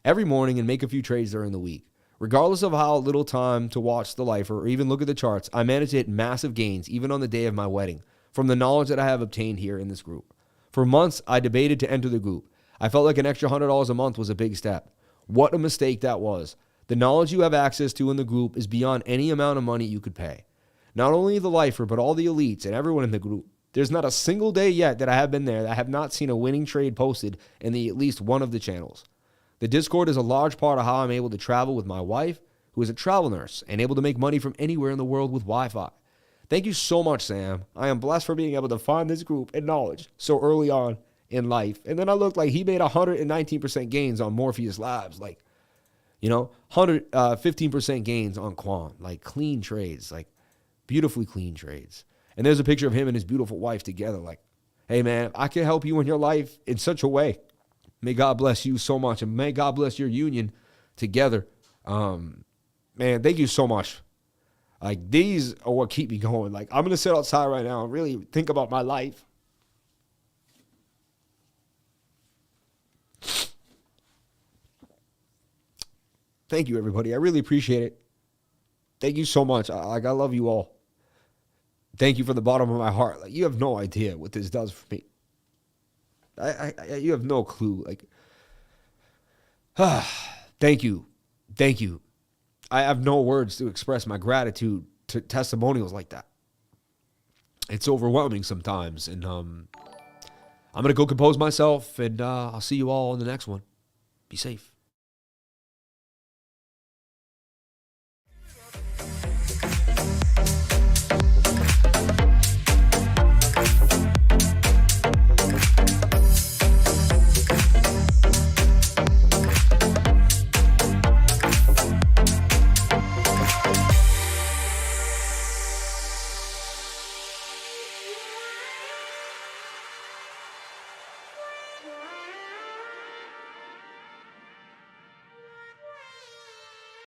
every morning and make a few trades during the week. Regardless of how little time to watch the lifer or even look at the charts, I managed to hit massive gains even on the day of my wedding from the knowledge that I have obtained here in this group. For months, I debated to enter the group. I felt like an extra $100 a month was a big step. What a mistake that was. The knowledge you have access to in the group is beyond any amount of money you could pay. Not only the lifer, but all the elites and everyone in the group. There's not a single day yet that I have been there that I have not seen a winning trade posted in at least one of the channels. The Discord is a large part of how I'm able to travel with my wife, who is a travel nurse, and able to make money from anywhere in the world with Wi-Fi. Thank you so much, Sam. I am blessed for being able to find this group and knowledge so early on in life. And then I looked like he made 119% gains on Morpheus Labs. Like, 15% gains on Quan. Like, clean trades. Like, beautifully clean trades. And there's a picture of him and his beautiful wife together. Like, hey, man, I can help you in your life in such a way. May God bless you so much, and may God bless your union together. Man, thank you so much. Like, these are what keep me going. Like, I'm going to sit outside right now and really think about my life. Thank you, everybody. I really appreciate it. Thank you so much. I love you all. Thank you from the bottom of my heart. Like, you have no idea what this does for me. You have no clue. Like, thank you. Thank you. I have no words to express my gratitude to testimonials like that. It's overwhelming sometimes. And I'm going to go compose myself, and I'll see you all on the next one. Be safe.